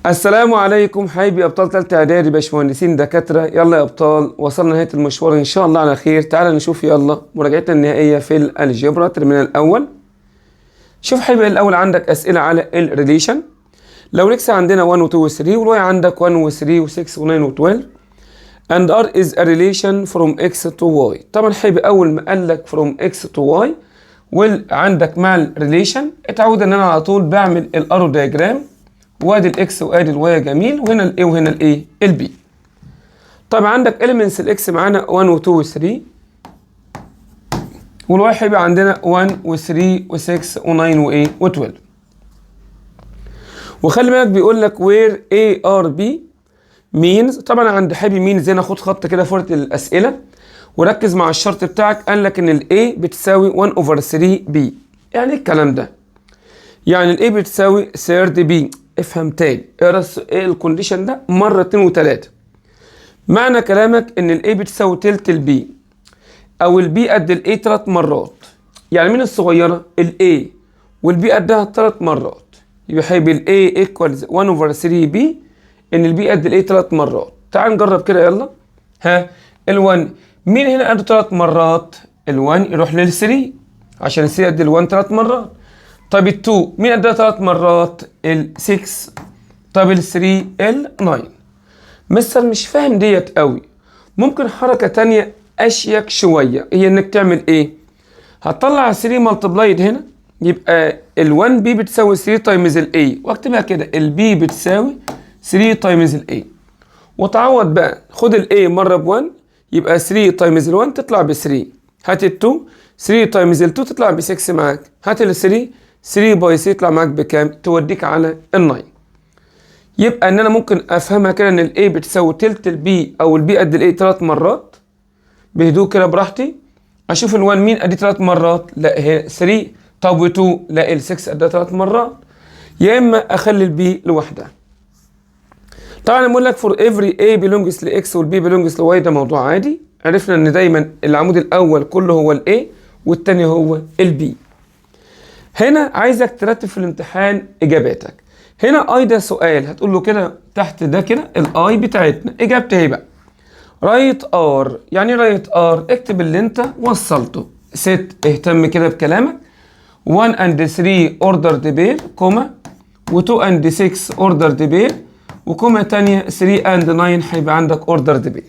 السلام عليكم حبايبي ابطال ثالثه اعدادي باشمهندسين دكاتره. يلا يا ابطال، وصلنا نهايه المشوار ان شاء الله على خير. تعالى نشوف يلا مراجعتنا النهائيه في الالجبرا الترمينال الاول. شوف حبايبي الاول عندك اسئله على الريليشن. لو الاكس عندنا 1 و2 و3 والواي عندك 1 و3 و6 و9 و12 and r is a relation from x to y. طبعا حبايبي اول ما قال لك from x to y وعندك مع الريليشن اتعود ان انا على طول بعمل الارو دياجرام، وادي الاكس وادي الواي جميل، وهنا الاي وهنا الايه البي. طبعا عندك elements الاكس معانا 1 و2 و3 والواي هيبقى عندنا 1 و3 و6 و9 وايه و12. وخلي بالك بيقول لك where A R B means. طبعا عند حبيبي means هنا خد خط كده فوق الاسئله وركز مع الشرط بتاعك. قال لك ان الاي بتساوي 1 over 3 B. يعني ايه الكلام ده؟ يعني الاي بتساوي ثيرد بي. افهم تاني، اقرا ايه الكونديشن ده مره 2 و3. معنى كلامك ان الاي بتساوي تلت البي او البي قد الاي 3 مرات. يعني مين الصغيره؟ الاي، والبي قدها 3 مرات. يبقى هيبقى الاي ايكوالز 1 اوفر 3 بي ان البي قد الاي 3 مرات. تعال نجرب كده يلا. ها ال1 مين هنا قد 3 مرات؟ ال1 يروح لل3 عشان ال3 قد ال1 3 مرات. طيب ال2 مين قدها 3 مرات؟ ال6. طيب ال3 ال9. مستر مش فاهم ديت قوي. ممكن حركة تانية اشيك شوية، هي انك تعمل ايه؟ هتطلع 3 ملتبلايد هنا، يبقى ال1 بي بتساوي 3 تايمز الاي، واكتبها كده البي بتساوي 3 تايمز الاي. وتعوض بقى، خد الاي مرة ب1 يبقى 3 تايمز ال1 تطلع ب3. هات ال2 3 تايمز ال2 تطلع ب6 معاك. هات ال3 3 باي 3 يطلع معاك بكام؟ توديك على ال9. يبقى ان انا ممكن افهمها كده ان الاي بتساوي تلت البي او البي قد الاي 3 مرات. بهدوء كده براحتي. اشوف ال1 مين قد 3 مرات؟ لا هي 3. طب و2 لا ال6 قدها 3 مرات. يا اما اخلي البي لوحدها. طبعا بقول لك فور افري A belongs لاكس والبي belongs لواي، ده موضوع عادي. عرفنا ان دايما العمود الاول كله هو الاي والتاني هو البي. هنا عايزك ترتب في الامتحان اجاباتك. هنا اي ده سؤال هتقول له كده تحت ده كده الاي بتاعتنا اجابتي ايه بقى؟ رايت ار. يعني رايت ار اكتب اللي انت وصلته. ست اهتم كده بكلامك. 1 and 3 ordered pair كوما، و2 and 6 ordered pair وكوما تانية 3 and 9 هيبقى عندك ordered pair.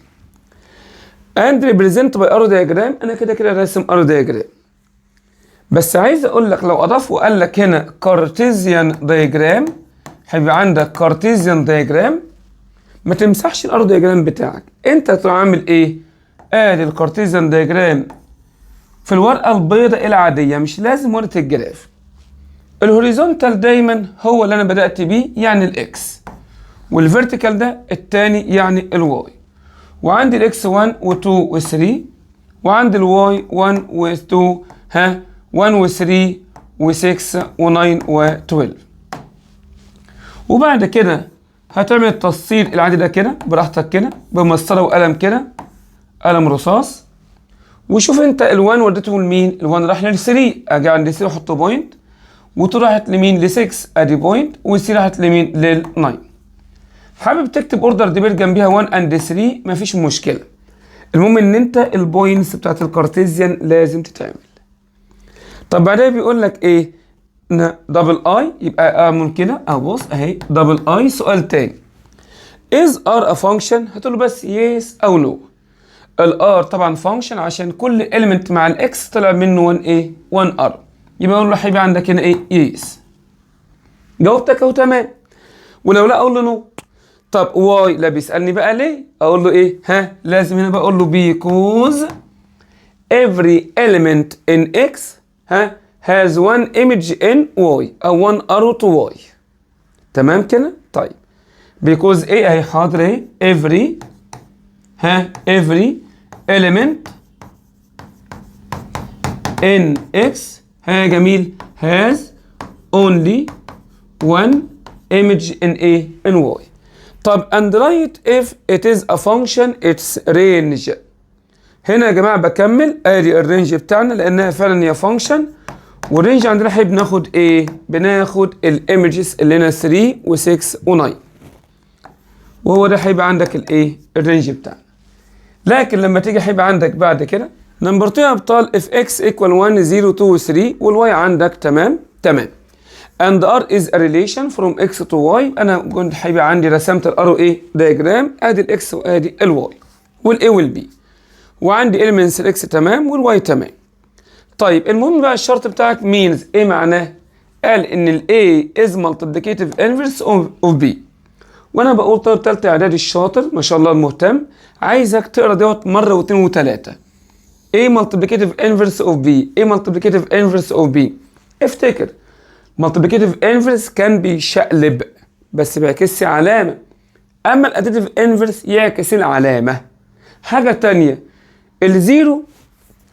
and represent by arrow diagram. انا كده كده راسم arrow diagram. بس عايز اقول لك لو اضاف وقال لك هنا كارتيزيان دايجرام هيبقى عندك كارتيزيان دايجرام. ما تمسحش الارو دايجرام بتاعك، انت تروح عامل ايه؟ ادي الكارتيزيان دايجرام في الورقه البيضاء العاديه، مش لازم ورقه الجراف. الهوريزونتال دايما هو اللي انا بدات بيه يعني الاكس، والفيرتيكال ده الثاني يعني الواي. وعندي الاكس 1 و2 و3 وعندي الواي 1 و2 ها 1 و3 و6 و9 و12. وبعد كده هتعمل التفصيل العادي ده كده براحتك كده بمسطره وقلم كده، قلم رصاص. وشوف انت ال1 وديته لمين؟ ال1 راح لل3، اجي عند 3 احط بوينت، و2 راحت لمين؟ ل6 ادي بوينت، وال3 راحت لمين؟ لل9. حابب تكتب اوردر ديبير جنبيها 1 اند 3 مفيش مشكله. المهم ان انت البوينتس بتاعت الكارتيزيان لازم تتعمل. طب بعدها بيقول لك ايه؟ دبل اي، يبقى اعمل كده ابص اهي دبل اي. سؤال تاني is r a function؟ هتقول له بس yes او no. الار طبعا فانكشن عشان كل element مع الاكس طلع منه 1 ايه؟ 1 ار. يبقى اقول له حبيبي عندك هنا ايه؟ yes. جاوبتك اهو تمام. ولو لا اقول له نو. طب واي لا بيسالني بقى ليه؟ اقول له ايه؟ ها لازم هنا بقول له because every element in x ها has one image in y او one arrow to y. تمام كده؟ طيب because ايه اهي حاضر اهي every element in x ها جميل has only one image in a in y. طب and write if it is a function its range. هنا يا جماعه بكمل ادي الرينج بتاعنا لانها فعلا هي فانكشن. والرينج عندنا بناخد ايه؟ بناخد الايمجز اللي هنا 3 و6 و9. وهو ده هيبقى عندك الايه الرينج بتاعنا. لكن لما تيجي هيبقى عندك بعد كده نمبر 2 يا ابطال اف اكس ايكوال 1 0 2 و 3 والواي عندك تمام and r is a relation from x to y. انا كنت هيبقى عندي رسمت الار وايه دايجرام، ادي الاكس وادي الواي والاي والبي، وعندي elements الاكس تمام والواي تمام. طيب المهم بقى الشرط بتاعك means ايه معناه؟ قال ان ال A is multiplicative inverse of B. وانا بقول طالب تالتة اعدادي الشاطر ما شاء الله المهتم، عايزك تقرا دوت مرة واثنين وثلاثة. A multiplicative inverse of B، A multiplicative inverse of B. افتكر multiplicative inverse كان بيشقلب بس بيعكس علامة، اما الاديتيف inverse يعكس العلامة. حاجة تانية الزيرو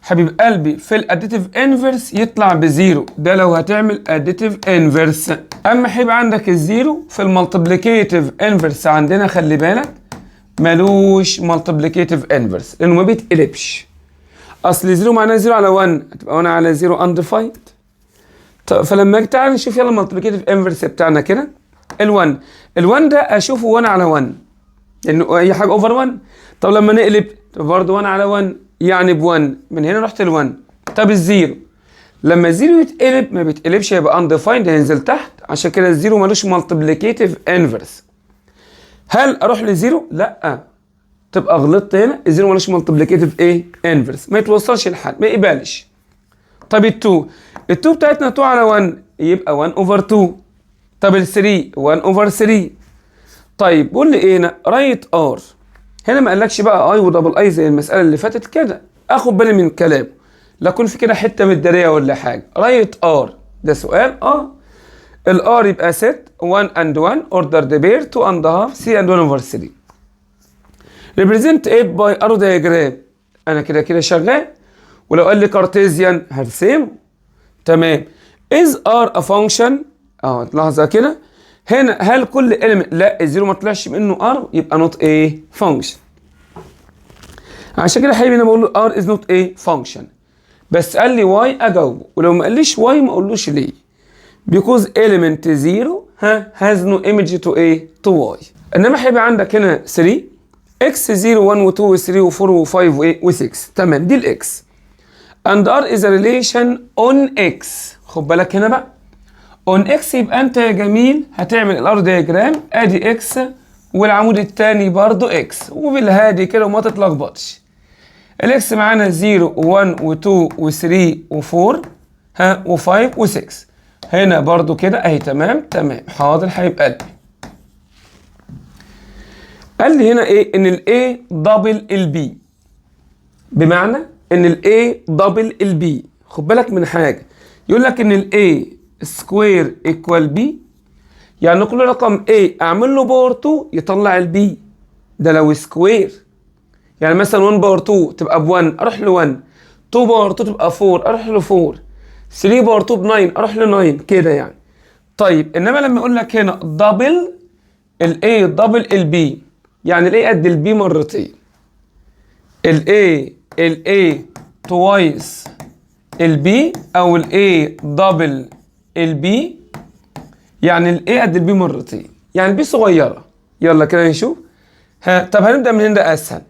حبيب قلبي في الاديتيف انفرس يطلع بزيرو، ده لو هتعمل اديتيف انفرس. اما هيبقى عندك الزيرو في المالتيبليكيتيف انفرس عندنا خلي بالك ملوش مالتيبليكيتيف انفرس لانه ما بيتقلبش. اصل زيرو معناه زيرو على 1 هتبقى 1 على زيرو انديفايند. فلما اجي تعالى نشوف يلا المالتيبليكيتيف انفرس بتاعنا كده ال1 ده اشوفه 1 على 1 لانه اي حاجه اوفر 1. طب لما نقلب برضه 1 على 1 يعني ب1 من هنا رحت ل1. طب الزيرو لما الزيرو يتقلب ما بيتقلبش يبقى undefined هينزل تحت، عشان كده الزيرو ملوش multiplicative inverse. هل اروح لزيرو؟ لا تبقى غلطت هنا، الزيرو ملوش multiplicative ايه inverse، ما يتوصلش لحد ما يقبلش. طب ال2 بتاعتنا 2 على 1 يبقى 1 over 2. طب ال3 1 over 3. طيب قول لي ايه هنا رايت ار، هنا ما قالكش بقى اي ودبل اي زي المساله اللي فاتت كده، اخد بالي من كلامه لا يكون في كده حته متداريه ولا حاجه. رايت ار ده سؤال الار يبقى ست 1 and 1 order the pair 2 and half 3 and 1 over 3 represent it by arrow diagram. انا كده شغال، ولو قال لي كارتيزيان هرسمه تمام. is r a function لحظه كده هنا هل كل element لا الزيرو ما طلعش منه ار يبقى نوت ايه فانكشن، عشان كده حبيبي انا بقول له ار از نوت ايه فانكشن. بس قال لي واي اجاوبه، ولو ما قاليش واي ما اقولوش ليه because element 0 has no image to ايه to y. انما هيبقى عندك هنا 3 x 0 1 و2 و3 و4 و5 و6 تمام دي الاكس and r is a relation on x. خد بالك هنا بقى on x يبقى انت يا جميل هتعمل الار دياجرام ادي x والعمود الثاني برضه x وبالهادي كده وما تتلخبطش. الاكس معانا 0 و1 و2 و3 و4 و5 و6 هنا برضه كده اهي تمام حاضر حبيب قلبي. قال لي هنا ايه ان الاي دبل البي، بمعنى ان الاي دبل البي. خد بالك من حاجه يقول لك ان الاي سكوير ايكوال بي، يعني كل رقم A اعمل له باور 2 يطلع البي ده لو سكوير. يعني مثلا 1 باور 2 تبقى ب1 اروح ل1، 2 باور 2 تبقى 4 اروح ل4، 3 باور 2 ب9 اروح ل9 كده يعني. طيب انما لما يقول لك هنا دبل الاي دبل البي يعني الاي قد البي مرتين، الاي توايس البي او الاي دبل البي يعني الاي قد البي مرتين، يعني البي صغيره. يلا كده نشوف طب هنبدا من هنا ده اسهل.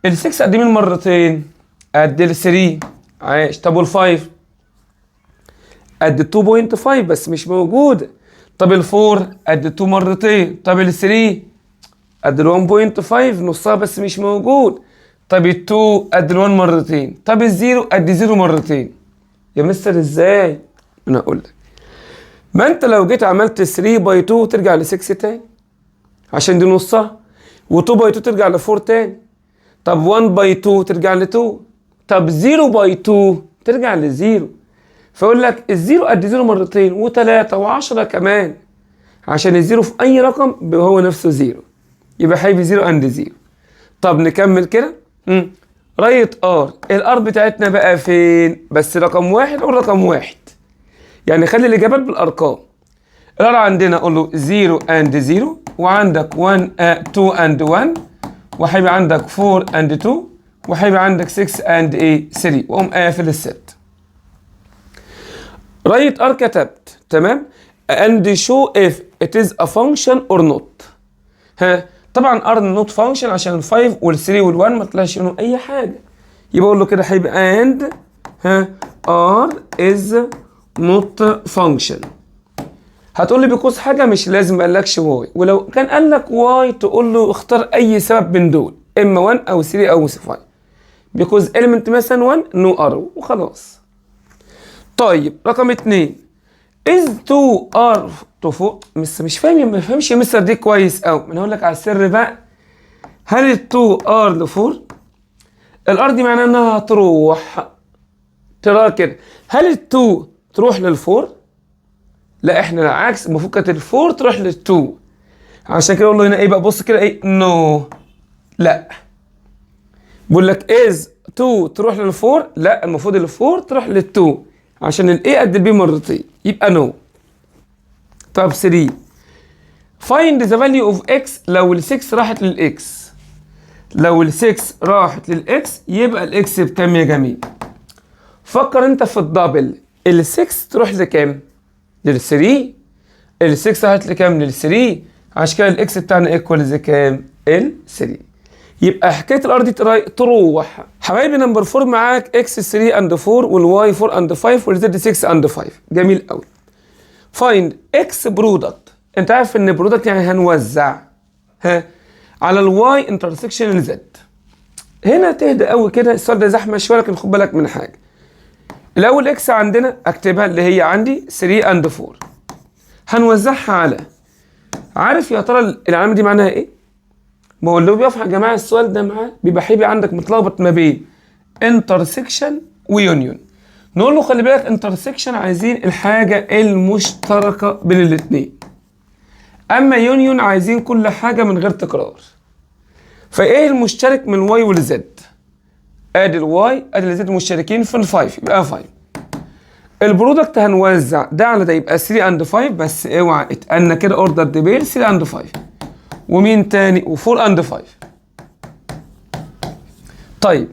ال6 قد مين مرتين؟ قد ال3 عايش. طب وال5 قد 2.5 بس مش موجوده. طب ال4 قد 2 مرتين. طب ال3 قد ال 1.5 نصها بس مش موجود. طب ال2 قد ال1 مرتين. طب ال0 قد 0 مرتين. يا مستر ازاي؟ انا اقول لك ما انت لو جيت عملت 3 باي 2 ترجع ل6 تاني عشان دي نصها، و2 باي 2 ترجع ل4 تاني. طب 1 باي 2 ترجع ل2. طب 0 باي 2 ترجع ل0. فيقول لك الزيرو قد 0 مرتين و3 و10 كمان، عشان الزيرو في اي رقم هو نفسه 0 يبقى هيبقى 0 اند 0. طب نكمل كده رايت ار، الار بتاعتنا بقى فين؟ بس رقم واحد والرقم واحد، يعني خلي الاجابات بالارقام. الار عندنا اقول له 0 اند 0 وعندك 1 2 اند 1 وهيبقى عندك 4 اند 2 وهيبقى عندك 6 اند 3 واقوم قافل الست. رايت ار كتبت تمام and show if it is a function or not. طبعا ار نوت فانكشن عشان ال 5 وال 3 وال 1 ما طلعش منهم اي حاجه، يبقى اقول له كده هيبقى اند ار از نوت فانكشن. هتقول لي بيكوز حاجه مش لازم ما قالكش واي، ولو كان قال لك واي تقول له اختار اي سبب من دول، اما 1 او 3 او 5. بيكوز element مثلا 1 نو ار وخلاص. طيب رقم 2 is 2 r to 4. مش فاهم، ما فهمش يا مستر دي كويس قوي. ما انا هقول لك على السر بقى. هل ال 2 r ل 4 الار دي معناها انها هتروح ترى كده، هل ال 2 تروح لل 4؟ لا احنا العكس، المفروض كانت ال 4 تروح لل 2. عشان كده اقول له هنا ايه بقى، بص كده ايه نو لا. بقول لك از 2 تروح لل 4، لا المفروض ال 4 تروح لل 2 عشان ال A قد ال B مرتين، يبقى نو. طب 3 find the value of x لو ال 6 راحت لل x. لو ال 6 راحت لل x يبقى ال x بكام يا جميل؟ فكر انت في الدبل، ال 6 تروح لكام؟ لل 3. ال 6 راحت لكام؟ لل 3. عشان كده ال x بتاعنا ايكوالز كام؟ ال 3. يبقى حكايه الار دي تروح. حبايبي نمبر 4 معاك اكس 3 اند 4 والواي 4 اند 5 والزد 6 اند 5. جميل قوي. فايند اكس برودكت. انت عارف ان برودكت يعني هنوزع على الواي انترسكشن الزد. هنا تهدى قوي كده، السؤال ده زحمه شويه لكن خد بالك من حاجه. الاول اكس عندنا اكتبها اللي هي عندي 3 اند 4. هنوزعها على، عارف يا ترى العلامه دي معناها ايه؟ ما هو اللي بيقف يا جماعه السؤال ده معاه بيبقى حبيبي عندك متلخبط ما بين انترسكشن ويونيون. نقول له خلي بالك انترسكشن عايزين الحاجه المشتركه بين الاثنين، اما يونيون عايزين كل حاجه من غير تكرار. فايه المشترك من الواي والزد؟ ادي الواي ادي الزد مشتركين في الفايف، يبقى 5. البرودكت هنوزع ده على ده يبقى 3 اند 5، بس اوعى اتقلنا كده اوردر ديبير 3 اند 5. ومين تاني؟ و4 اند 5. طيب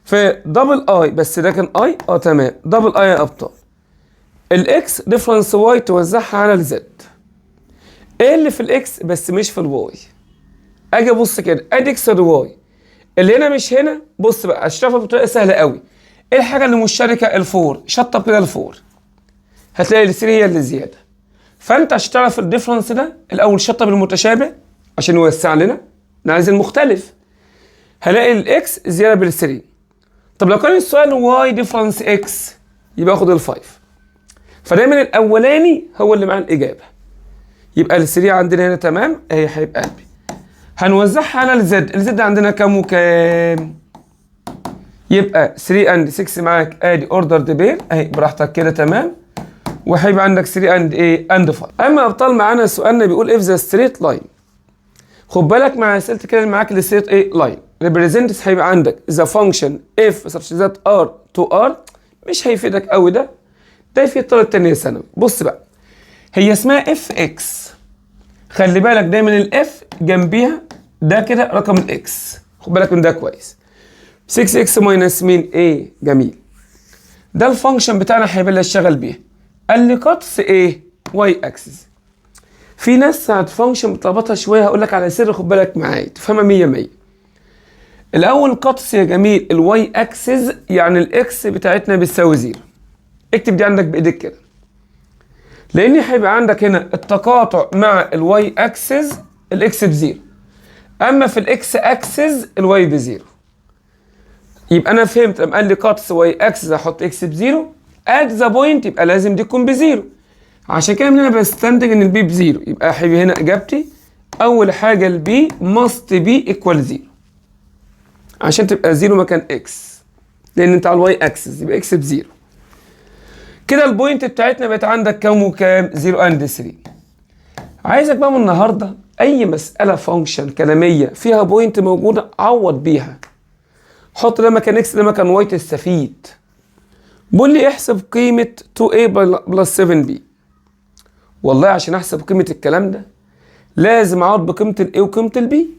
في دبل اي، بس ده كان اي تمام، دبل اي يا ابطال. الاكس ديفرنس واي توزعها على الزد. ايه اللي في الاكس بس مش في الواي؟ اجي ابص كده ادي اكس واي اللي هنا مش هنا. بص بقى اشرحها بطريقه سهله قوي. ايه الحاجه اللي مشتركه؟ الفور. شطب كده الفور هتلاقي ال 3 هي اللي زياده. فانت عشان تعرف الديفرنس ده الاول شطب المتشابه عشان يوسع لنا، انا عايز المختلف. هلاقي الاكس زياده بال 3. طب لو كان السؤال واي ديفرنس اكس يبقى اخد ال 5. فدايما الاولاني هو اللي معاه الاجابه. يبقى ال 3 عندنا هنا تمام اهي حبيب قلبي. هنوزعها على الزد. الزد عندنا كام وكام؟ يبقى 3 اند 6 معاك ادي اوردر ديبير اهي براحتك كده تمام. وهيبقى عندك 3 اند ايه اند 5. اما ابطال معانا سؤالنا بيقول اف ذا ستريت لاين. خد بالك مع اسئله كده معاك الستريت ايه لاين ريبريزنتس هيبقى عندك ذا فانكشن اف such that r to r. مش هيفيدك قوي ده يفيد طالب تانية ثانوي. بص بقى هي اسمها اف اكس. خلي بالك دايما الاف جنبيها ده كده رقم الاكس، خد بالك من ده كويس. 6 اكس ماينس مين؟ ايه جميل. ده الفانكشن بتاعنا هيبقى اللي اشتغل بيها. قال لي قطس ايه؟ واي اكسس. في ناس ساعة فانكشن بتلخبطها شويه، هقول لك على سر خد بالك معايا تفهمها 100 100. الاول قطس يا جميل الواي اكسس يعني الاكس بتاعتنا بتساوي 0. اكتب دي عندك بايدك كده، لان هيبقى عندك هنا التقاطع مع الواي اكسس الاكس ب0، اما في الاكس اكسس الواي ب0. يبقى انا فهمت لما قال لي قطس واي اكسس احط اكس ب0 ات ذا بوينت يبقى لازم دي تكون ب0. عشان كده من هنا بستنتج ان البي ب0. يبقى يا حبيبي هنا اجابتي اول حاجه البي ماست بي ايكوال 0 عشان تبقى 0 مكان اكس، لان انت على الواي اكسس يبقى اكس ب0. كده البوينت بتاعتنا بقت عندك كام وكام؟ 0 اند 3. عايزك بقى من النهارده اي مساله فانكشن كلاميه فيها بوينت موجوده عوض بيها. حط ده مكان اكس ده مكان واي تستفيد. بقول لي احسب قيمه 2a بلس 7b. والله عشان احسب قيمه الكلام ده لازم اقعد بقيمه الاي وقيمه البي.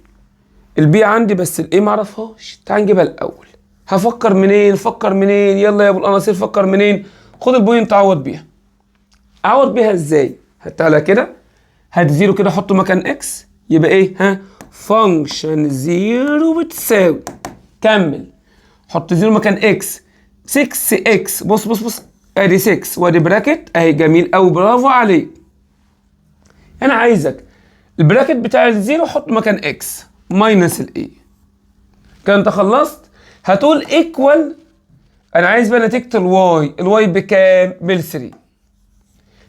البي عندي بس الاي ما اعرفهاش. تعال نجيبها الاول. هفكر منين؟ فكر منين؟ يلا يا ابو القناصير فكر منين؟ خد البوينت عوض بيها. اعوض بيها ازاي؟ تعالى كده هات 0 كده حطه مكان اكس يبقى ايه؟ فانكشن 0 بتساوي، كمل، حط 0 مكان اكس، 6 اكس، بص ادي 6 وادي براكت اهي، جميل قوي، برافو عليك. انا عايزك البراكت بتاع الزيرو حط مكان اكس ماينس الاي. كده انت خلصت. هتقول ايكوال، انا عايز بقى نتيجه الواي بكام؟ بال3،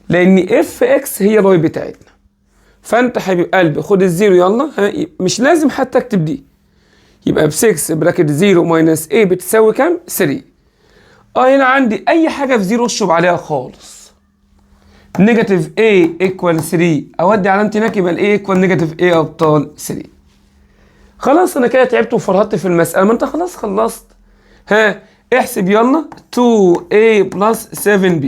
لان اف اكس هي الواي بتاعتنا. فانت حبيب قلبي خد الزيرو يلا، مش لازم حتى اكتب دي، يبقى ب6 براكت 0 ماينس a بتساوي كام؟ 3. هنا عندي اي حاجه في 0 اشرب عليها خالص. نيجاتيف a ايكوال 3، اودي علامتي هناك، يبقى الاي ايكوال نيجاتيف a ابطال 3. خلاص انا كده تعبت وفرهطت في المساله، ما انت خلاص خلصت. احسب يلا 2a بلس 7b.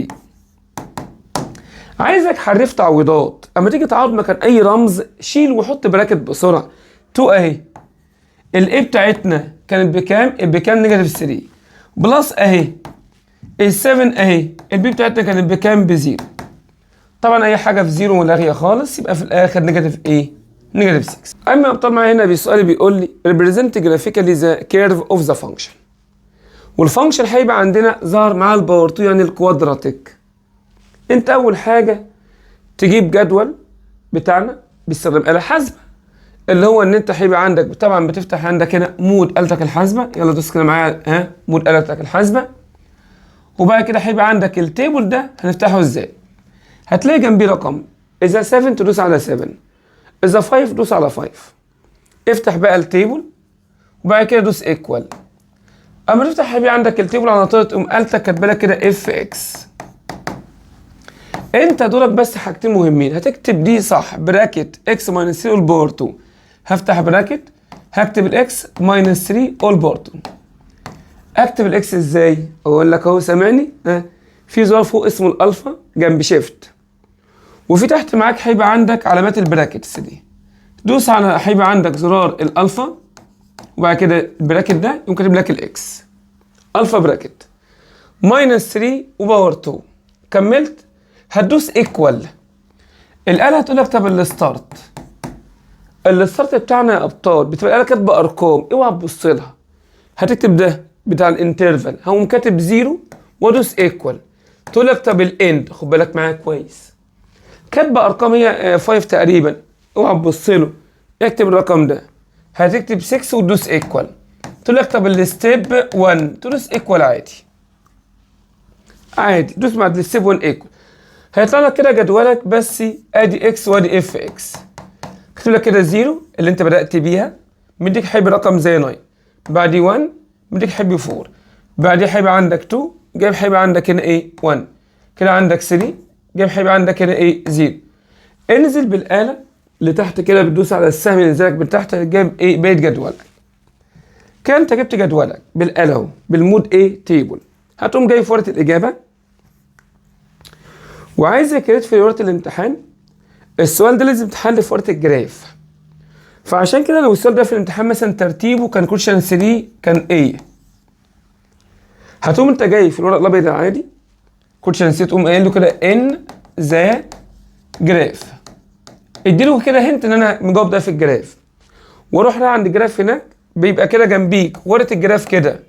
عايزك حرف تعويضات، اما تيجي تعوض مكان اي رمز شيل وحط براكت بسرعه. 2 اهي، الاي بتاعتنا كانت بكام؟ نيجاتيف 3 بلس اهي ال7 اهي، البي بتاعتنا كانت بكام؟ ب0. طبعا اي حاجه في 0 ملغيه خالص، يبقى في الاخر نيجاتيف ايه؟ نيجاتيف 6. اما طبعا هنا بسؤال بيقول لي represent graphically the curve of the function، والفانكشن هيبقى عندنا ظهر معاه الباور 2 يعني الكوادراتيك. انت اول حاجه تجيب جدول بتاعنا باستخدام آلة حاسبة، اللي هو ان انت هيبقى عندك طبعا بتفتح عندك هنا مود آلتك الحاسبة، يلا دوس كده معايا مود آلتك الحاسبة، وبعد كده هيبقى عندك التيبل ده هنفتحه ازاي؟ هتلاقي جنبيه رقم، اذا 7 تدوس على 7، اذا 5 دوس على 5. افتح بقى التيبل وبعد كده دوس ايكوال. اما تفتح هيبقى عندك التيبل على طول تقوم آلتك كاتبه لك كده اف اكس. انت دورك بس حاجتين مهمين، هتكتب دي صح، براكت اكس ماينس 3 اول باور 2، هفتح براكت هكتب الاكس ماينس 3 اول باور 2. اكتب الاكس ازاي؟ اقول لك اهو، سامعني؟ في زرار فوق اسمه الالفا جنب شيفت، وفي تحت معاك هيبقى عندك علامات البراكتس دي، دوس على هيبقى عندك زرار الالفا وبعد كده البراكت ده يقوم كاتب لك الاكس، الفا براكت ماينس 3 وباور 2. كملت هتدوس ايكوال. الآلة هتقول لك طب الستارت بتاعنا يا ابطال بتبقى الآلة كاتبه ارقام، اوعى تبص لها. هتكتب ده بتاع الانترفال، هقوم كاتب 0 وادوس ايكوال. تقول لك طب الاند، خد بالك معايا كويس، كاتبه ارقام هي 5 تقريبا، اوعى تبص له، اكتب الرقم ده. هتكتب 6 وتدوس ايكوال. تقول لك طب الستيب 1، تدوس ايكوال عادي، دوس مع الستيب 1 ايكوال. هيطلع لك كده جدولك، بس ادي اكس وادي اف اكس. اكتب لك كده 0 اللي انت بدأت بيها، مديك هيبقى رقم زي 9، بعديه 1 مديك هيبقى 4، بعديه هيبقى عندك 2 جايب هيبقى عندك هنا ايه 1، كده عندك 3 جايب هيبقى عندك هنا ايه 0. انزل بالآلة لتحت كده، بتدوس على السهم اللي ينزلك من تحت، جايب ايه بقية جدولك. كده انت جبت جدولك بالآلة اهو، بالمود ايه تيبل. هتقوم جاي في ورقة الإجابة، وعايزك يا ريت في ورقة الامتحان السؤال ده لازم تحل في ورقة الجراف. فعشان كده لو السؤال ده في الامتحان مثلا ترتيبه كان كويشن 3 كان ايه، هتقوم انت جاي في الورق الابيض العادي كويشن 3 تقوم قايل له كده ان ذا جراف، اديله كده هنت ان انا مجاوب ده في الجراف، واروح رايح عند الجراف هناك بيبقى كده جنبيك ورقة الجراف كده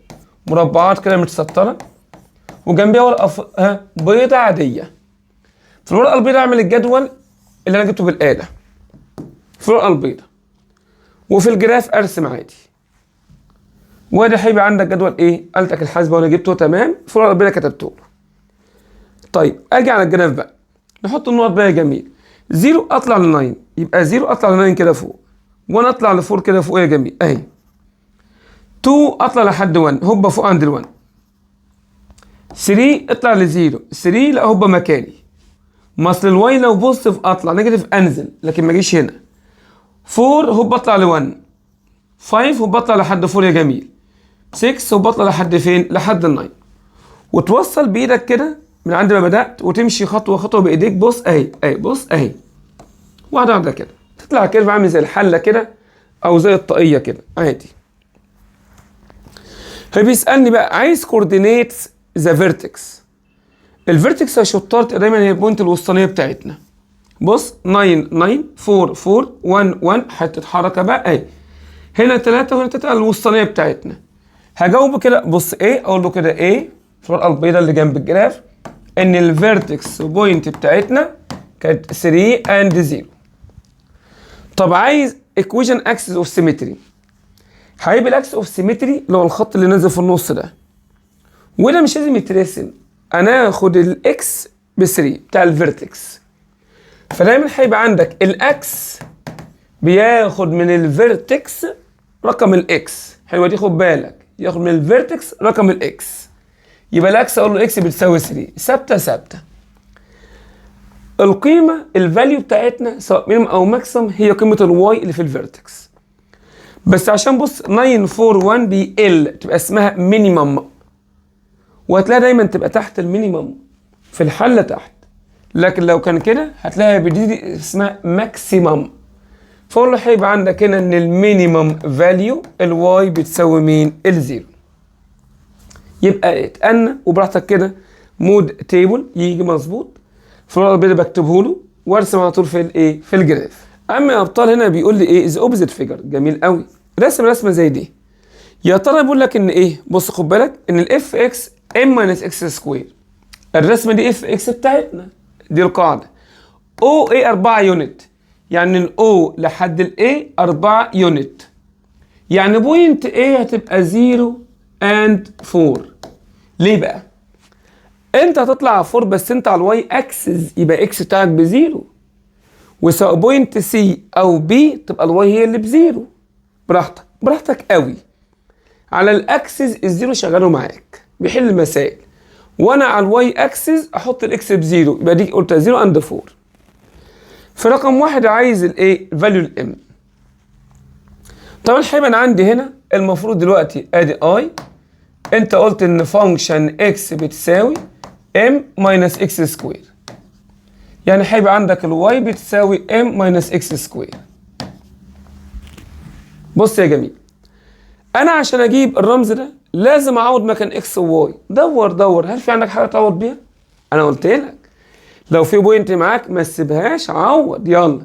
مربعات كده متسطرة، وجنبيها ورقة بيضة عادية. في الورقة البيضاء اعمل الجدول اللي انا جبته بالآلة في الورقة البيضاء، وفي الجراف ارسم عادي، وادي هيبقى عندك جدول ايه آلتك الحاسبة وانا جبته تمام، في الورقة البيضاء كتبته له. طيب اجي على الجراف بقى نحط النقط بقى جميل، 0 اطلع ل 9 يبقى 0 اطلع ل 9 كده فوق، 1 اطلع ل 4 كده فوق يا جميل اهي، 2 اطلع لحد 1 هوبا فوق عند ال 1، 3 اطلع ل 0، 3 لا هوبا مكاني، ما اصل الواي لو بوزيتيف اطلع، نيجاتيف انزل لكن ما اجيش هنا، 4 هوب اطلع ل 1، 5 هوب اطلع لحد 4 يا جميل، 6 هوب اطلع لحد فين؟ لحد ال 9. وتوصل بايدك كده من عند ما بدات وتمشي خطوه خطوه بايديك، بص اهي بص اهي، واحده واحده كده تطلع كيرف عامل زي الحله كده او زي الطاقيه كده عادي. فبيسالني بقى عايز كوردينيتس ذا فيرتكس. الفيرتكس يا شطار دايما هي البوينت الوسطانيه بتاعتنا، بص 9 9 4 4 1 1 هتتحرك بقى اهي. هنا 3 وهنا 3 الوسطانيه بتاعتنا. هجاوبه كده بص ايه، اقول له كده ايه في الورقه البيضاء اللي جنب الجراف ان الفيرتكس بوينت بتاعتنا كانت 3 and 0. طب عايز equation axis of symmetry. هيبقى الاكس اوف سيمتري اللي هو الخط اللي نازل في النص ده، وده مش لازم يترسم، انا هاخد الاكس ب 3 بتاع الفيرتكس. فدايما هيبقى عندك الاكس بياخد من الفيرتكس رقم الاكس. حلوه دي، خد بالك، ياخد من الفيرتكس رقم الاكس. يبقى الاكس اقول له اكس بتساوي 3 ثابته ثابته. القيمه الفاليو بتاعتنا سواء مينيمم او ماكسيمم هي قيمه الواي اللي في الفيرتكس. بس عشان بص 941 بيقل تبقى اسمها مينيمم، وهتلاقيها دايما تبقى تحت المينيمم في الحله تحت. لكن لو كان كده هتلاقيها بدي اسمها ماكسيمم. فاقول له هيبقى عندك هنا ان المينيمم فاليو الواي بتساوي مين؟ الزيرو. يبقى اتأنى وبراحتك كده مود تيبل يجي مظبوط في الورقه البيضاء بكتبه له وارسم على طول في الايه؟ في الجراف. اما يا ابطال هنا بيقول لي ايه؟ از اوبزيت فيجر. جميل قوي، رسمه زي دي. يا ترى بيقول لك ان ايه؟ بص خد بالك ان الاف اكس ام ماينس اكس سكوير. الرسمه دي اف اكس بتاعتنا، دي القاعده. او اي 4 يونت، يعني الاو لحد الاي 4 يونت، يعني بوينت ايه هتبقى 0 اند 4. ليه بقى؟ انت هتطلع 4 بس انت على الواي اكسس، يبقى اكس بتاعك بزيرو، وسواء بوينت سي او بي تبقى الواي هي اللي بزيرو. براحتك براحتك قوي. على الاكسس الزيرو شغاله معاك بيحل المسائل، وانا على الواي اكسس احط الاكس بزيرو، يبقى دي قلت 0 اند 4. في رقم واحد عايز الايه؟ فاليو الام. طبعا هيبقى انا عندي هنا المفروض دلوقتي ادي اي، انت قلت ان فانكشن اكس بتساوي ام ماينس اكس سكوير، يعني هيبقى عندك الواي بتساوي ام ماينس اكس سكوير. بص يا جميل، انا عشان اجيب الرمز ده لازم اعوض مكان اكس وواي. دور هل في عندك حاجه تعوض بيها؟ انا قلت لك لو في بوينت معاك ما تسيبهاش، عوض. يلا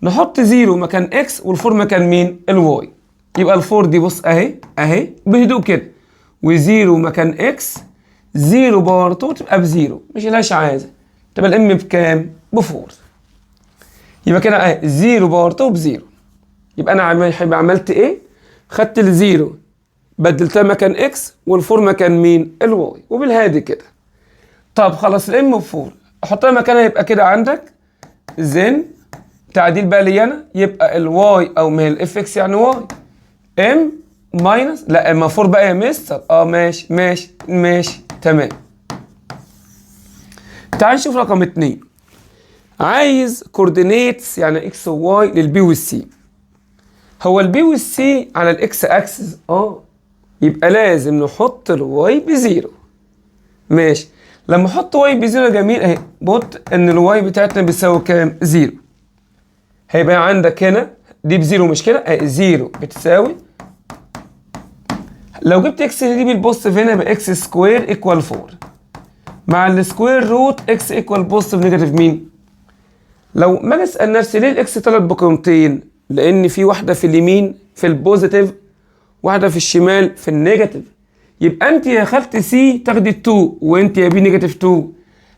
نحط 0 مكان اكس والفور مكان مين؟ الواي. يبقى الفور دي بص اهي بهدوء كده، وزيرو مكان اكس 0 باور 2 تبقى بزيرو، مش لهاش عايزه، تبقى الام بكام؟ بفور. يبقى كده اهي 0 باور 2 بزيرو. يبقى انا هيبقى عملت ايه؟ خدت الزيرو بدلتها مكان اكس والفور مكان مين؟ الواي، وبالهادي كده. طب خلاص الام بفور احطها مكانها، يبقى كده عندك زين تعديل بقى لي انا، يبقى الواي او ما هي الاف اكس يعني واي ام ماينس، لا اما 4 بقى يا مستر. ماشي تمام. تعال نشوف رقم 2. عايز كوردينيتس يعني اكس وواي للبي والسي. هو البي والسي على الاكس اكسس، يبقى لازم نحط الواي بزيرو. ماشي، لما احط واي بزيرو جميل اهي، بوت ان الواي بتاعتنا بيساوي كام؟ زيرو. هيبقى عندك هنا دي بزيرو مش كده؟ اهي زيرو بتساوي، لو جبت اكس دي بالبوزيتيف هنا يبقى اكس سكوير ايكوال 4 مع السكوير روت اكس ايكوال بوزيتيف نيجاتيف مين؟ لو ما اجي اسال نفسي ليه الاكس طلعت بقيمتين؟ لان في واحده في اليمين في البوزيتيف، واحده في الشمال في النيجاتيف. يبقى انت يا خالتي سي تاخدي 2 وانت يا بي نيجاتيف 2.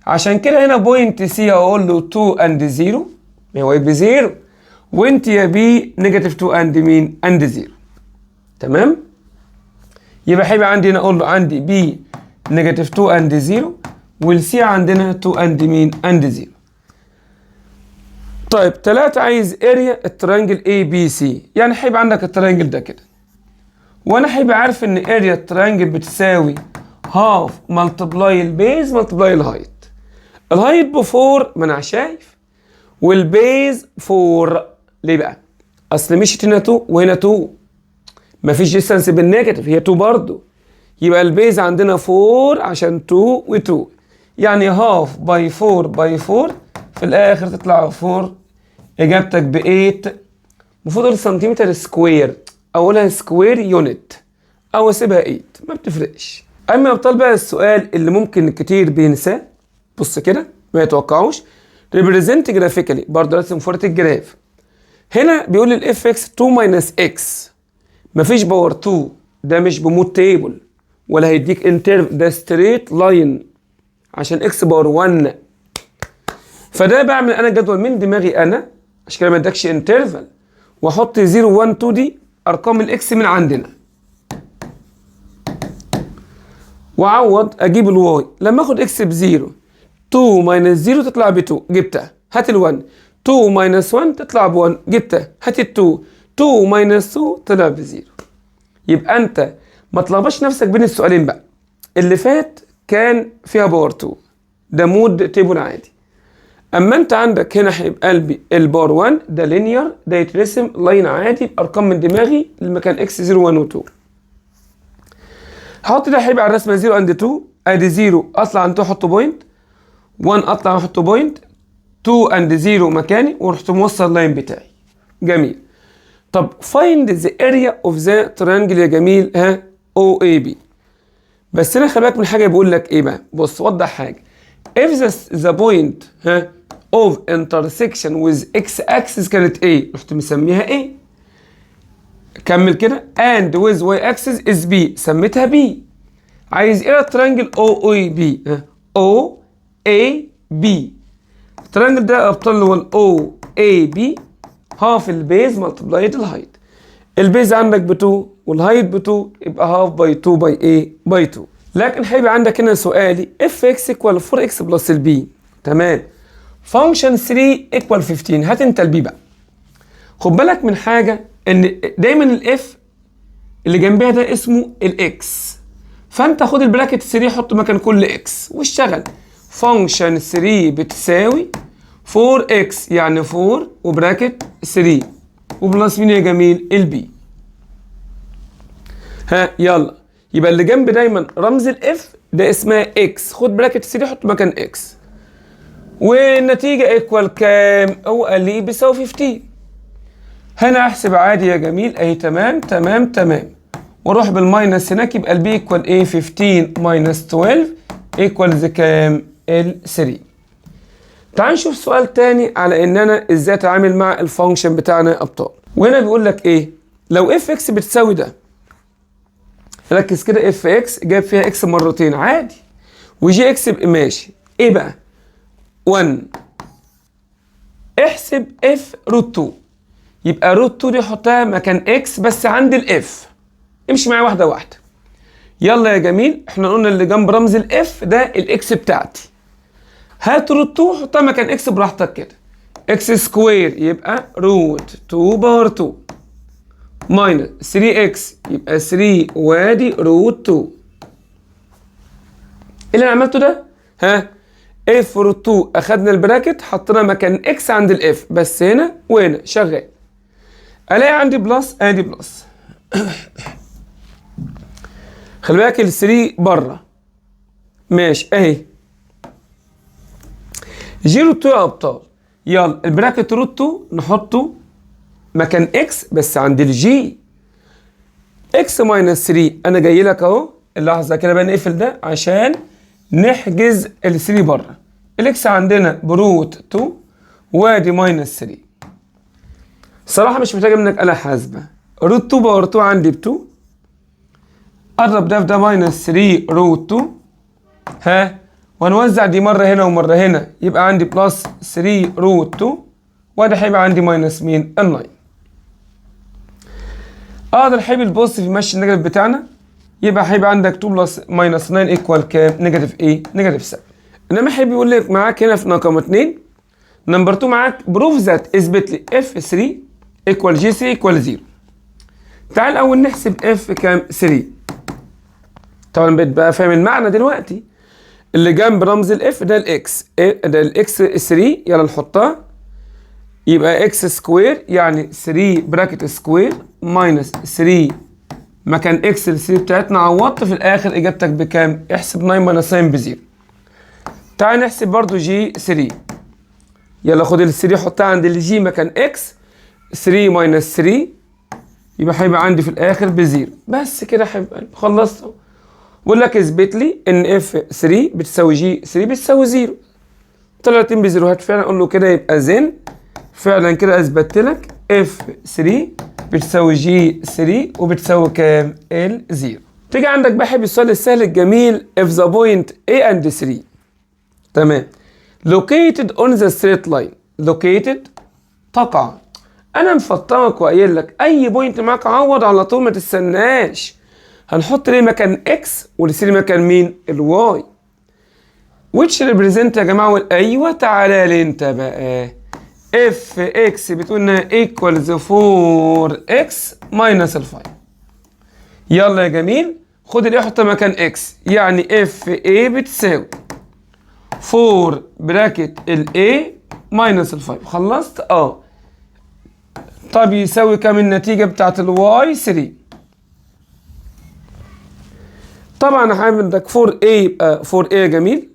عشان كده هنا بوينت سي اقول له 2 اند 0 هو يبقى 0، وانت يا بي نيجاتيف 2 اند مين؟ اند 0. تمام؟ يبقى هيبقى عندي هنا اقول له عندي بي نيجاتيف 2 اند 0، والسي عندنا 2 اند مين؟ اند 0. طيب 3 عايز اريا الترينجل اي بي سي، يعني هيبقى عندك الترينجل ده كده، وانا هيبقى عارف ان اريا الترينجل بتساوي هاف ملتبلاي البيز ملتبلاي الهايت. الهايت بفور ما انا شايف، والبيز 4. ليه بقى؟ اصل مشيت هنا 2 وهنا 2، مفيش ديستانس بالنيجاتيف، هي 2 برضو. يبقى البيز عندنا 4 عشان 2 و2، يعني هاف باي 4 باي 4 في الاخر تطلع 4. اجابتك ب 8. المفروض السنتيمتر سكوير اقولها سكوير يونت او اسيبها 8، ما بتفرقش. اما ابطال بقى السؤال اللي ممكن كتير بينساه، بص كده ما يتوقعوش، represent graphically برضه رسم فورة الجراف. هنا بيقول لي الاف اكس 2 ماينس اكس، مفيش باور 2، ده مش بمود تيبل ولا هيديك انترف، ده ستريت لاين عشان اكس باور 1. فده بعمل انا جدول من دماغي انا عشان كده ما ادكش انترفال، واحط 0 1 2 دي ارقام الاكس من عندنا، واعوض اجيب الواي. لما اخد اكس بزيرو 2 ماينس 0 تطلع ب 2 جبتها، هات ال 1 2 ماينس 1 تطلع ب 1 جبتها، هات ال 2 2 ماينس 2 طلع ب 0. يبقى انت ما تلخبطش نفسك بين السؤالين بقى. اللي فات كان فيها باور 2، ده مود تيبل عادي. اما انت عندك هنا هيبقى قلبي الباور 1 ده لينير، ده يترسم لاين عادي بارقام من دماغي للمكان اكس 0 1 و 2. هحط ده هيبقى على الرسمه 0 اند 2، ادي 0 اطلع عند 2 احط بوينت، 1 اطلع احط بوينت، 2 اند 0 مكاني ورحت موصل اللاين بتاعي. جميل. طب find the area of the triangle يا جميل ها OAB. بس هنا خلي بالك من حاجه، بيقول لك ايه بقى؟ بص وضح حاجه. if the point ها of intersection with x axis كانت A، رحت مسميها A. كمل كده and with y axis is B، سميتها B. عايز ايه التريانجل OAB ها OAB. التريانجل ده ابطال اللي هو ال OAB هاف البيز ملتبلايد الهايت. البيز عندك ب 2 والهايت ب 2، يبقى هاف باي 2 باي ايه باي 2. لكن هيبقى عندك هنا سؤالي اف اكس ايكوال 4 اكس بلس البي. تمام. فانكشن 3 ايكوال 15. هات انت البي بقى. خد بالك من حاجه، ان دايما الاف اللي جنبها ده اسمه الاكس، فانت خد البراكت 3 حط مكان كل اكس واشتغل. فانكشن 3 بتساوي 4x يعني 4 وبراكت 3 وبلس مين يا جميل؟ البي. ها يلا، يبقى اللي جنب دايما رمز الاف ده اسمها اكس، خد براكت 3 حط مكان اكس، والنتيجه ايكوال كام؟ هو قال لي بيساوي 15. هنا احسب عادي يا جميل اهي، تمام تمام تمام، واروح بالماينس هناك يبقى البي ايكوال ايه؟ 15 ماينس 12 ايكوالز كام؟ ال 3. تعال نشوف سؤال تاني على ان انا ازاي اتعامل مع الفانكشن بتاعنا يا ابطال. وهنا بيقول لك ايه؟ لو اف اكس بتساوي ده، ركز كده، اف اكس جاب فيها اكس مرتين عادي، وجي اكس ماشي، ايه بقى؟ 1 احسب اف روت 2، يبقى روت 2 دي حطها مكان اكس بس عند الاف. امشي معايا واحده واحده. يلا يا جميل، احنا قلنا اللي جنب رمز الاف ده الاكس بتاعتي، هات روت 2 حطها مكان اكس براحتك كده. اكس سكوير يبقى روت 2 باور 2 ماينس 3 اكس يبقى 3 وادي روت 2. اللي انا عملته ده ها اف روت 2 اخدنا البراكت حطينا مكان اكس عند الاف بس هنا وهنا شغال. الاقي عندي بلس، ادي بلس. خلي بالك ال 3 بره ماشي اهي. جي روت 2 يا ابطال، يلا البراكت روت 2 نحطه مكان اكس بس عند الجي. اكس ماينس 3 انا جاي لك اهو، اللحظه كده بقى نقفل ده عشان نحجز ال 3 بره. الاكس عندنا بروت 2 وادي ماينس 3. صراحه مش محتاجه منك آلة حاسبه. روت 2 باور 2 عندي ب 2، اضرب ده في ده ماينس 3 روت 2 ها، ونوزع دي مره هنا ومره هنا يبقى عندي بلس 3 روت 2، وده هيبقى عندي ماينس مين؟ ال 9. اقدر احب البوزيتيف يمشي النيجاتيف بتاعنا، يبقى هيبقى عندك 2 بلس ماينس 9 ايكوال كام؟ نيجاتيف ايه؟ نيجاتيف 7. انما احب يقول لك معاك هنا في رقم 2 نمبر 2 معاك بروف ذات اثبت لي اف 3 ايكوال جي 3 ايكوال 0. تعال الاول نحسب اف كام؟ 3. طبعا بقى فاهم المعنى دلوقتي. اللي جنب رمز الاف ده الاكس، ده الاكس 3، يلا نحطها يبقى اكس سكوير يعني 3 براكت سكوير ماينس 3 مكان اكس ال 3 بتاعتنا، عوضت في الاخر اجابتك بكام؟ احسب 9 ماينس 9 ب0. تعال نحسب برضو جي 3، يلا خد ال 3 حطها عند الجي مكان اكس، 3 ماينس 3 يبقى هيبقى عندي في الاخر ب0. بس كده هيبقى خلصت. بقول لك اثبت لي ان اف 3 بتساوي جي 3 بتساوي 0. طلعتين بزيروهات فعلا. اقول له كده يبقى زين فعلا كده اثبتت لك اف 3 بتساوي جي 3 وبتساوي كام؟ ال 0. تيجي عندك بقى حبيبي السؤال السهل الجميل if the point A and 3 تمام located on the straight line located تقع. انا مفطمك وقايل لك اي بوينت معاك عوض على طول ما تستناش. هنحط ليه مكان اكس وال3 مكان مين؟ الواي. which represent يا جماعه ايوه تعالى لي انت بقى اف اكس بتقولنا equals 4x minus 5. يلا يا جميل خد الايه حطها مكان اكس يعني اف اي بتساوي 4 براكت الاي ماينس ال5. خلصت؟ طب يساوي كام النتيجة بتاعت الواي؟ 3. طبعا عندك 4a يبقى 4a يا جميل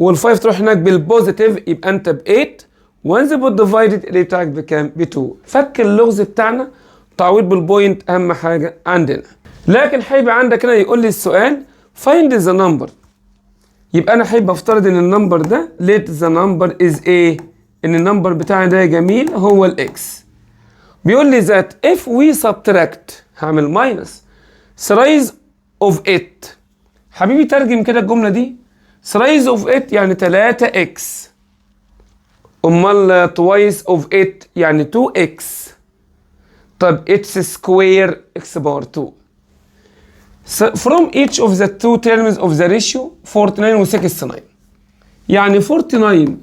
وال5 تروح هناك بالبوزيتيف يبقى انت ب 8 وانز ديفايدد اللي بتاعك بكام؟ ب 2. فك اللغز بتاعنا تعويض بالبوينت اهم حاجة عندنا. لكن هيبقى عندك هنا يقول لي السؤال find the number. يبقى انا هيبقى افترض ان النمبر ده let the number is ايه؟ ان النمبر بتاعي ده يا جميل هو الاكس. بيقول لي that if we subtract هعمل ماينس size of it. حبيبي ترجم كده الجملة دي size of it يعني 3x امال twice of it يعني 2x. طب its square x باور 2. From each of the two terms of the ratio 49 و 69 يعني 49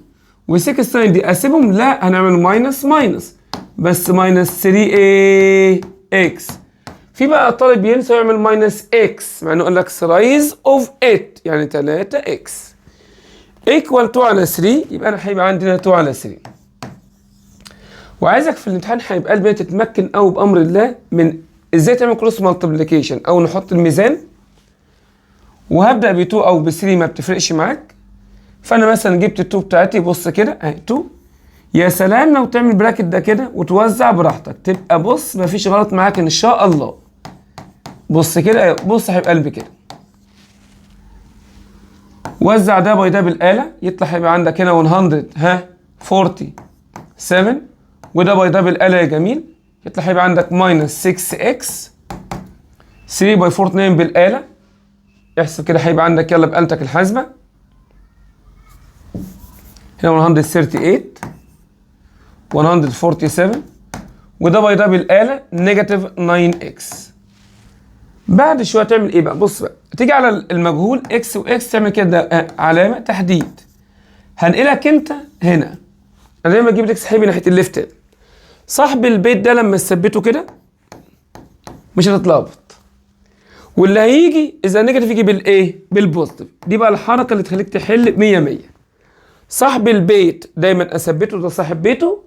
و 69 دي اسيبهم؟ لا هنعمل ماينس ماينس بس ماينس 3 اكس. في بقى طالب ينسى يعمل ماينس اكس مع انه قال لك سلايز اوف ات يعني 3 اكس ايكوال 2 على 3 يبقى انا هيبقى عندنا 2 على 3. وعايزك في الامتحان هيبقى قلبي تتمكن قوي بامر الله من ازاي تعمل كروس مالتيبليكيشن او نحط الميزان. وهبدا ب 2 او ب 3 ما بتفرقش معاك. فانا مثلا جبت ال 2 بتاعتي بص كده اهي 2. يا سلام لو تعمل براكت ده كده وتوزع براحتك تبقى بص مفيش غلط معاك ان شاء الله. بص كده بص هيبقى قلبي كده وزع ده باي ده بالاله يطلع هيبقى عندك هنا 147 وده باي ده بالاله يا جميل يطلع هيبقى عندك ماينس 6x 3 باي 49 بالاله. احسب كده هيبقى عندك يلا بآلتك الحاسبه هنا 138 147 وده باي ده بالاله نيجاتيف 9x. بعد شويه تعمل ايه بقى؟ بص بقى تيجي على المجهول اكس واكس تعمل كده علامه تحديد. هنقلك انت هنا انا دايما اجيب الاكس حبيبي ناحيه الليفت. صاحب البيت ده لما تثبته كده مش هتتلخبط واللي هيجي اذا نيجاتيف يجي بالايه؟ بالبوزيتيف. دي بقى الحركه اللي تخليك تحل 100 100. صاحب البيت دايما اثبته ده صاحب بيته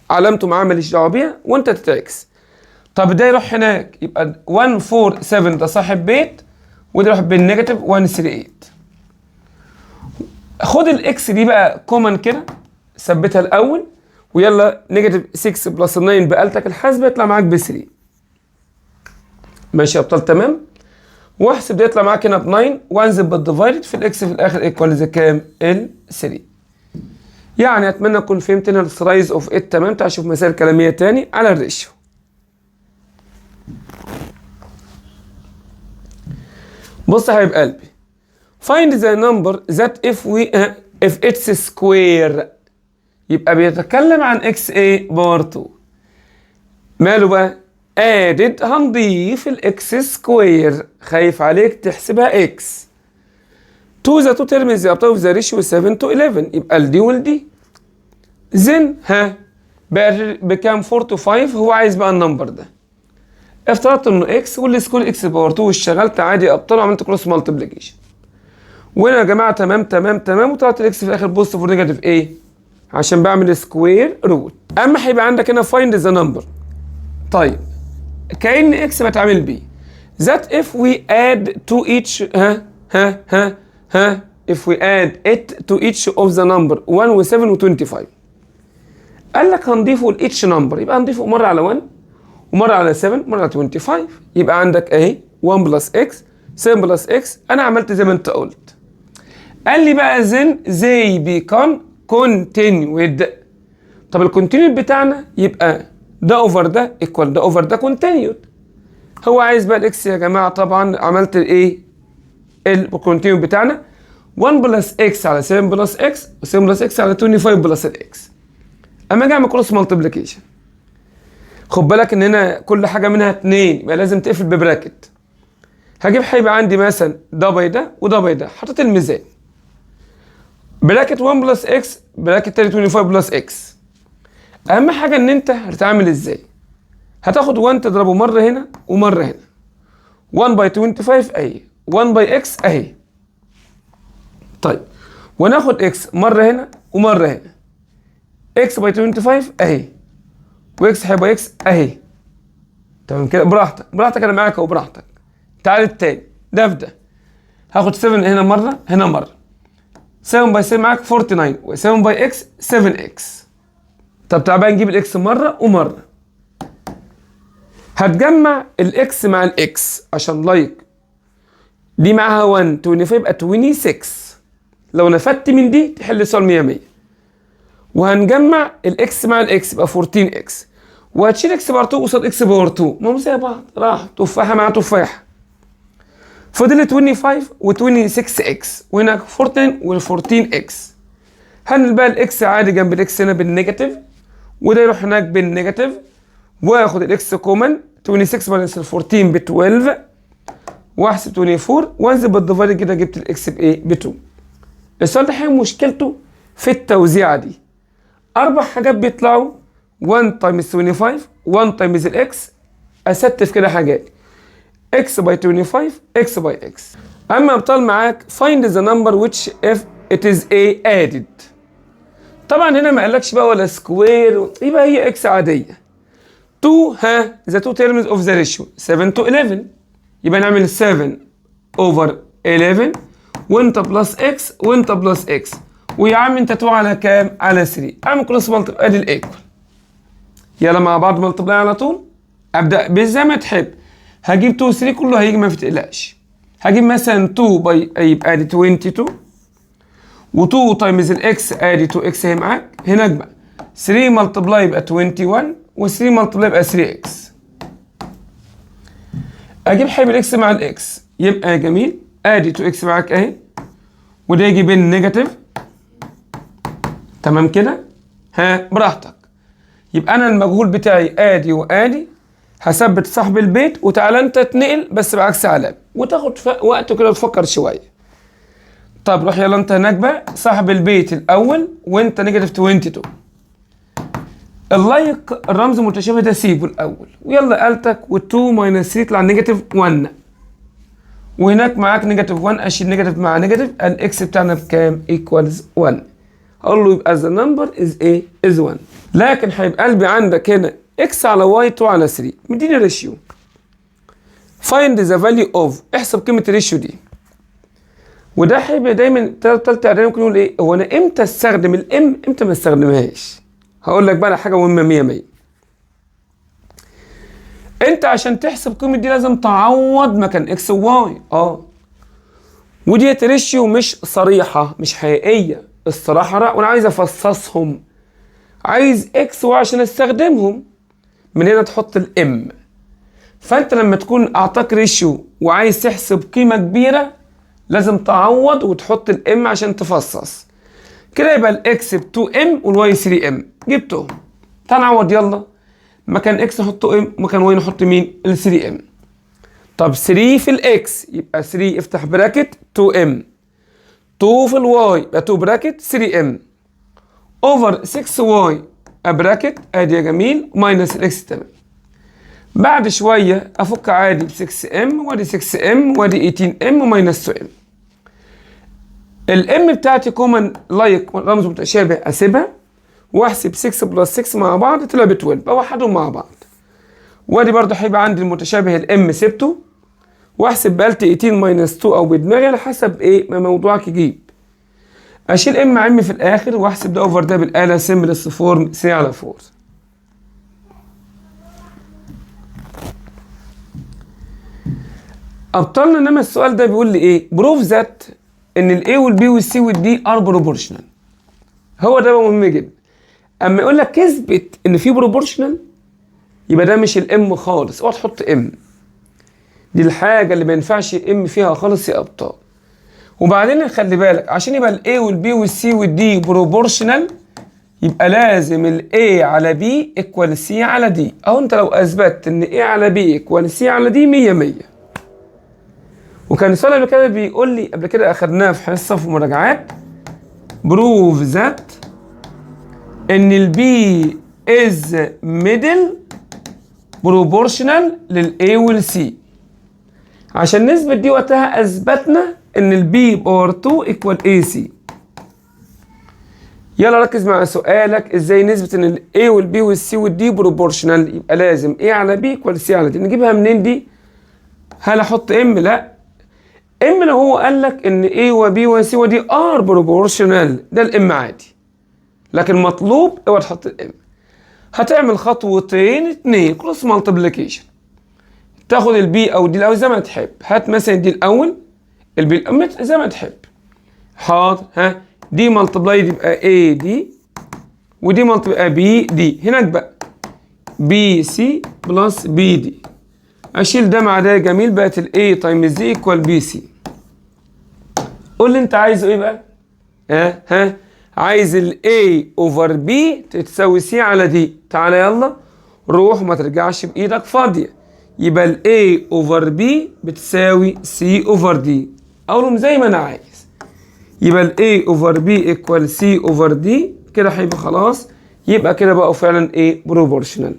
علامته معاه ماليش دعوه بيها وانت تتعكس. طب ده يروح هناك يبقى 147 ده صاحب بيت وده يروح بالنيجاتيف 138. خد الاكس دي بقى كومن كده ثبتها الاول ويلا نيجاتيف 6 بلس 9 بآلتك الحاسبه يطلع معاك ب 3. ماشي يا ابطال تمام. واحسب ده يطلع معاك هنا ب 9 وانزل بالديفايدد في الاكس في الاخر ايكوال كام؟ ال 3. يعني اتمنى اكون فهمت هنا السلايز اوف ات تمام. تعال نشوف مسائل كلاميه تاني على الريشيو. بص يا حبيب قلبي find the number that if it's square يبقى بيتكلم عن x a باور 2. ماله بقى؟ added هنضيف الاكس سكوير. خايف عليك تحسبها x to the two terms يبقى في the ratio 7 to 11 يبقى الدي والدي. then بقى بكام؟ 4 to 5. هو عايز بقى النمبر ده. افترضت انه اكس والسكوير اكس باور 2 واشتغلت عادي يا ابطال وعملت كروس مالتيبليكيشن. وهنا يا جماعه تمام تمام تمام وطلعت الاكس في الاخر بوزيتيف ونيجاتيف ايه؟ عشان بعمل سكوير روت. اما هيبقى عندك هنا فايند ذا نمبر. طيب كأن اكس بتعمل بيه that if we add to each if we add it to each of the number 1 و 7 و 25 قال لك هنضيفه لإيتش نمبر يبقى هنضيفه مرة على 1 ومرة على 7 ومرة على 25 يبقى عندك اهي 1 بلس اكس 7 بلس اكس. انا عملت زي ما انت قلت. قال لي بقى then they become continued. طب الكونتينيود بتاعنا يبقى ده اوفر ده ايكوال ده اوفر ده كونتينيود. هو عايز بقى الاكس يا جماعه، طبعا عملت الايه الكونتينيود بتاعنا 1 بلس اكس على 7 بلس اكس و7 بلس اكس على 25 بلس الاكس. اما اجي اعمل كروس مالتيبليكيشن، خد بالك ان هنا كل حاجه منها 2 يبقى لازم تقفل ببراكت. هجيب هيبقى عندي مثلا ده باي ده وده باي ده، حطيت الميزان براكت 1 بلس اكس براكت تاني 25 بلس اكس. اهم حاجه ان انت هتتعامل ازاي. هتاخد 1 تضربه مره هنا ومره هنا، 1 باي 25 اهي، 1 باي اكس اهي. طيب وناخد اكس مره هنا ومره هنا، اكس باي 25 اهي، واكس هيبقى اكس اهي. تمام كده، براحتك براحتك، انا معاك اهو براحتك. تعال التاني ده في ده، هاخد 7 هنا مره هنا مره، 7 باي 7 معاك 49 و7 باي اكس 7 اكس. طب تعال بقى نجيب الاكس مره ومره. هتجمع الاكس مع الاكس عشان لايك دي معاها 1 25 يبقى 26. لو نفدت من دي تحل السؤال 100 100. وهنجمع الاكس مع الاكس يبقى 14 اكس، وهتشيل اكس بار 2 قصاد اكس بار 2، ما هم زي بعض، راح تفاحه مع تفاحه. فضل 25 و26 اكس، وهناك 14 و14 اكس. هنقل بقى الاكس عادي جنب الاكس هنا بالنيجاتيف، وده يروح هناك بالنيجاتيف، واخد الاكس كومن 26 ماينس 14 ب 12، واحسب 24 وانزل بالديفايد كده جبت الاكس بايه؟ ب 2. السؤال ده حقيقي مشكلته في التوزيعه دي. 4 حاجات بيطلعوا 1 تايمز 25 1 تايمز الاكس، استف كده حاجات x by 25 x by x. اما ابطال معاك find the number which if it is a added. طبعا هنا ما قالكش بقى ولا سكوير، يبقى هي x عاديه. 2 ها the two terms of the ratio 7 to 11، يبقى نعمل 7 over 11 وانت بلس x وانت بلس x، ويا عم انت 2 على كام؟ على 3. اعمل كروس مالتيبل ادي الايكوال. يلا مع بعض مالتيبلاي على طول. ابدا زي ما تحب، هجيب 2 3 كله هيجي ما تقلقش. هجيب مثلا 2 باي يبقى ادي 22 و2 تايمز الاكس ادي 2 اكس اهي معاك. هناك بقى 3 ملتبلاي يبقى 21 و3 ملتبلاي يبقى 3 اكس. اجيب حيب الاكس مع الاكس يبقى جميل، ادي 2 اكس معاك اهي، وده يجي بالنيجاتيف. تمام كده، ها براحتك. يبقى انا المجهول بتاعي ادي وادي، هثبت صاحب البيت وتعالى انت تنقل بس بعكس علامه وتاخد وقت كده تفكر شويه. طب روح يلا انت هناك بقى صاحب البيت الاول وانت نيجاتيف 22. اللايك الرمز المتشابه ده سيبه الاول، ويلا قالتك وال2 ماينس 3 يطلع نيجاتيف 1، وهناك معاك نيجاتيف 1 اشيل نيجاتيف مع نيجاتيف، الاكس بتاعنا بكام؟ ايكوالز 1. اقول له يبقى ذا نمبر از ايه؟ از 1. لكن هيبقى قلبي عندك هنا x على y 2 على 3 مديني ريشيو. find the value of، احسب قيمه الريشيو دي. وده هيبقى دايما تالتة اعدادي ممكن يقول ايه؟ هو انا امتى استخدم الام امتى ما استخدمهاش؟ هقول لك بقى على حاجه مهمه 100 100. انت عشان تحسب قيمه دي لازم تعوض مكان اكس وواي. وديت ريشيو مش صريحه مش حقيقيه الصراحه، وانا عايز افصصهم. عايز اكس واي عشان استخدمهم، من هنا تحط الام. فانت لما تكون اعطاك ريشيو وعايز تحسب قيمه كبيره لازم تعوض وتحط الام عشان تفصص كده. يبقى الاكس ب 2 ام والواي 3 ام جبتهم. تعال نعوض يلا، مكان اكس نحط ام ومكان واي نحط مين؟ ال 3 ام. طب 3 في الاكس يبقى 3 افتح براكت 2 ام، 2 في الواي يبقى 2 براكت 3 ام اوفر 6 واي براكت ادي يا جميل ماينس الاكس. تمام. بعد شويه افك عادي ب 6 ام وادي 6 ام وادي 18 ام وماينس 2 ام. الام بتاعتي كومن لايك رمز متشابه اسيبها واحسب 6 بلس 6 مع بعض طلع ب 12، اوحدهم مع بعض. وادي برضه هيبقى عندي المتشابه الام سبته واحسب بقالتي 18 ماينس 2 او بدماغي على حسب ايه ما موضوعك يجيب. اشيل ام مع ام في الاخر واحسب ده اوفر ده بالاله سمبلس فورم 3 على 4. ابطلنا. انما السؤال ده بيقول لي ايه؟ بروف ذات ان الاي والبي والسي والدي ار بروبورشنال. هو ده بقى مهم جدا. اما يقول لك اثبت ان في بروبورشنال، يبقى ده مش الام خالص، اوعى تحط ام، دي الحاجه اللي ما ينفعش الام فيها خالص يا ابطال. وبعدين خلي بالك عشان يبقى الاي والبي والسي والدي بروبورشنال، يبقى لازم الاي على بي ايكوال سي على دي. او انت لو اثبتت ان اي على بي ايكوال سي على دي 100 100. وكان السؤال قبل كده بيقول لي، قبل كده اخدناه في حصه في مراجعات، بروف ذات ان البي از ميدل بروبورشنال للاي والسي. عشان نثبت دي وقتها اثبتنا ان البي باور 2 ايكوال اي سي. يلا ركز مع سؤالك، ازاي نثبت ان الاي والبي والسي والدي بروبورشنال؟ يبقى لازم اي على بي ايكوال سي على دي. نجيبها منين دي؟ هل احط ام؟ لا، ام لو هو قال لك ان اي وبي وسي ودي ار بروبورشنال، ده الام عادي. لكن مطلوب اوعى تحط الام. هتعمل خطوتين اتنين كروس مالتيبليكيشن، تاخد البي او دي الاول زي ما تحب. هات مثلا دي الاول، البي الاول زي ما تحب. حاضر، ها دي مالتبلاي دي يبقى اي دي، ودي مالتبلاي يبقى بي دي. هناك بقى بي سي بلس بي دي، اشيل ده مع ده جميل، بقت الاي تايمز دي ايكوال بي سي. قول لي انت عايزه ايه بقى؟ ها عايز الاي اوفر بي تساوي سي على دي. تعالى يلا روح ما ترجعش بايدك فاضيه. يبقى الاي اوفر بي بتساوي سي اوفر دي، اقولهم زي ما انا عايز. يبقى الاي اوفر بي ايكوال سي اوفر دي، كده هيبقى خلاص. يبقى كده بقوا فعلا ايه بروبورشنال.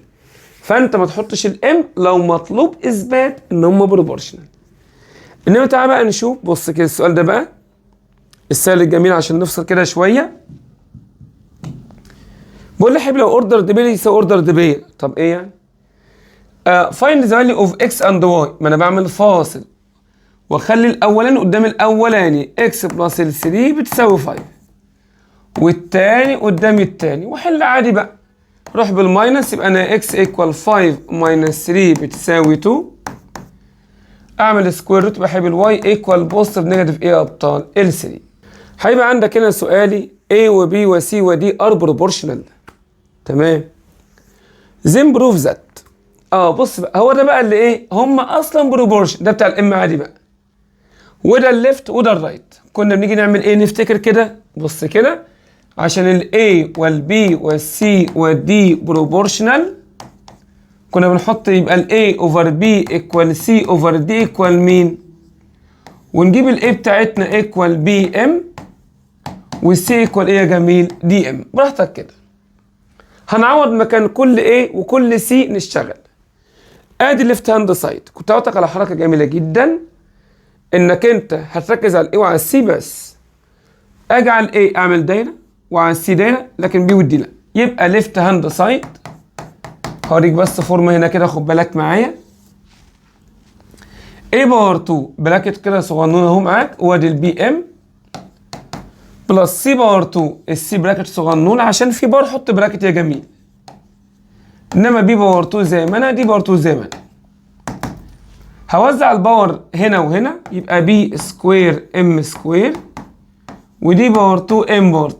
فانت ما تحطش الام لو مطلوب اثبات ان هم بروبورشنال. انما تعالى بقى نشوف، بص كده السؤال ده بقى السؤال الجميل عشان نفصل كده شويه. بقول لي حبيبي لو اوردر ديبيل يساوي اوردر ديبيل، طب ايه يعني؟ فايند ذا فاليو اوف اكس اند واي. ما انا بعمل فاصل واخلي الاولاني قدام الاولاني، اكس بلس ال 3 بتساوي 5، والتاني قدام التاني، وحل عادي بقى. روح بالماينس، يبقى انا اكس ايكوال 5 ماينس 3 بتساوي 2. اعمل سكوير روت، بحب الواي ايكوال بوزيتيف نيجاتيف ايه يا ابطال؟ ال 3. هيبقى عندك هنا سؤالي A و B و C و D are proportional. تمام. then prove that. بص بقى، هو ده بقى اللي ايه؟ هم اصلا بروبورشن، ده بتاع الام عادي بقى. وده الليفت وده الرايت. كنا بنيجي نعمل ايه؟ نفتكر كده، بص كده، عشان الاي والبي والسي والدي بروبورشنال كنا بنحط يبقى الاي اوفر بي ايكوال سي اوفر دي ايكوال مين؟ ونجيب الاي بتاعتنا ايكوال بي ام، والسي ايكوال ايه يا جميل؟ دي ام. براحتك كده. هنعوض مكان كل ايه وكل سي نشتغل. ادي الليفت هاند سايد. كنت هقولك على حركه جميله جدا، انك انت هتركز على الاي وعلى السي بس. اجي على الاي اعمل دايره وعلى السي دايره، لكن بي والدي لا. يبقى ليفت هاند سايد، هوريك بس فورمه هنا كده، خد بالك معايا. اي باور 2 براكت كده صغنونه اهو معاك، وادي البي ام بلس سي باور 2، السي براكت صغنون عشان في بار حط براكت يا جميل. انما بي باور 2 زي ما انا، دي باور 2 زي ما انا. هوزع الباور هنا وهنا، يبقى بي سكوير ام سكوير، ودي باور 2 ام باور 2،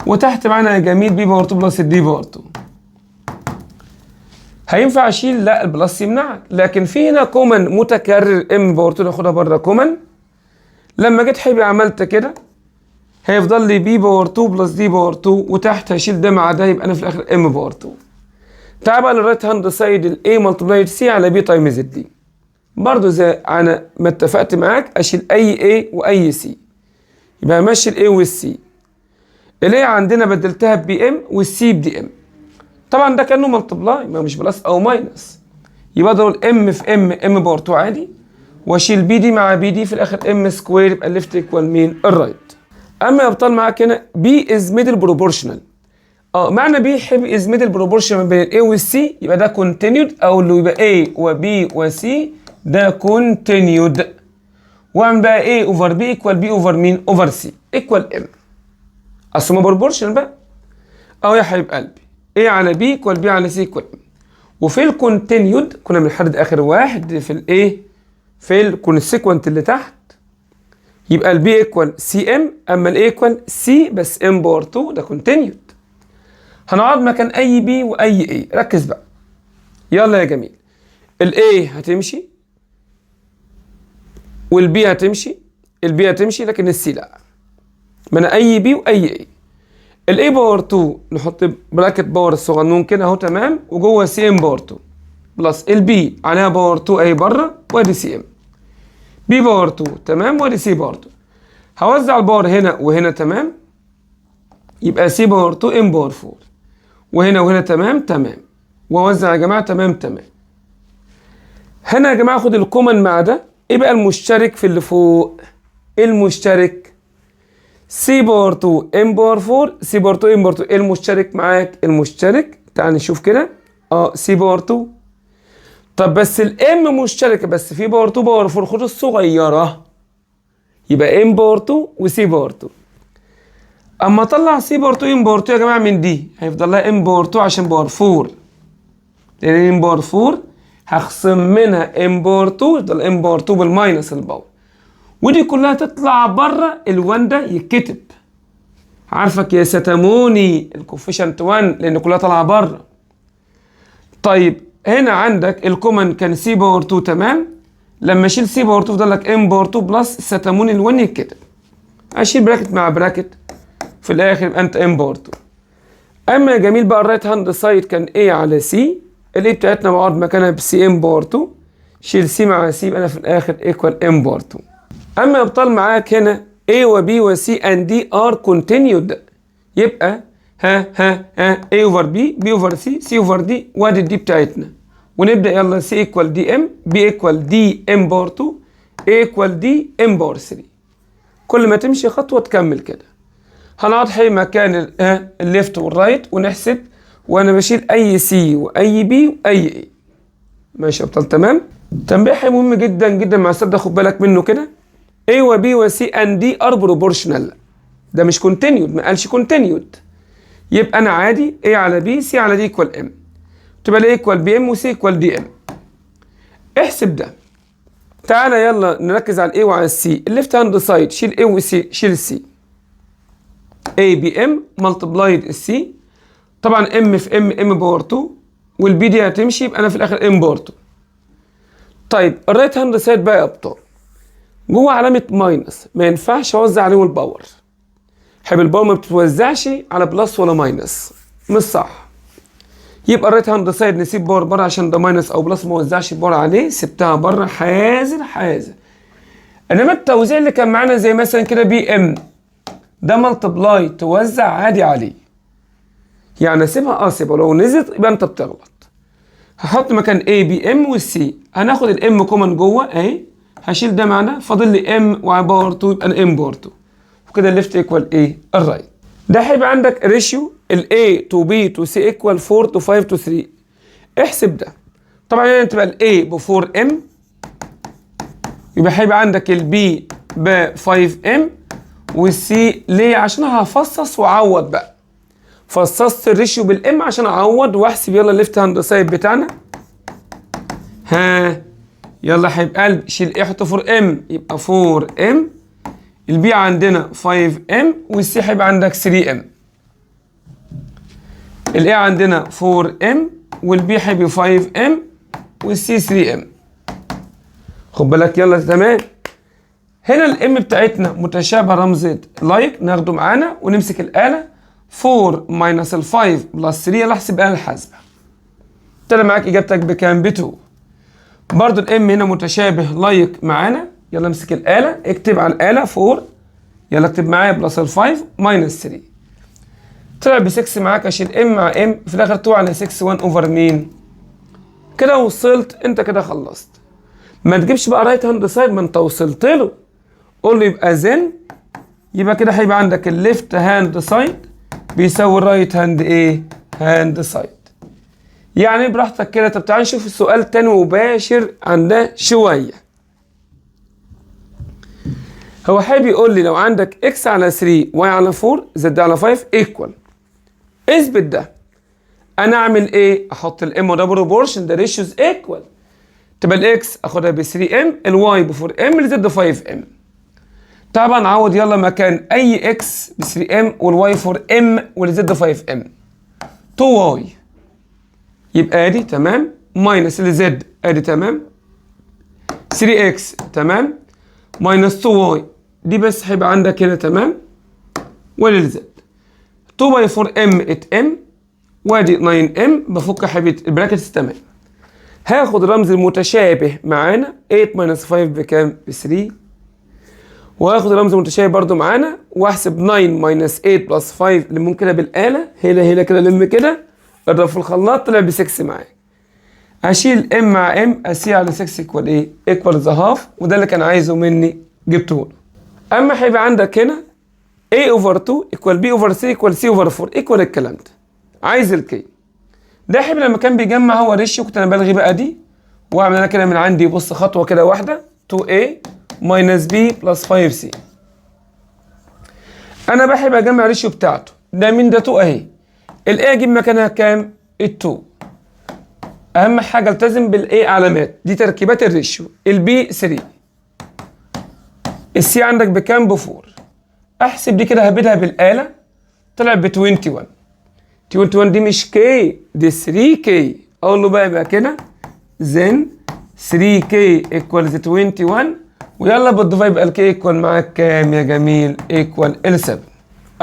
وتحت معانا يا جميل بي باور 2 بلس الدي باور 2. هينفع اشيل؟ لا، البلس يمنعك، لكن في هنا كومن متكرر ام باور 2 ناخدها بره كومن. لما جيت حبي عملت كده، هيفضل لي بي باور 2 بلس دي باور 2، وتحت هشيل ده مع ده، يبقى انا في الاخر ام باور 2. تعال بقى للرايت هاند سايد، الاي ملتبلاي سي على بي تايمز الدي. برضه زي انا ما اتفقت معاك، اشيل اي اي واي سي، يبقى ماشي الاي والسي. الاي عندنا بدلتها ببي ام والسي بدي ام. طبعا ده كانه ملتبلاي، ما مش بلس او ماينس، يبقى ده الام في ام باور 2 عادي، واشيل بي دي مع بي دي، في الاخر ام سكوير، يبقى الليفت ايكوال مين؟ الرايت. اما يا ابطال معاك هنا بي از ميدل بروبورشنال. معنى بي حب از ميدل بروبورشنال بين الاي والسي، يبقى ده كونتينيود، او اللي يبقى اي وبي وسي ده كونتينيود. واعمل بقى اي اوفر بي ايكوال بي اوفر مين؟ اوفر سي ايكوال ام. اصل ما بروبورشنال بقى. يا حبيب قلبي، اي على بي ايكوال بي على سي ايكوال ام. وفي الكونتينيود كنا بنحدد اخر واحد في الايه؟ في الكونسيكوينت اللي تحت، يبقى البي ايكوال سي ام، اما الاي ايكوال سي بس ام باور 2 ده كونتينيود. هنقعد مكان اي بي واي اي، ركز بقى يلا يا جميل. الاي هتمشي والبي هتمشي، البي هتمشي لكن السي لا. ما انا اي بي واي اي. الاي باور 2 نحط براكت باور الصغنون كده اهو تمام، وجوه سي ام باور 2 بلس البي عليها باور 2 اهي بره، وادي سي ام. بي باور 2 تمام، وادي سي باور 2. هوزع الباور هنا وهنا تمام، يبقى سي باور 2 ام باور 4، وهنا وهنا تمام تمام، واوزع يا جماعه تمام تمام. هنا يا جماعه خد الكومن مع ده، ايه بقى المشترك في اللي فوق؟ المشترك سي باور 2 ام باور 4، سي باور 2 ام باور 2. ايه المشترك معاك؟ المشترك تعال نشوف كده، سي باور 2. طب بس الام مشتركه بس في باور 2 باور 4، خد الصغيره يبقى ام باور 2 وسي باور 2. اما اطلع سي باور 2 ام باور 2 يا جماعه من دي هيفضل لها ام باور 2 عشان باور 4، لان ام باور 4 هخصم منها ام باور 2 يفضل ام باور 2 بالماينس الباور، ودي كلها تطلع بره ال1 ده يتكتب. عارفك يا ستاموني الكوفيشنت 1 لان كلها طالعه بره. طيب هنا عندك الكومن كان سي باور 2 تمام، لما اشيل سي باور 2 فضل لك ام باور 2 بلس ستاموني ال1 يتكتب. اشيل براكت مع براكت في الاخر يبقى انت ام باور 2. اما يا جميل بقى الرايت هاند سايد كان ايه على سي، الاي بتاعتنا بقعد مكانها بسي ام باور 2، شيل سي مع سي يبقى انا في الاخر ايكوال ام باور 2. اما يبطل معاك هنا A و B و C and D are continued، يبقى A over B، B over C، C over D، وادي الدي بتاعتنا. ونبدأ يلا C equal DM، B equal D M باور 2، A equal D M باور 3. كل ما تمشي خطوة تكمل كده. هنقعد حي مكان الليفت والرايت ونحسب، وانا بشيل اي C واي B واي A. ماشي يا ابطال تمام؟ تنبيه مهم جدا جدا مع السد ده، خد بالك منه كده. A و B و C and D are proportional، ده مش continued، ما قالش continued. يبقى انا عادي A على B C على D equal M، تبقى ال A equal BM و C equal DM. احسب ده. تعالى يلا نركز على ال A وعلى ال C. الليفت هاند سايد شيل A و C، شيل C. A BM multiplied ال C، طبعا M في M باور 2، والبي دي هتمشي يبقى انا في الاخر M باور 2. طيب الرايت هاند سايد بقى يا ابطال جوه علامة ماينس، ما ينفعش اوزع عليهم الباور. حب الباور ما بتتوزعش على بلس ولا ماينس، مش صح. يبقى الرايت هاند سايد نسيب باور بره عشان ده ماينس او بلس، ما وزعش باور عليه، سبتها بره حازر حازر. انما التوزيع اللي كان معانا زي مثلا كده بي ام ده ملتبلاي توزع عادي عليه، يعني اسيبها سيبها، لو نزلت يبقى انت بتغلط. هحط مكان A بي ام والسي، هناخد الام كومن جوه اهي، هشيل ده معنا، فاضل لي ام وباور 2 يبقى انا ام باور 2، وكده الليفت ايكوال ايه الرايت. ده هيبقى عندك ريشيو ال A to B to C ايكوال 4 to 5 to 3. احسب ده. طبعا هنا تبقى ال A ب 4M، يبقى هيبقى عندك ال B ب 5M، والسي ليه؟ عشان هفصص واعوض بقى. فصصت الريشيو بالام عشان اعوض واحسب. يلا الليفت هاند سايد بتاعنا يلا هيبقى شيل ايه حط 4M يبقى 4M، البي عندنا 5M، والسي هيبقى عندك 3M. الاي عندنا 4M والبي هيبقى 5M والسي 3M. خد بالك يلا تمام. هنا الام بتاعتنا متشابهه رمز لايك، ناخده معانا ونمسك الاله 4 ماينس ال 5 بلس 3، يلا احسب الاله الحاسبه. طلع معاك اجابتك بكام؟ ب 2. برضو الام هنا متشابه لايك معانا، يلا امسك الاله اكتب على الاله 4، يلا اكتب معايا بلس ال 5 ماينس 3، طلع ب 6 معاك. اشيل ام مع ام في الاخر 2 على 6 1 اوفر مين؟ كده وصلت، انت كده خلصت. ما تجيبش بقى رايت هاند سايد، ما انت وصلت له. قول له يبقى زن، يبقى كده هيبقى عندك الليفت هاند سايد بيساوي الرايت هاند ايه؟ هاند سايد. يعني براحتك كده. طب تعال نشوف السؤال تاني مباشر عن ده شويه. هو حابب يقول لي لو عندك اكس على 3 واي على 4 زد على 5 ايكوال، اثبت ده. انا اعمل ايه؟ احط الام وده بروبورشن، ده ريشيوز ايكوال. تبقى الاكس اخدها ب 3 ام، الواي ب 4 ام، الزد 5 ام. طبعا عوض يلا مكان اي اكس ب 3 ام والواي 4 ام والزد 5 ام 2 واي، يبقى ادي تمام ماينس الزد ادي تمام 3 اكس تمام ماينس 2 واي دي بس هيبقى عندك هنا تمام وللزد 2 باي 4 ام 8 ام وادي 9 ام بفك حبيبه البراكتس تمام. هاخد رمز المتشابه معانا 8 ماينس 5 بكام؟ ب 3. وهاخد رمز المتشابه برضو معانا واحسب 9 ماينس 8 بلس 5 اللي ممكن بالآلة هنا كده لم كده اضرب في الخلاط طلع ب 6 معاك. اشيل ام مع ام اسي على 6 ايكوال ايه؟ ايكوال ذا هاف، وده اللي كان عايزه مني جبته له. اما هيبقى عندك هنا a اوفر 2 ايكوال b اوفر 3 ايكوال c اوفر 4 ايكوال الكلام ده. عايز الكي ده حبيبي لما كان بيجمع هو ريشيو كنت انا بلغي بقى دي واعمل انا كده من عندي بص خطوه كده واحده 2a ماينس b بلس 5c. انا بحب اجمع الريشيو بتاعته ده مين ده 2 اهي. الاي اجيب مكانها كام؟ ال2. اهم حاجه التزم بالاي علامات دي تركيبات الريشيو. البي 3 السي عندك بكام؟ ب 4. احسب دي كده هبدها بالاله طلع ب 21. 21 دي مش كي دي 3 كي. اقول له بقى يبقى كده زين 3 كي ايكوالز 21 ويلا بالديفايد يبقى الكي ايكوال معاك كام يا جميل؟ ايكوال ال 7.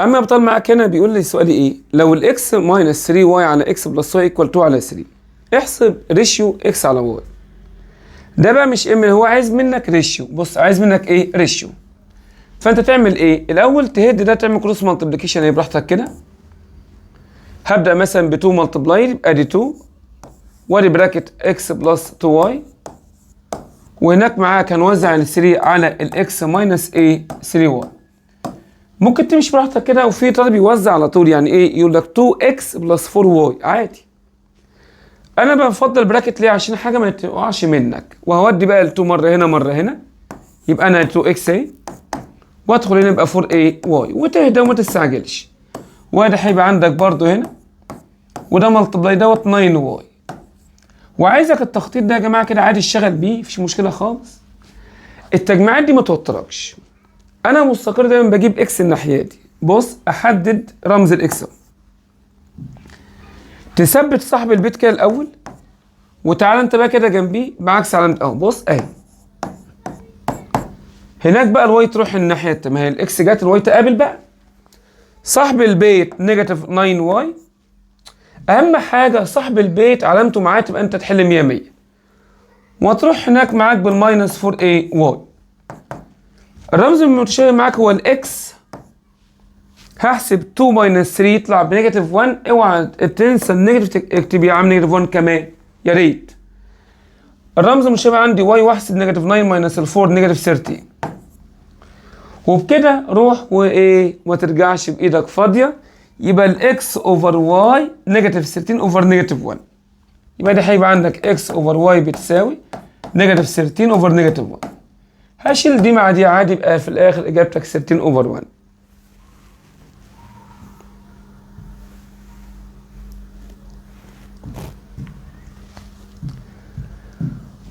اما بطل معاك هنا بيقول لي سؤالي ايه؟ لو الاكس ماينس 3 واي على اكس بلس واي ايكوال 2 على 3 احسب ريشيو اكس على واي. ده بقى مش ام، هو عايز منك ريشيو. بص عايز منك ايه؟ ريشيو. فانت تعمل ايه؟ الاول تهد ده تعمل كروس مالتيبليكيشن ايه براحتك كده. هبدا مثلا ب 2 ملتبلاي يبقى دي 2 وادي براكت اكس بلس 2 واي وهناك معاك هنوزع ال 3 على الاكس ماينس ايه 3 واي. ممكن تمشي براحتك كده وفي طالب يوزع على طول يعني ايه يقول لك 2 اكس بلس 4 واي عادي. انا بفضل براكت ليه؟ عشان حاجه ما تقعش منك. وهودي بقى ال 2 مره هنا مره هنا يبقى انا 2 اكس اهي وادخل هنا يبقى 4 ايه واي وتهدى وما تستعجلش. وادي هيبقى عندك برضو هنا وده ملتبلاي دوت 9 واي. وعايزك التخطيط ده يا جماعه كده عادي اشتغل بيه مفيش مشكله خالص. التجميعات دي ما توتركش. انا مستقر دايما بجيب اكس الناحيه دي. بص احدد رمز الاكس تثبت صاحب البيت كده الاول وتعالى انت بقى كده جنبيه بعكس علامه اهو. بص اهي هناك بقى الواي تروح الناحيه التانيه. ما هي الاكس جت الواي تقابل بقى. صاحب البيت نيجاتيف 9 واي. اهم حاجه صاحب البيت علامته معاه تبقى انت تحل 100 100 وتروح هناك معاك بالماينس 4 اي واي. الرمز المتشابه معاك هو الاكس. هحسب 2 ماينس 3 يطلع بنيجاتيف 1. اوعى تنسى النيجاتيف اكتب يا عم نيجاتيف 1 كمان يا ريت. الرمز المتشابه عندي واي واحسب نيجاتيف 9 ماينس ال 4 نيجاتيف 13. وبكده روح وايه ما ترجعش بايدك فاضيه. يبقى الاكس اوفر واي نيجاتيف 13 اوفر نيجاتيف 1. يبقى دي هيبقى عندك اكس اوفر واي بتساوي نيجاتيف 13 اوفر نيجاتيف 1. هشيل دي مع دي عادي يبقى في الاخر اجابتك 13 اوفر 1.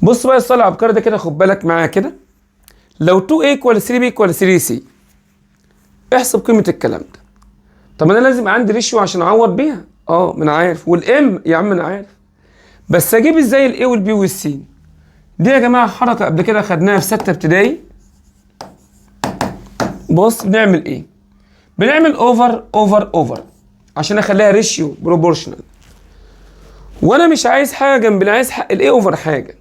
بص بقى السؤال العبقري ده كده خد بالك معايا كده. لو 2 ايكوال 3 بي ايكوال 3 سي احسب قيمه الكلام ده. طب انا لازم عندي ريشيو عشان اعوض بيها. ما انا عارف والام يا عم انا عارف. بس اجيب ازاي الاي والبي والسي؟ دي يا جماعه حركه قبل كده خدناها في 6 ابتدائي. بص بنعمل ايه؟ بنعمل اوفر اوفر اوفر عشان اخليها ريشيو بروبورشنال. وانا مش عايز حاجه جنب انا عايز حق الاي اوفر حاجه.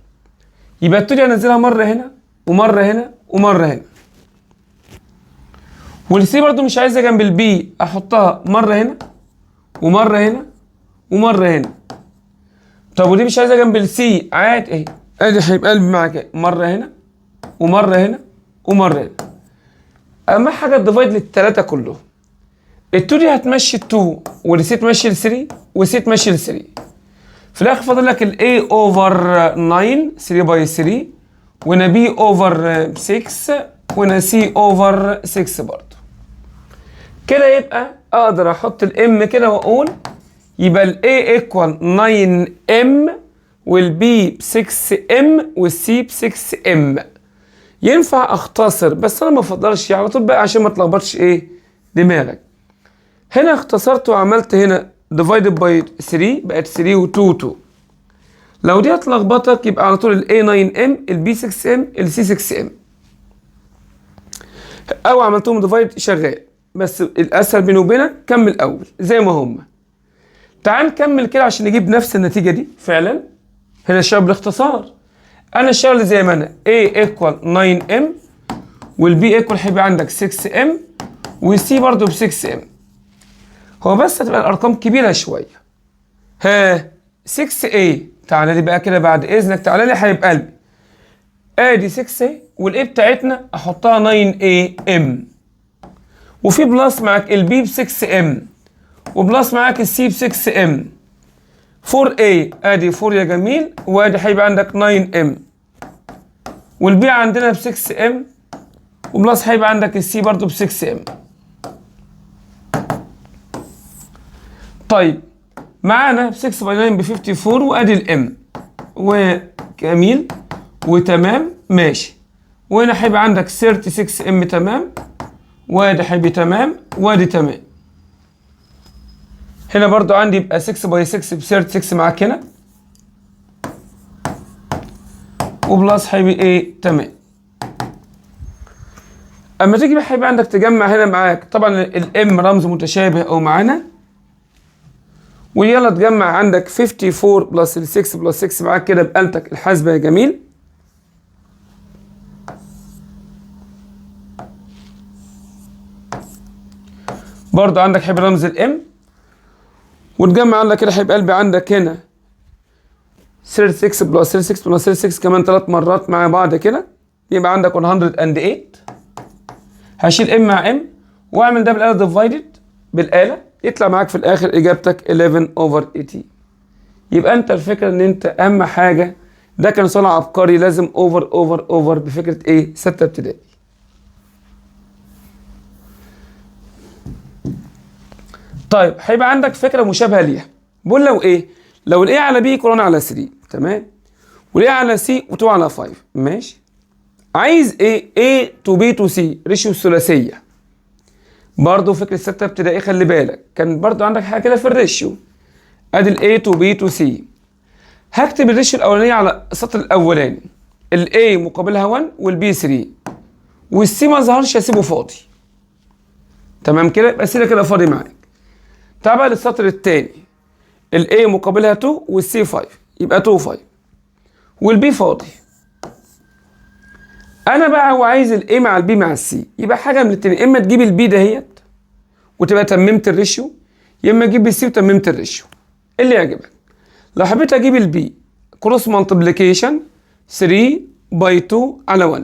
يبقى ابتدي انزلها مره هنا ومره هنا ومره هنا. والسي برضو مش عايزها جنب البي احطها مره هنا ومره هنا ومره هنا. طب ودي مش عايزها جنب السي عادي اهي. ادي هيبقى قلبي معاك مره هنا ومره هنا ومره هنا. اهم حاجه الديفايد للثلاثه كلهم. ال2 دي هتمشي ال2 والسي تمشي ال3 والسي تمشي ال3. في الاخر فاضل لك الاي اوفر 9 3 باي 3 وهنا بي اوفر 6 وهنا سي اوفر 6 برضه. كده يبقى اقدر احط الام كده واقول يبقى الاي ايكوال 9 ام والبي ب 6 ام والسي ب 6 ام. ينفع اختصر، بس انا ما بفضلش على طول بقى عشان ما تلخبطش ايه دماغك. هنا اختصرت وعملت هنا divided by 3 بقت 3 و 2 2. لو دي هتلخبطك يبقى على طول ال A9M ال B6M ال C6M، او عملتهم ديفايد شغال، بس الاسهل بيني وبينك كمل اول زي ما هما. تعال نكمل كده عشان نجيب نفس النتيجه دي فعلا. هنا الشغل بالاختصار، انا الشغل زي ما انا A equal 9M والبي equal هيبقى عندك 6M والسي برضه ب 6M. هو بس هتبقى الارقام كبيره شويه. ها 6A تعالى لي بقى كده بعد اذنك، تعالى لي يا حبيب قلبي. ادي 6A والاي بتاعتنا احطها 9AM، وفي بلس معاك البي ب 6M وبلس معاك السي ب 6M. 4A ادي 4 يا جميل، وادي هيبقى عندك 9M والبي عندنا ب 6M وبلس هيبقى عندك السي برضو ب 6M. طيب معانا 6 باي 9 ب 54 وادي الام، وجميل وتمام ماشي. وهنا هيبقى عندك 36M تمام، وادي هيبقى تمام وادي تمام. هنا برضو عندي يبقى 6 باي 6 ب 36 معاك هنا، وبلس هيبقى ايه تمام. اما تيجي هيبقى عندك تجمع هنا معاك طبعا الام رمز متشابه او معانا، ويلا تجمع عندك 54 بلس ال 6 بلس 6 معاك كده بآلتك الحاسبة يا جميل. برضو عندك هيبقى رمز الام، وتجمع عندك كده هيبقى قلبي عندك هنا 36 بلس 36 بلس 36 كمان 3 مرات مع بعض كده، يبقى عندك 108. هشيل ام مع ام واعمل ده بالآلة ديفايدد بالآلة، يطلع معاك في الاخر اجابتك 11/80. يبقى انت الفكره ان انت اهم حاجه، ده كان صنع عبقري، لازم اوفر بفكره ايه 6 ابتدائي. طيب هيبقى عندك فكره مشابهه ليها، بقول لو ايه، لو الايه على بي يكون على 3 تمام، والايه على سي و2 على 5 ماشي. عايز ايه A to B to C ريشيو الثلاثيه. برضه فكرة 6 ابتدائي خلي بالك كان برضه عندك حاجة كده في الريشيو، ادي ال A to B to C. هكتب الريشيو الأولانية على السطر الأولاني، ال A مقابلها 1 وال B 3 وال C ما ظهرش هسيبه فاضي تمام كده، يبقى سيبه كده فاضي معاك. تعال بقى للسطر التاني، ال A مقابلها 2 وال C 5 يبقى 2 5 وال B فاضي. انا بقى هو عايز الاي مع البي مع السي، يبقى حاجه من الاتنين، اما تجيب البي دهيت وتبقى تممت الريشيو، يا اما تجيب السي وتممت الريشيو اللي يعجبك. لو حبيت اجيب البي كروس مالتيبليكيشن 3 باي 2 على 1،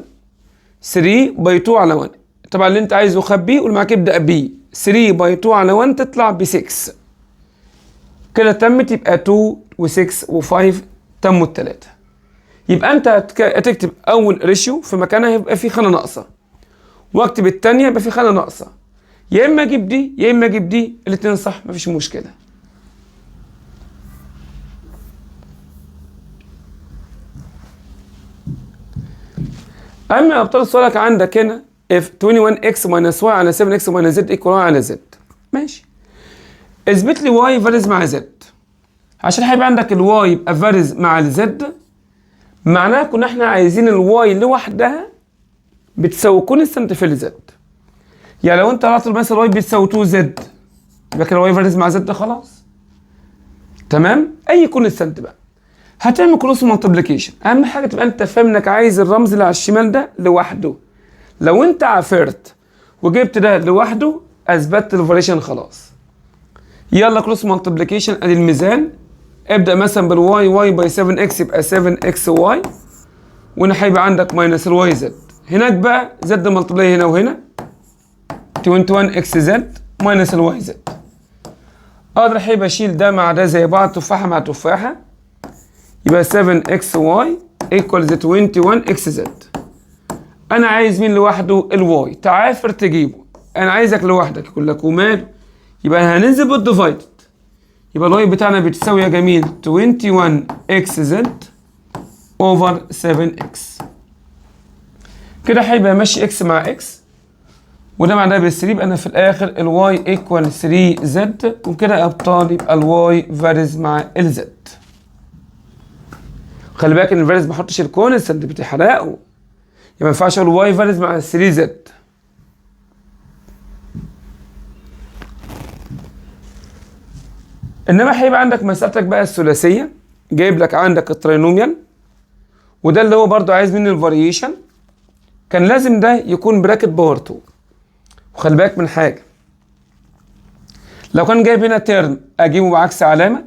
3 باي 2 على 1 طبعا اللي انت عايزه خد بي، قول معاك ابدا بي 3 باي 2 على 1 تطلع ب 6 كده تمت، يبقى 2 و6 و5 تموا الثلاثه. يبقى انت هتكتب اول ريشيو في مكانها يبقى في خانه ناقصه، واكتب الثانيه يبقى في خانه ناقصه، يا اما اجيب دي يا اما اجيب دي، الاثنين صح مفيش مشكله. اما ابطال سؤالك عندك هنا if 21x minus y على 7x minus z equal y على z ماشي. اثبت لي y فارز مع z، عشان هيبقى عندك الواي يبقى فارز مع الزد، معناها كنا احنا عايزين الواي لوحدها بتساوي كونستانت في الزد. يعني لو انت طلعت مثلا واي بتساوي 2 زد يبقى كده واي فارز مع زد خلاص تمام. اي كونستانت بقى هتعمل كروس مالتيبليكيشن، اهم حاجه تبقى انت فاهم انك عايز الرمز اللي على الشمال ده لوحده. لو انت عفرت وجبت ده لوحده اثبتت الفاريشن خلاص. يلا كروس مالتيبليكيشن، ادي الميزان، ابدا مثلا بالواي، واي باي 7x يبقى 7x واي، وهنا هيبقى عندك ماينس الواي زد، هناك بقى زد ملتبلاي هنا وهنا 21x زد ماينس الواي زد. اقدر هيبقى اشيل ده مع ده زي بعض، تفاحه مع تفاحه، يبقى 7x واي ايكوالز 21x زد. انا عايز مين لوحده؟ الواي، تعافر تجيبه، انا عايزك لوحدك يقول لك وماله، يبقى هننزل بالديفايدد، يبقى الواي بتاعنا بتساوي يا جميل 21x زد اوفر 7x. كده هيبقى ماشي اكس مع اكس، وده معناه بال 3، يبقى انا في الاخر الواي ايكوال 3 زد، وكده يا ابطال يبقى الواي فارز مع الزد. خلي بالك ان الفارز ما احطش الكونستنت بتحرقه، يبقى ما ينفعش اقول واي فارز مع 3 زد. انما هيبقى عندك مسألتك بقى الثلاثيه، جايب لك عندك الترينوميال، وده اللي هو برضو عايز مني الفاريشن، كان لازم ده يكون براكت باور 2. وخلي بالك من حاجه، لو كان جايب هنا تيرم اجيبه بعكس علامه،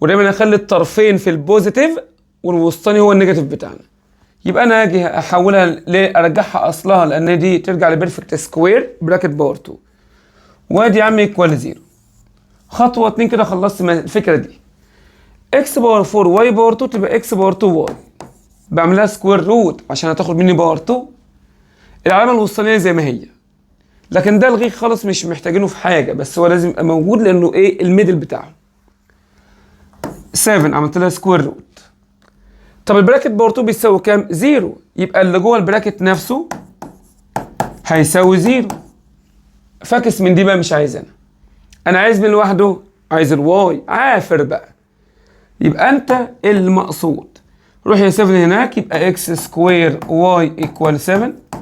ودايما اخلي الطرفين في البوزيتيف والوسطاني هو النيجاتيف بتاعنا، يبقى انا اجي احولها ارجعها اصلها، لان دي ترجع لبيرفكت سكوير براكت باور 2، وادي يا عم ايكوال 0. خطوه 2 كده خلصت الفكره دي. اكس باور 4 واي باور 2 تبقى اكس باور 2 واي، بعملها سكوير روت عشان هتاخد مني باور 2. العلامه الوسطانيه زي ما هي، لكن ده الغيه خالص مش محتاجينه في حاجه، بس هو لازم يبقى موجود لانه ايه الميدل بتاعه. 7 عملت لها سكوير روت. طب البراكت باور 2 بيساوي كام؟ 0، يبقى اللي جوه البراكت نفسه هيساوي 0. فاكس من دي بقى مش عايز انا عايز من لوحده، عايز الواي، عافر بقى. يبقى انت المقصود روح يا 7 هناك، يبقى اكس سكوير واي ايكوال 7،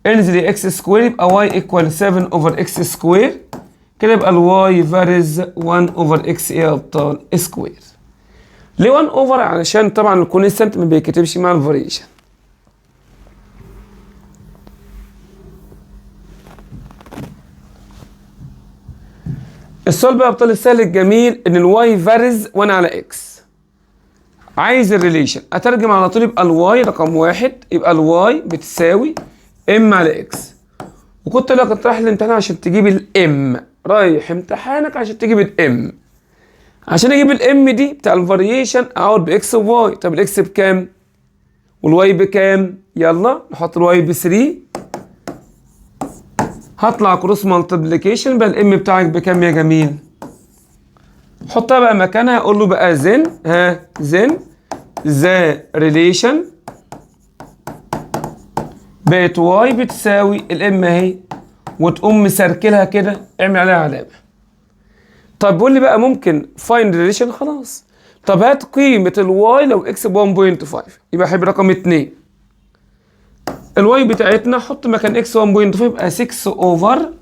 انزل اكس سكوير يبقى واي ايكوال 7 اوفر اكس سكوير، كده يبقى الواي فارز 1 اوفر اكس ايه يا ابطال سكوير. ليه 1 اوفر؟ علشان طبعا الكونستنت ما بيتكتبش مع الفاريشن. السؤال بقى ابطال السهل الجميل ان الواي فارز 1 على اكس، عايز الريليشن اترجم على طول، يبقى الواي رقم 1 يبقى الواي بتساوي ام على اكس. وكنت لك رايح الامتحان عشان تجيب الام، رايح امتحانك عشان تجيب الام، عشان اجيب الام دي بتاع الفاريشن اقعد باكس وواي. طب الاكس بكام والواي بكام؟ يلا نحط الواي ب 3، هطلع كروس مالتيبليكيشن بقى الام بتاعك بكام يا جميل؟ حطها بقى مكانها، اقول له بقى زن زن ذا ريليشن بقت واي بتساوي الام اهي، وتقوم مسركلها كده اعمل عليها علامه. طب قول لي بقى ممكن فايند ريليشن، خلاص. طب هات قيمه الواي لو اكس ب 1.5، يبقى هيبقى رقم 2. الواي بتاعتنا حط مكان اكس 1.5 يبقى 6 اوفر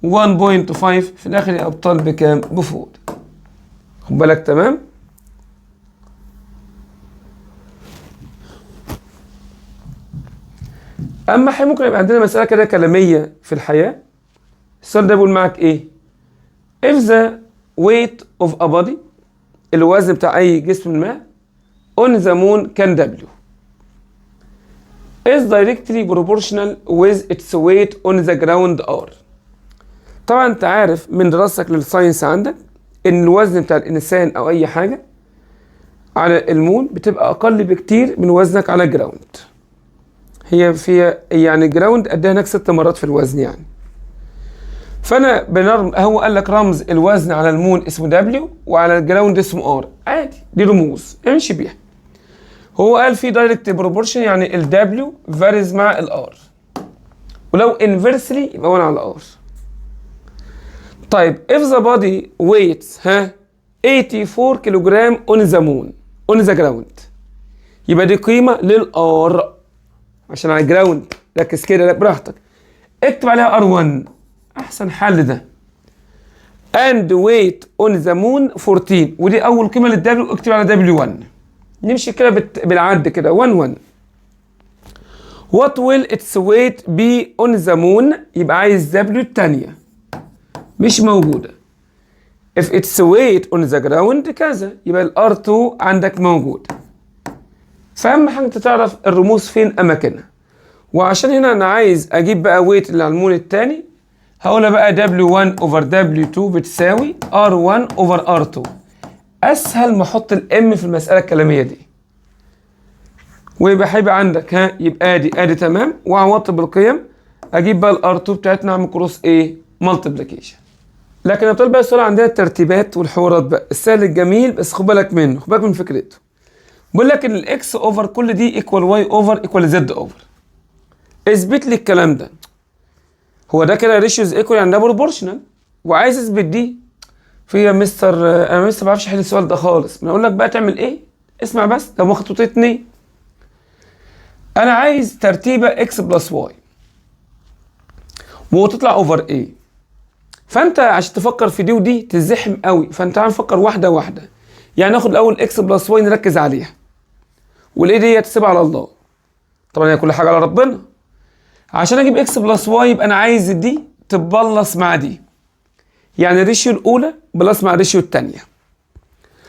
1.5 في الاخر يا ابطال بكام؟ ب 4. خد بالك تمام؟ اما ممكن يبقى عندنا مساله كده كلاميه في الحياه. السؤال ده بيقول معاك ايه؟ if the weight of a body، الوزن بتاع اي جسم ما on the moon كان W is directly proportional with its weight on the ground R. طبعا انت عارف من دراستك للساينس عندك ان الوزن بتاع الانسان او اي حاجه على المون بتبقى اقل بكتير من وزنك على الجراوند. هي في يعني الجراوند قد هناك 6 مرات في الوزن يعني. فانا هو قال لك رمز الوزن على المون اسمه دبليو وعلى الجراوند اسمه ار، عادي دي رموز امشي بيها. هو قال في دايركت بروبورشن يعني الدبليو فارز مع الار، ولو انفرسلي يبقى 1 على ار. طيب if the body weights 84 كيلوغرام on the moon on the ground، يبقى دي قيمه للار عشان على الجراوند. ركز كده براحتك، اكتب عليها R1 احسن حل ده. and weight on the moon 14، ودي اول قيمه للدبليو، اكتب على W1. نمشي كده بالعد كده 1 1. what will its weight be on the moon، يبقى عايز W الثانيه مش موجوده. if its weight on the ground كذا، يبقى الR2 عندك موجود. فاهم حاجه انت تعرف الرموز فين اماكنها. وعشان هنا انا عايز اجيب بقى ويت اللي على المون الثاني، هقولها بقى W1 over W2 بتساوي R1 over R2. اسهل ما احط الام في المساله الكلاميه دي، ويبقى هيبقى عندك يبقى ادي تمام، واعوضت بالقيم اجيب بقى الR2 بتاعتنا اعمل كروس ايه مالتيبليكيشن. لكن ابطال بقى السؤال عندنا الترتيبات والحوارات بقى السهل الجميل، بس خد بالك منه، خد بالك من فكرته. بيقول لك ان الاكس اوفر كل دي ايكوال واي اوفر ايكوال زد اوفر. اثبت لي الكلام ده. هو ده كده ريشيوز ايكوال يعني ده بروبورشنال، وعايز اثبت دي. في يا مستر انا لسه ما بعرفش احل السؤال ده خالص. ما اقول لك بقى تعمل ايه، اسمع بس، ده هما خطوتين اتنين. انا عايز ترتيبه اكس بلس واي وتطلع اوفر ايه. فانت عشان تفكر في دي ودي تزحم قوي، فانت عم نفكر واحده واحده. يعني ناخد الاول اكس بلس واي نركز عليها، والايه دي تسيبها على الله. طبعا هي كل حاجه على ربنا. عشان اجيب اكس بلس واي يبقى انا عايز دي تبلص مع دي، يعني الريشيو الاولى بلس مع الريشيو الثانيه.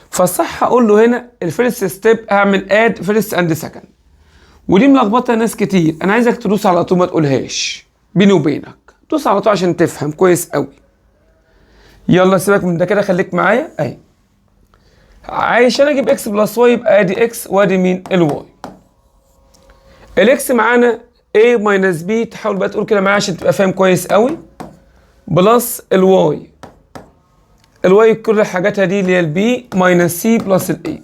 فصح اقول له هنا الفيرست ستيب هعمل اد فيرست اند سكند، ودي ملخبطه ناس كتير. انا عايزك تدوس على طول ما تقولهاش بيني وبينك، دوس على طول عشان تفهم كويس قوي. يلا سيبك من ده كده، خليك معايا اهي. عشان اجيب اكس بلس واي يبقى ادي اكس وادي مين الواي. الاكس معانا a ماينس b، تحاول بقى تقول كده معايا عشان تبقى فاهم كويس قوي، بلس الواي. الواي كل حاجاتها دي اللي هي البي ماينس سي بلس الاي.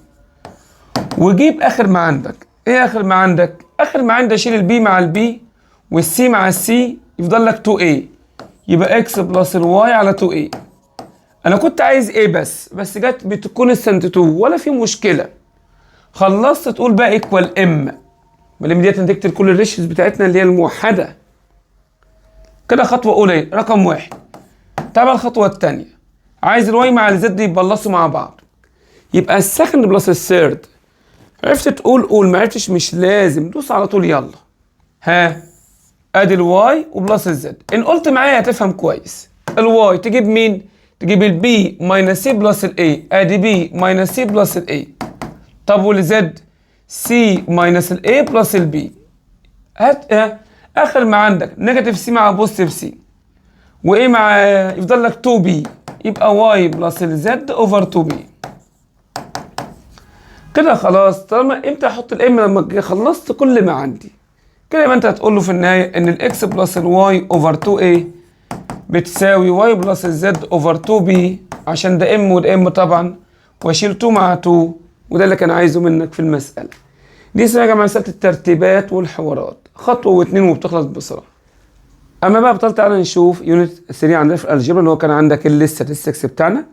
وجيب اخر ما عندك. ايه اخر ما عندك؟ اخر ما عندك شيل البي مع البي والسي مع السي، يفضل لك 2a، يبقى اكس بلس الواي على 2a. انا كنت عايز ايه بس جت بتكون السنت 2 ولا في مشكله. خلصت تقول بقى ايكوال ام، والام ديت نتيجه كل الريشيوز بتاعتنا اللي هي الموحده. كده خطوه اولى رقم واحد. تابع الخطوه الثانيه، عايز الواي مع الزد يبلصوا مع بعض، يبقى السكند بلس الثيرد. عرفت تقول قول، ما عرفتش مش لازم، دوس على طول يلا. ها ادي الواي وبلس الزد. ان قلت معايا هتفهم كويس. الواي تجيب مين؟ تجيب البي ماينس سي بلس الاي، ادي بي ماينس سي بلس الاي. طب والزد سي ماينس الاي بلس البي. هات اخر ما عندك نيجاتيف سي مع بوزيتيف سي، وايه مع يفضل لك 2 بي، يبقى واي بلس الزد اوفر 2 بي. كده خلاص. طالما امتى احط الام؟ لما خلصت كل ما عندي. كده يبقى انت هتقول له في النهايه ان الاكس بلس الواي اوفر 2a بتساوي واي بلس الزد اوفر 2b، عشان ده ام وده ام طبعا، واشيل 2 مع 2، وده اللي كان عايزه منك في المساله. دي اسمها يا جماعه مساله الترتيبات والحوارات، خطوه واثنين وبتخلص بسرعه. اما بقى بطل، تعالى نشوف يونت 3 عندنا في الالجبرا، اللي هو كان عندك الستاتستكس بتاعنا،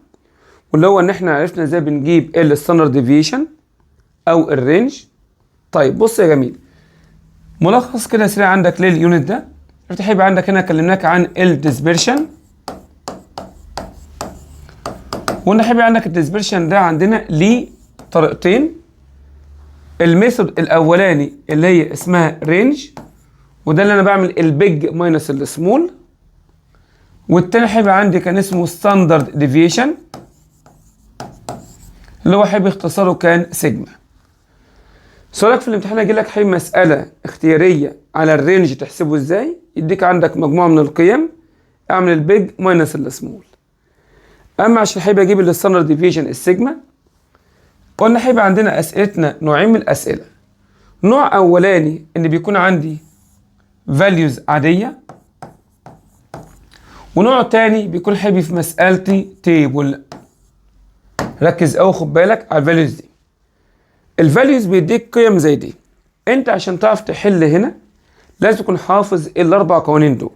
واللي هو ان احنا عرفنا ازاي بنجيب الستاندرد ديفيشن او الرينج. طيب بص يا جميل، ملخص كده سريع عندك لليونت ده. هيبقى عندك هنا كلمناك عن الديسبرشن، وقلنا هيبقى عندك الديسبرشن ده عندنا ليه طريقتين. الميثود الاولاني اللي هي اسمها رينج، وده اللي انا بعمل البيج ماينس السمول. والتاني هيبقى عندي كان اسمه ستاندرد ديفيشن، اللي هو هيبقى اختصاره كان سيجما. سؤالك في الامتحان هيجي لك مسألة اختيارية على الرينج تحسبه ازاي، يديك عندك مجموعة من القيم، اعمل البيج ماينس السمول. اما عشان هيبقى اجيب الستاندرد ديفيشن السيجما، قلنا هيبقى عندنا اسئلتنا نوعين من الاسئلة. نوع اولاني ان بيكون عندي values عادية، ونوع تاني بيكون هيبقى في مسألتي تيبل. ركز قوي، خد بالك على الفاليوز دي. الفاليوز بيديك قيم زي دي. انت عشان تعرف تحل هنا لازم تكون حافظ الاربع قوانين دول.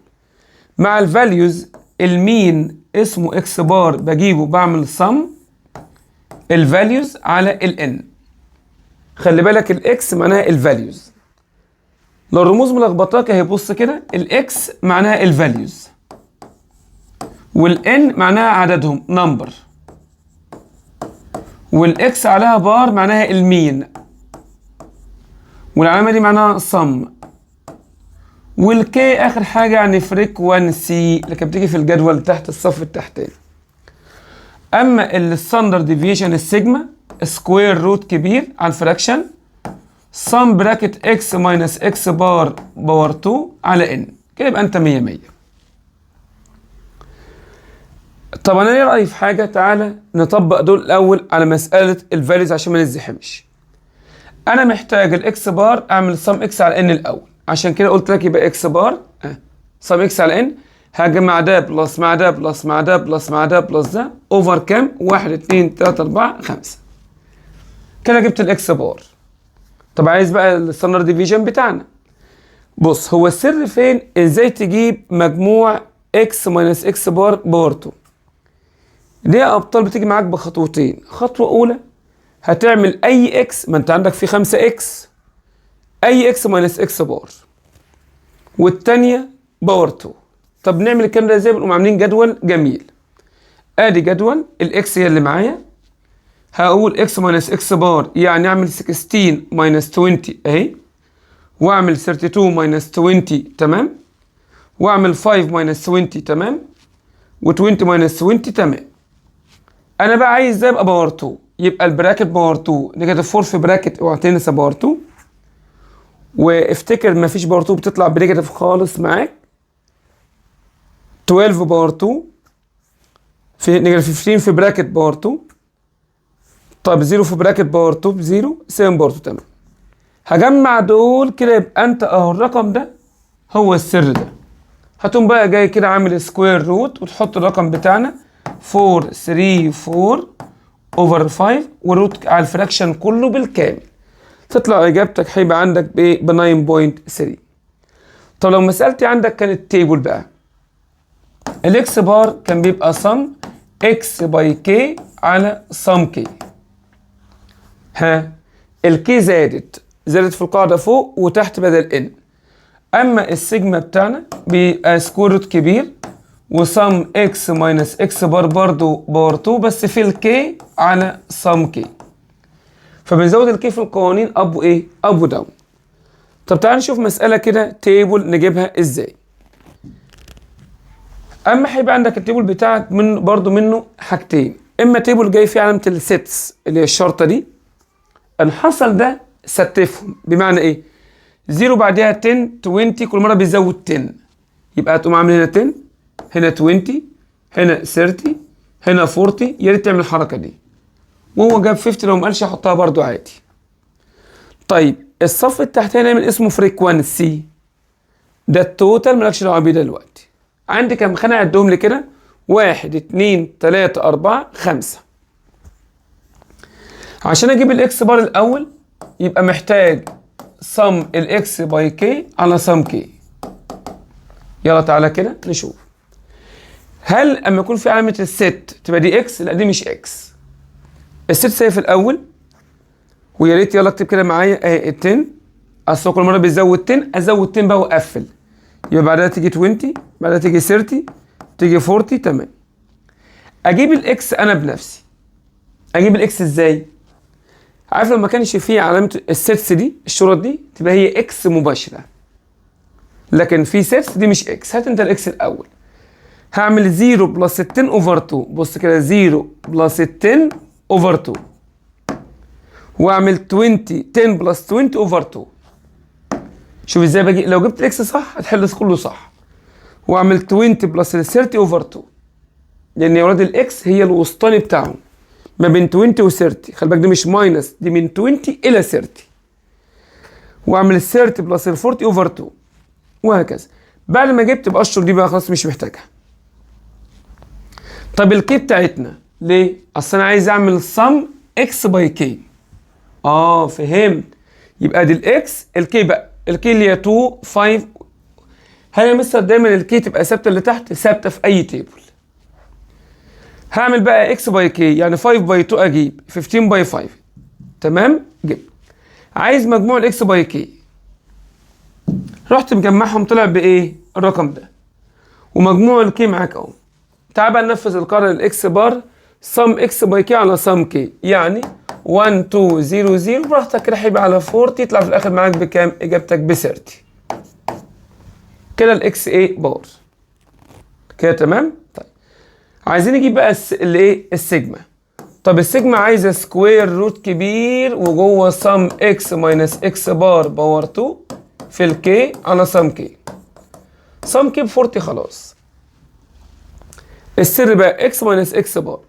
مع الفاليوز المين اسمه اكس بار، بجيبه بعمل سم الفاليوز على الان. خلي بالك الاكس معناها الفاليوز. لو الرموز ملخبطاك اهي، بص كده، الاكس معناها الفاليوز، والان معناها عددهم نمبر، والاكس عليها بار معناها المين، والعلامه دي معناها صم، والكي اخر حاجه يعني فريكوانسي اللي كانت بتيجي في الجدول تحت الصف التحتاني. اما الستاندرد ديفيشن السيجما سكوير روت كبير على الفراكشن صم براكت اكس ماينس اكس بار باور 2 على ان. كده يبقى انت 100 100. طب انا ايه رايي في حاجه؟ تعالى نطبق دول الاول على مساله الفاليوز عشان ما نزحمش. انا محتاج الاكس بار اعمل صم اكس على ان الاول، عشان كده قلت لك يبقى اكس بار صم اكس على ان، هجمع ده بلس مع ده بلس مع ده بلس مع ده بلس ده اوفر كام؟ 1 2 3 4 5. كده جبت الاكس بار. طب عايز بقى الستاندرد ديفيجن بتاعنا. بص هو السر فين ازاي تجيب مجموع اكس ماينس اكس بار باور 2. دي يا ابطال بتيجي معاك بخطوتين. خطوه اولى هتعمل اي اكس، ما انت عندك في 5 اكس، اي اكس ماينس اكس بار، والتانيه باور 2. طب نعمل الكلام ده ازاي؟ بنقوم عاملين جدول جميل. ادي جدول الاكس هي اللي معايا، هقول اكس ماينس اكس بار يعني اعمل 16 ماينس 20 اهي، واعمل 32 ماينس 20 تمام، واعمل 5 ماينس 20 تمام، و20 ماينس 20 تمام. انا بقى عايز ده يبقى باور 2، يبقى البراكت باور 2 نيجاتيف 4 في براكت، اوعى تنسى باور 2، وافتكر مفيش باور 2 بتطلع بنيجاتيف خالص معاك. 12 باور 2 في نيجاتيف 15 في براكت باور 2. طب 0 في براكت باور 2 ب 0، 7 باور 2 تمام. هجمع دول كده يبقى انت اهو الرقم ده هو السر ده. هتقوم بقى جاي كده عامل سكوير روت وتحط الرقم بتاعنا 434 اوفر 5 وروت على الفراكشن كله بالكامل. تطلع اجابتك هيبقى عندك ب 9.3. طب لو مسألتي عندك كانت تيبل بقى، الاكس بار كان بيبقى سم اكس باي كي على سم كي. ها الكي زادت في القاعدة فوق وتحت بدل ان. اما السيجما بتاعنا بيبقى سكوير روت كبير وسم اكس ماينس اكس بار برضو باور 2 بس في الكي على سم كي. فبنزود الكي في القوانين اب وايه؟ اب وداون. طب تعال نشوف مسألة كده تيبل نجيبها ازاي. اما هيبقى عندك التيبل بتاعك من برضو منه حاجتين، اما تيبل جاي فيه علامة السيتس اللي هي الشرطة دي، ان حصل ده ستفهم. بمعنى ايه؟ 0 بعدها 10 20 كل مرة بيزود 10، يبقى هتقوم عامل هنا 10 هنا 20 هنا 30 هنا 40. يا ريت تعمل الحركة دي. وهو جاب 50 لو ما قالش احطها برضو عادي. طيب الصف التحتاني نعمل اسمه فريكوانسي، ده التوتال مالكش دعوه بيه دلوقتي. عندي كام خانه اعدهم لي كده؟ 1 2 3 4 5. عشان اجيب الاكس بار الاول يبقى محتاج سم الاكس باي كي على سم كي. يلا تعالى كده نشوف. هل اما يكون في علامه الست تبقى دي اكس؟ لا دي مش اكس. الست سايب في الاول، ويا ريت يلا اكتب كده معايا اهي ال 10. اصل كل مره بيزود 10 ازود 10 بقى واقفل، يبقى بعدها تيجي 20 بعدها تيجي 30 تيجي 40 تمام. اجيب الاكس انا بنفسي. اجيب الاكس ازاي؟ عارف لو ما كانش فيه علامه السيتس دي الشرط دي تبقى هي اكس مباشره، لكن في سيتس دي مش اكس. هات انت الاكس الاول. هعمل 0 بلس 10 اوفر 2. بص كده 0 بلس 10 اوفر 2، واعمل 10 بلس 20 اوفر 2. شوف ازاي باجي لو جبت الاكس صح هتحل كله صح. واعمل 20 بلس 30 اوفر 2، لان يا ولاد الاكس هي الوسطاني بتاعهم ما بين 20 و 30. خلي بالك دي مش ماينس، دي من 20 الى 30. واعمل 30 بلس 40 اوفر 2 وهكذا. بعد ما جبت بقشر دي بقى خلاص مش محتاجها. طب الكي بتاعتنا ليه؟ اصل انا عايز اعمل سم اكس باي كي. فهمت. يبقى دي الاكس، الكي بقى الكي اللي هي 2 5. هل يا مستر دايما الكي تبقى ثابته اللي تحت؟ ثابته في اي تيبل. هعمل بقى اكس باي كي يعني 5 باي 2 اجيب 15 باي 5 تمام. جبت. عايز مجموع الاكس باي كي، رحت مجمعهم طلع بايه؟ الرقم ده. ومجموع الكي معاك اهو. تعال بقى ننفذ القاعده الاكس بار سم اكس باي كي على سم كي، يعني 1 2 0 0 براحتك كده هيبقى على 40. يطلع في الاخر معاك بكام؟ اجابتك ب 30. كده الاكس ايه بار كده تمام. طيب عايزين نجيب بقى الايه؟ السيجما. طب السيجما عايزه سكوير روت كبير وجوه سم اكس ماينس اكس بار باور 2 في الكي على سم كي. سم كي ب 40 خلاص. السر بقى اكس ماينس اكس بار.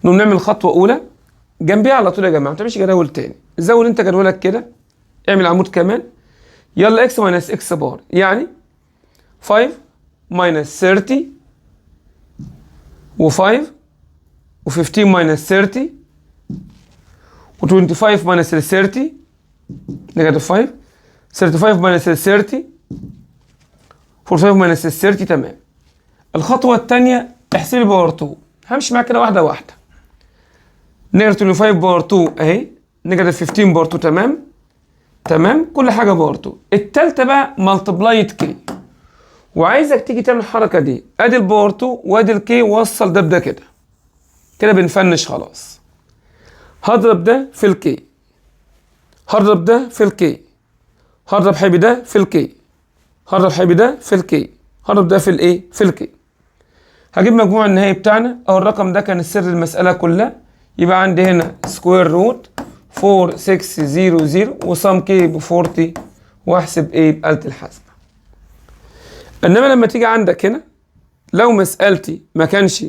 نقوم نعمل خطوه اولى جنبيها على طول يا جماعه، ما تعملش جداول تاني. زود انت جدولك كده، اعمل عمود كمان. يلا اكس ماينس اكس بار يعني 5 ماينس 30 و5 و15 ماينس 30 و25 ماينس 30 نيجاتيف 5 35 minus 30 45 minus 30 تمام. الخطوة الثانية احسب لي باور 2. همشي معاك كده واحدة واحدة. نيجاتيف 25 باور 2 اهي، نيجاتيف 15 باور 2 تمام تمام، كل حاجة باور 2. التالتة بقى ملتبلايت كي، وعايزك تيجي تعمل الحركة دي، ادي الباور 2 وادي الكي، وصل ده بده كده كده بنفنش خلاص. هضرب ده في الكي، هضرب ده في الكي، هضرب حبي ده في الكي، هضرب حبي ده في الكي، هضرب ده في الايه في الكي. هجيب مجموع النهائي بتاعنا، او الرقم ده كان السر المسألة كلها. يبقى عندي هنا سكوير روت 4600 وصام كي ب 40، واحسب ايه بآلة الحاسبة. انما لما تيجي عندك هنا، لو مسألتي ما كانش،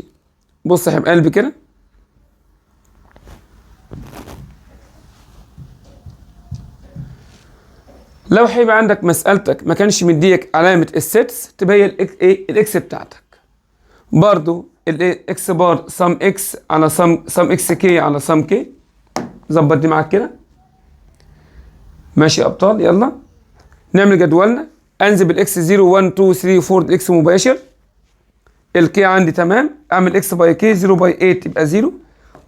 بص يا حبيب قلبي كده، لو هيبقى عندك مسألتك ما كانش مديك علامة السيتس، تبقى هي الاكس بتاعتك. برضو الاكس بار سم اكس على سم اكس كي على سم كي. ظبط دي معاك كده. ماشي يا ابطال، يلا نعمل جدولنا. انزل بالاكس 0 1 2 3 4 الاكس مباشر. الكي عندي تمام، اعمل اكس باي كي 0 باي 8 يبقى 0،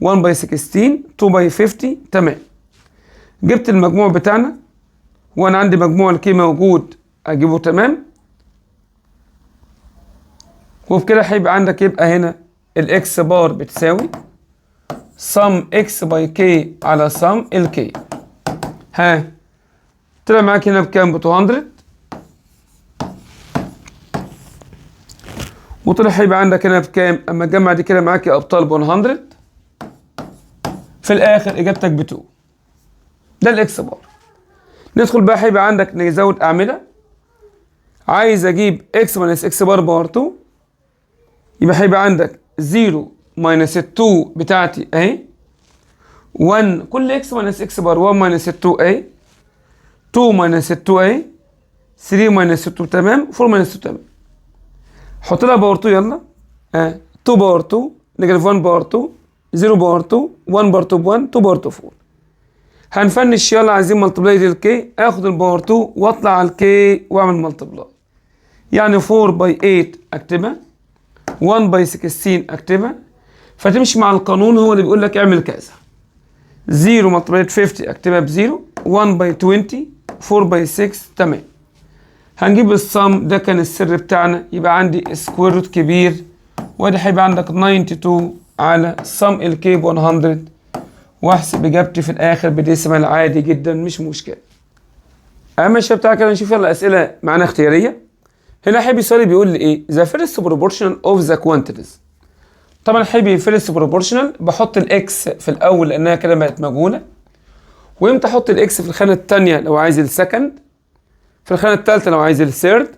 1 باي 16، 2 باي 50 تمام. جبت المجموع بتاعنا، وانا عندي مجموع الكي موجود اجيبه تمام. وبكده هيبقى عندك، يبقى هنا الاكس بار بتساوي سم اكس باي كي على سم الكي. ها طلع معاك هنا بكام؟ ب 200. وطلع هيبقى عندك هنا بكام؟ اما تجمع دي كده معاك يا ابطال ب 100. في الاخر اجابتك ب 2. ده الاكس بار. ندخل بقى، هيبقى عندك نزود اعمده. عايز اجيب اكس ماينس اكس بار باور 2، يبقى هيبقى عندك 0 ماينس 2 بتاعتي اهي، 1 كل اكس ماينس اكس بار، 1 ماينس 2 اهي، 2 ماينس 2 اهي، 3 ماينس 2 تمام، 4 ماينس 2 تمام. حط لها باور 2 يلا. 2 باور 2 نيجاتيف 1 باور 2 0 باور 2 1 باور 2 ب 1 2 باور 2 4. هنفنش يلا. عايزين ملتبلاي للكي، اخد الباور 2 واطلع على الكي واعمل ملتبلاي. يعني 4 باي 8 اكتبها، 1 باي 16 اكتبها. فتمشي مع القانون، هو اللي بيقول لك اعمل كذا. 0 ملتبلاي 50 اكتبها ب 0، 1 باي 20، 4 باي 6 تمام. هنجيب الصم، ده كان السر بتاعنا. يبقى عندي سكوير روت كبير، وادي هيبقى عندك 92 على صم الكي ب 100، واحسب اجابتي في الاخر بديسيمال عادي جدا، مش مشكله. اهم الشيء بتاعك كده. نشوف يلا اسئله معانا اختياريه. هنا حبي سؤالي بيقول لي ايه؟ ذا فيرست بروبورشنال اوف ذا كوانتيتيز. طبعا حبي فيرست بروبورشنال بحط الاكس في الاول لانها كده بقت مجهوله. وامتى احط الاكس؟ في الخانه الثانيه لو عايز السكند، في الخانه الثالثه لو عايز الثيرد،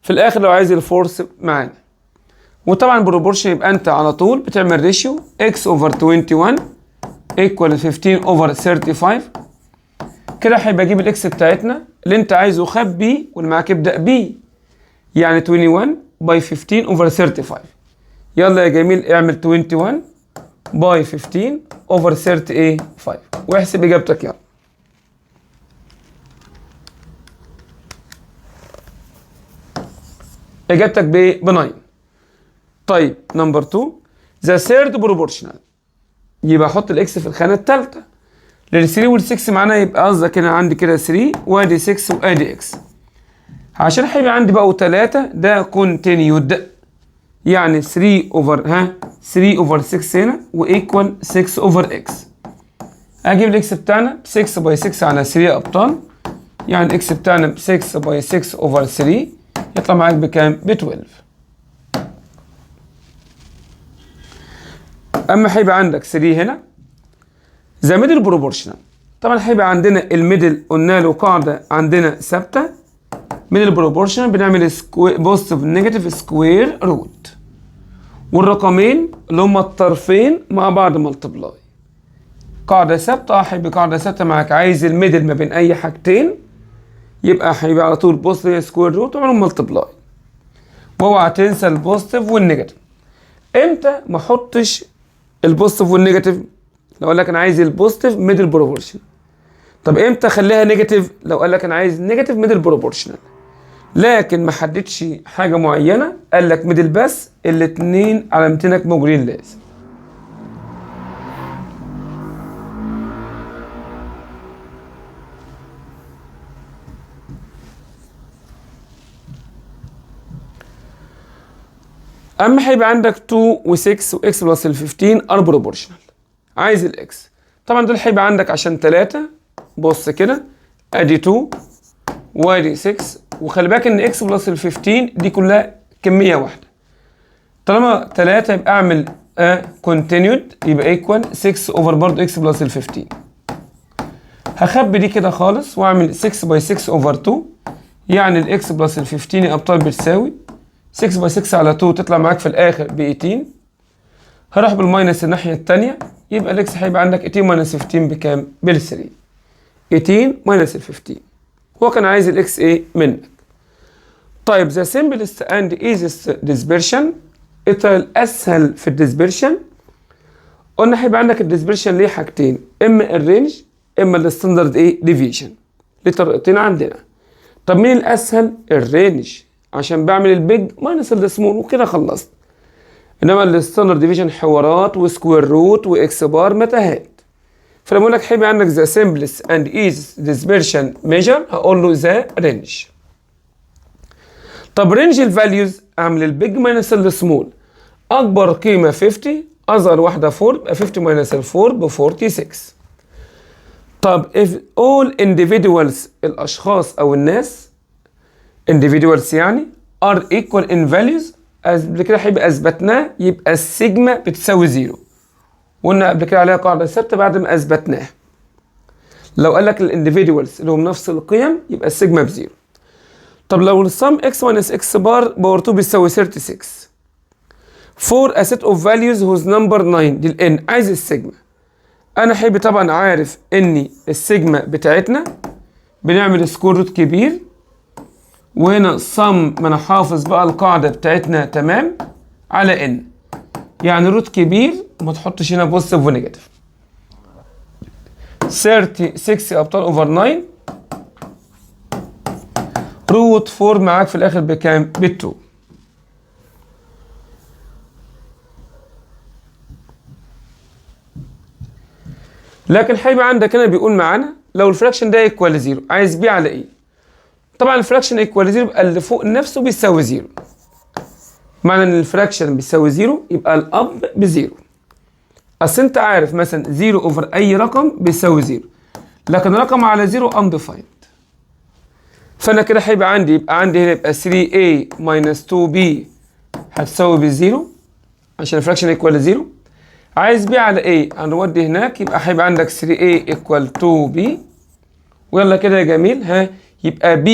في الاخر لو عايز الفورث معانا. وطبعا بروبورشن يبقى انت على طول بتعمل ريشيو اكس اوفر 21 ايكوال 15 اوفر 35. كده هيبقى اجيب الاكس بتاعتنا اللي انت عايزه خد بي، واللي معاك يبدا بي، يعني 21 باي 15 اوفر 35. يلا يا جميل اعمل 21 باي 15 اوفر 35 واحسب اجابتك يلا. اجابتك ب 9. طيب نمبر 2 ذا ثيرد بروبورشنال، يبقى احط الاكس في الخانه الثالثه. لل 3 وال 6 معانا، يبقى قصدك هنا عندي كده 3 وادي 6 وادي اكس. عشان هيبقى عندي بقوا 3 ده كونتينيود، يعني 3 اوفر 3 اوفر 6 هنا وايكوال 6 اوفر اكس. اجيب الاكس بتاعنا 6 باي 6 على 3 يا ابطال، يعني الاكس بتاعنا 6 باي 6 اوفر 3 يطلع معاك بكام؟ ب 12. اما هيبقى عندك 3 هنا ذا ميدل بروبورشنال. طبعا هيبقى عندنا الميدل قلنا له قاعده عندنا ثابته. ميدل بروبورشنال بنعمل بوزيتيف نيجاتيف سكوير روت، والرقمين اللي هما الطرفين مع بعض ملتبلاي. قاعده ثابته. هيبقى قاعده ثابته معاك. عايز الميدل ما بين اي حاجتين، يبقى هيبقى على طول بوزيتيف سكوير روت وعملهم ملتبلاي. واوعى تنسى البوزيتيف والنيجاتيف. امتى ما احطش البوزيتيف والنيجاتيف؟ لو اقول لك انا عايز البوزيتيف ميدل بروبورشن، طب امتى اخليها نيجاتيف؟ لو قال لك انا عايز نيجاتيف ميدل بروبورشنال، لكن ما حددش حاجه معينه، قال لك ميدل بس، الاثنين علامتينك موجودين لازم. اما هيبقى عندك 2 و6 واكس بلس ال 15 ار بروبورشنال، عايز الاكس. طبعا دول هيبقى عندك عشان 3، بص كده ادي 2 وادي 6، وخلي بالك ان اكس بلس ال 15 دي كلها كميه واحده. طالما 3 يبقى اعمل كونتينيود، يبقى ايكوال 6 اوفر برضه اكس بلس ال 15. هخبي دي كده خالص واعمل 6 باي 6 اوفر 2، يعني الاكس بلس ال 15 يا ابطال بتساوي 6 باي 6 على 2 تطلع معاك في الاخر ب 18. هروح بالماينس الناحيه الثانيه، يبقى الاكس هيبقى عندك 18 ماينس 15 بكام؟ بال 3. 18 ماينس ال 15. هو كان عايز الاكس ايه منك. طيب the simplest and easiest dispersion، الاسهل في الديسبرشن قلنا هيبقى عندك الديسبرشن ليه حاجتين، اما الرينج اما الستاندرد ايه ديفيشن، ليه طريقتين عندنا. طب مين الاسهل؟ الرينج، عشان بعمل البيج ماينس السمول وكده خلصت. انما الستاندرد ديفيشن حوارات وسكوير روت واكس بار متاهات. فلما اقول لك هيبقى عندك ذا سمبلست اند ايز ديسبرشن ميجر، هقول له ذا رينج. طب رينج الفاليوز اعمل البيج ماينس السمول، اكبر قيمه 50، اصغر واحده 4، يبقى 50 ماينس ال 4 ب 46. طب if all individuals الاشخاص او الناس individuals يعني are equal in values، قبل كده هيبقى اثبتناه، يبقى السيجما بتساوي 0. وقلنا قبل كده عليها قاعده ثابته بعد ما اثبتناها. لو قال لك الانديفيدوالز اللي هم نفس القيم يبقى السيجما بزيرو. طب لو السم اكس ماينس اكس بار باور 2 بيساوي 36 for a set of values whose number 9، دي الان، عايز السيجما. انا حابب طبعا عارف ان السيجما بتاعتنا بنعمل سكوير روت كبير، وهنا صم، ما انا حافظ بقى القاعده بتاعتنا تمام على ان، يعني روت كبير وما تحطش هنا بوزيتيف ونيجاتيف. 36 ابطال اوفر 9 روت 4 معاك في الاخر بكام؟ ب 2. لكن هيبقى عندك هنا بيقول معانا لو الفراكشن ده ايكوال 0، عايز بيه على ايه؟ طبعا الفراكشن ايكوال 0 يبقى اللي فوق نفسه بيساوي 0. معنى ان الفراكشن بيساوي 0 يبقى الاب ب0. اصل انت عارف مثلا 0 اوفر اي رقم بيساوي 0، لكن رقم على 0 undefined. فانا كده هيبقى عندي، يبقى عندي هنا يبقى 3a minus 2b هتساوي بزيرو عشان الفراكشن ايكوال 0. عايز بي على a هنودي هناك، يبقى هيبقى عندك 3a equal 2b. ويلا كده يا جميل، ها يبقى b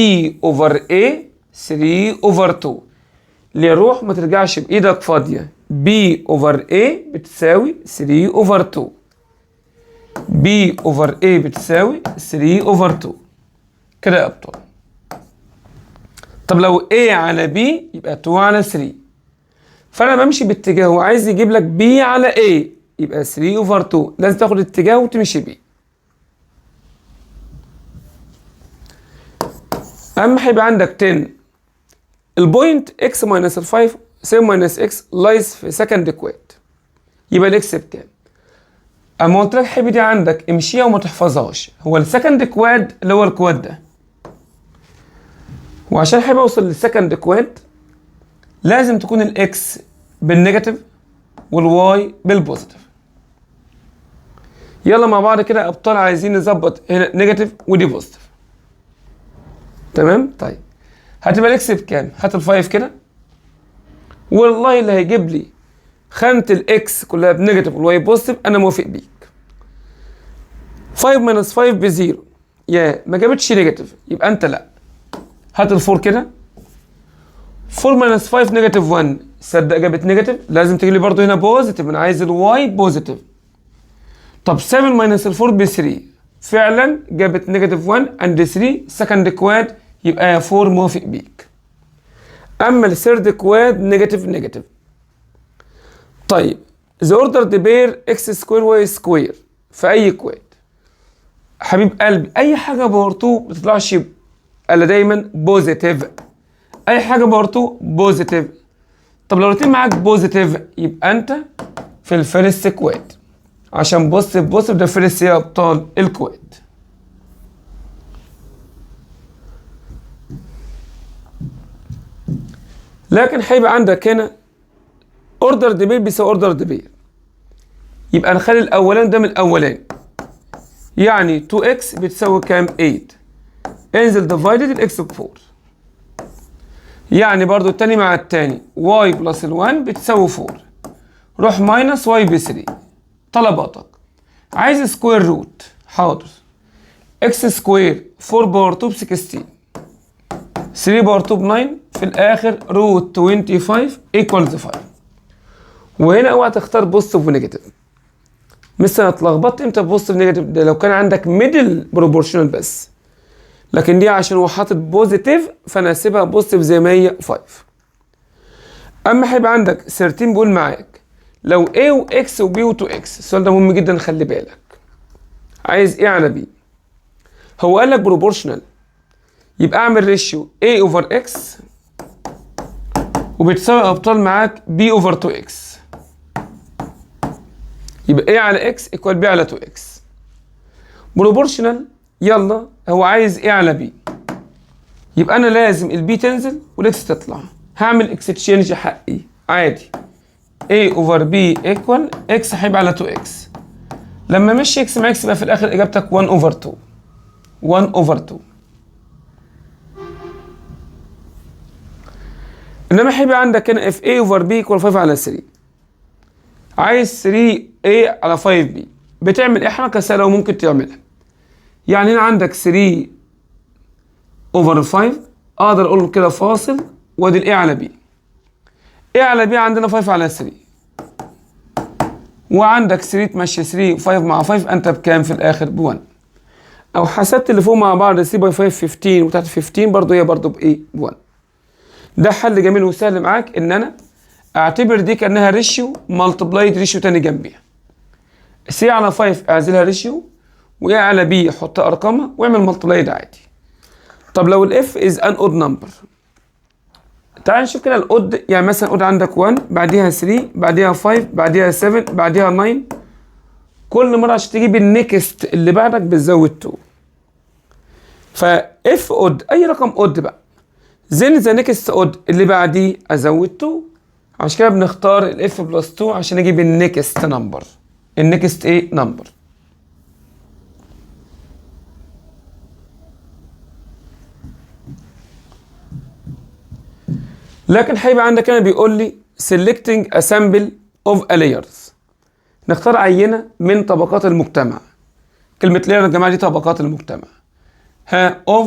over a 3 over 2. اللي يروح ما ترجعش بايدك فاضيه، b over a بتساوي 3 over 2. b over a بتساوي 3 over 2 كده يا ابطال. طب لو a على b يبقى 2 على 3. فانا بمشي باتجاه، هو عايز يجيب لك b على a يبقى 3 over 2، لازم تاخد اتجاه وتمشي بيه. اما هيبقى عندك 10 البوينت x minus 5 7 minus x lies في سكند كواد، يبقى الاكس بكام؟ اما قلت لك حبيبي دي عندك امشيها وما تحفظهاش، هو السكند كواد اللي هو الكواد ده، وعشان حابب اوصل للسكند كواد لازم تكون الاكس بالنيجاتيف والواي بالبوزيتيف. يلا مع بعض كده يا ابطال، عايزين نظبط هنا نيجاتيف ودي بوزيتيف. تمام؟ طيب هتبقى الاكس بكام؟ هات الفايف كده، والله اللي هيجيب لي خانة الاكس كلها بنيجاتيف والواي بوزيتيف انا موافق بيك. 5 minus 5 بزيرو، يا ما جابتش نيجاتيف يبقى انت لا. هات الفور كده، 4 minus 5 نيجاتيف 1، صدق جابت نيجاتيف، لازم تجيب لي برضه هنا بوزيتيف، انا عايز الواي بوزيتيف. طب 7 minus 4 ب 3، فعلا جابت نيجاتيف 1 اند 3 سكند كواد، يبقى يا 4 موافق بيك. اما الثيرد كواد نيجاتيف نيجاتيف. طيب ذا اوردر دي بير اكس سكوير واي سكوير في اي كواد، حبيب قلبي اي حاجه باور 2 ما بتطلعش الا دايما بوزيتيف. اي حاجه باور 2 بوزيتيف. طب لو الاتنين معاك بوزيتيف يبقى انت في الفيرست كواد، عشان بوزيتيف ده فيرست يا ابطال الكواد. لكن هيبقى عندك هنا اوردر ديبير بيساوي اوردر ديبير، يبقى نخلي الاولاني ده من الاولاني، يعني 2x بتساوي كام؟ 8. انزل ديفايدد الاكس ب 4، يعني برضو التاني مع التاني y بلس ال1 بتساوي 4، روح ماينس y ب 3. طلباتك عايز سكوير روت، حاضر. x سكوير 4 باور 2 ب 16، 3 باور 2 ب 9، في الاخر روت 25 ايكوالز 5. وهنا اوعى تختار بوزيتيف ونيجاتيف. مثلا اتلخبطت امتى بوزيتيف نيجاتيف؟ ده لو كان عندك ميدل بروبورشنال بس، لكن دي عشان هو حاطط بوزيتيف فانا هسيبها بوزيتيف زي ما هي 5. اما هيبقى عندك 13 بيقول معاك لو A و X و B و 2X، السؤال ده مهم جدا خلي بالك. عايز ايه على B؟ هو قال لك بروبورشنال، يبقى اعمل ريشيو A اوفر X وبتساوي ابطال معاك B اوفر 2X، يبقى A على X ايكوال B على 2X. بروبورشنال يلا هو عايز A على B، يبقى انا لازم البي تنزل والاكس تطلع. هعمل اكستشينج حقي عادي، A اوفر B ايكوال X هيبقى على 2X. لما امشي X مع X يبقى في الاخر اجابتك 1 اوفر 2. 1 اوفر 2. انما هيبقى عندك هنا if A اوفر B ايكوال 5 على 3، عايز 3A على 5B. بتعمل ايه؟ حركه سهله وممكن تعملها. يعني هنا عندك 3 اوفر 5، اقدر اقول كده فاصل وادي الاي على بي. ايه على بي عندنا 5 على 3، وعندك 3 تمشي 3 5 مع 5 انت بكام في الاخر؟ ب 1. او حسبت اللي فوق مع بعض 3 باي 5 15 وتحت 15 برضه هي برضه بايه؟ ب 1. ده حل جميل وسهل معاك ان انا اعتبر دي كانها ريشيو مالتبلايد ريشيو تاني جنبيها. 3 على 5 اعزلها ريشيو، وايه على بي حط ارقامها واعمل مالتبلايد عادي. طب لو الاف از ان اود نمبر، تعال نشوف كده الاود. يعني مثلا اود عندك 1 بعديها 3 بعديها 5 بعديها 7 بعديها 9، كل مره عشان تجيب النكست اللي بعدك بتزود 2. فاف اود اي رقم اود بقى زين ذا نكست اود اللي بعديه ازود 2، عشان كده بنختار الاف بلس 2 عشان اجيب النكست نمبر. النكست ايه؟ نمبر. لكن هيبقى عندك هنا بيقول لي selecting a sample of a layers، نختار عينة من طبقات المجتمع. كلمة layer يا جماعة دي طبقات المجتمع. ها of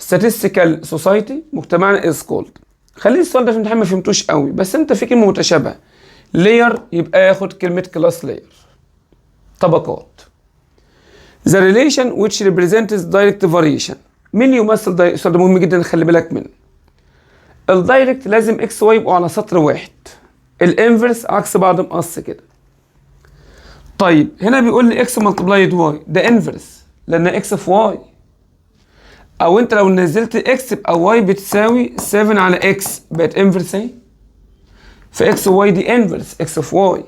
statistical society مجتمعنا is called. خلي السؤال ده في الامتحان ما فهمتوش قوي، بس انت في كلمة متشابهة. layer يبقى ياخد كلمة class layer، طبقات. the relation which represents direct variation، مين يمثل ده؟ السؤال ده مهم جدا خلي بالك منه. الدايركت لازم اكس واي يبقوا على سطر واحد، الانفرس عكس بعض مقص كده. طيب هنا بيقول لي اكس ملتبلايد واي، ده انفرس لان اكس في واي. او انت لو نزلت اكس يبقى واي بتساوي 7 على اكس، بقت انفرس اهي. فاكس واي دي انفرس اكس في واي،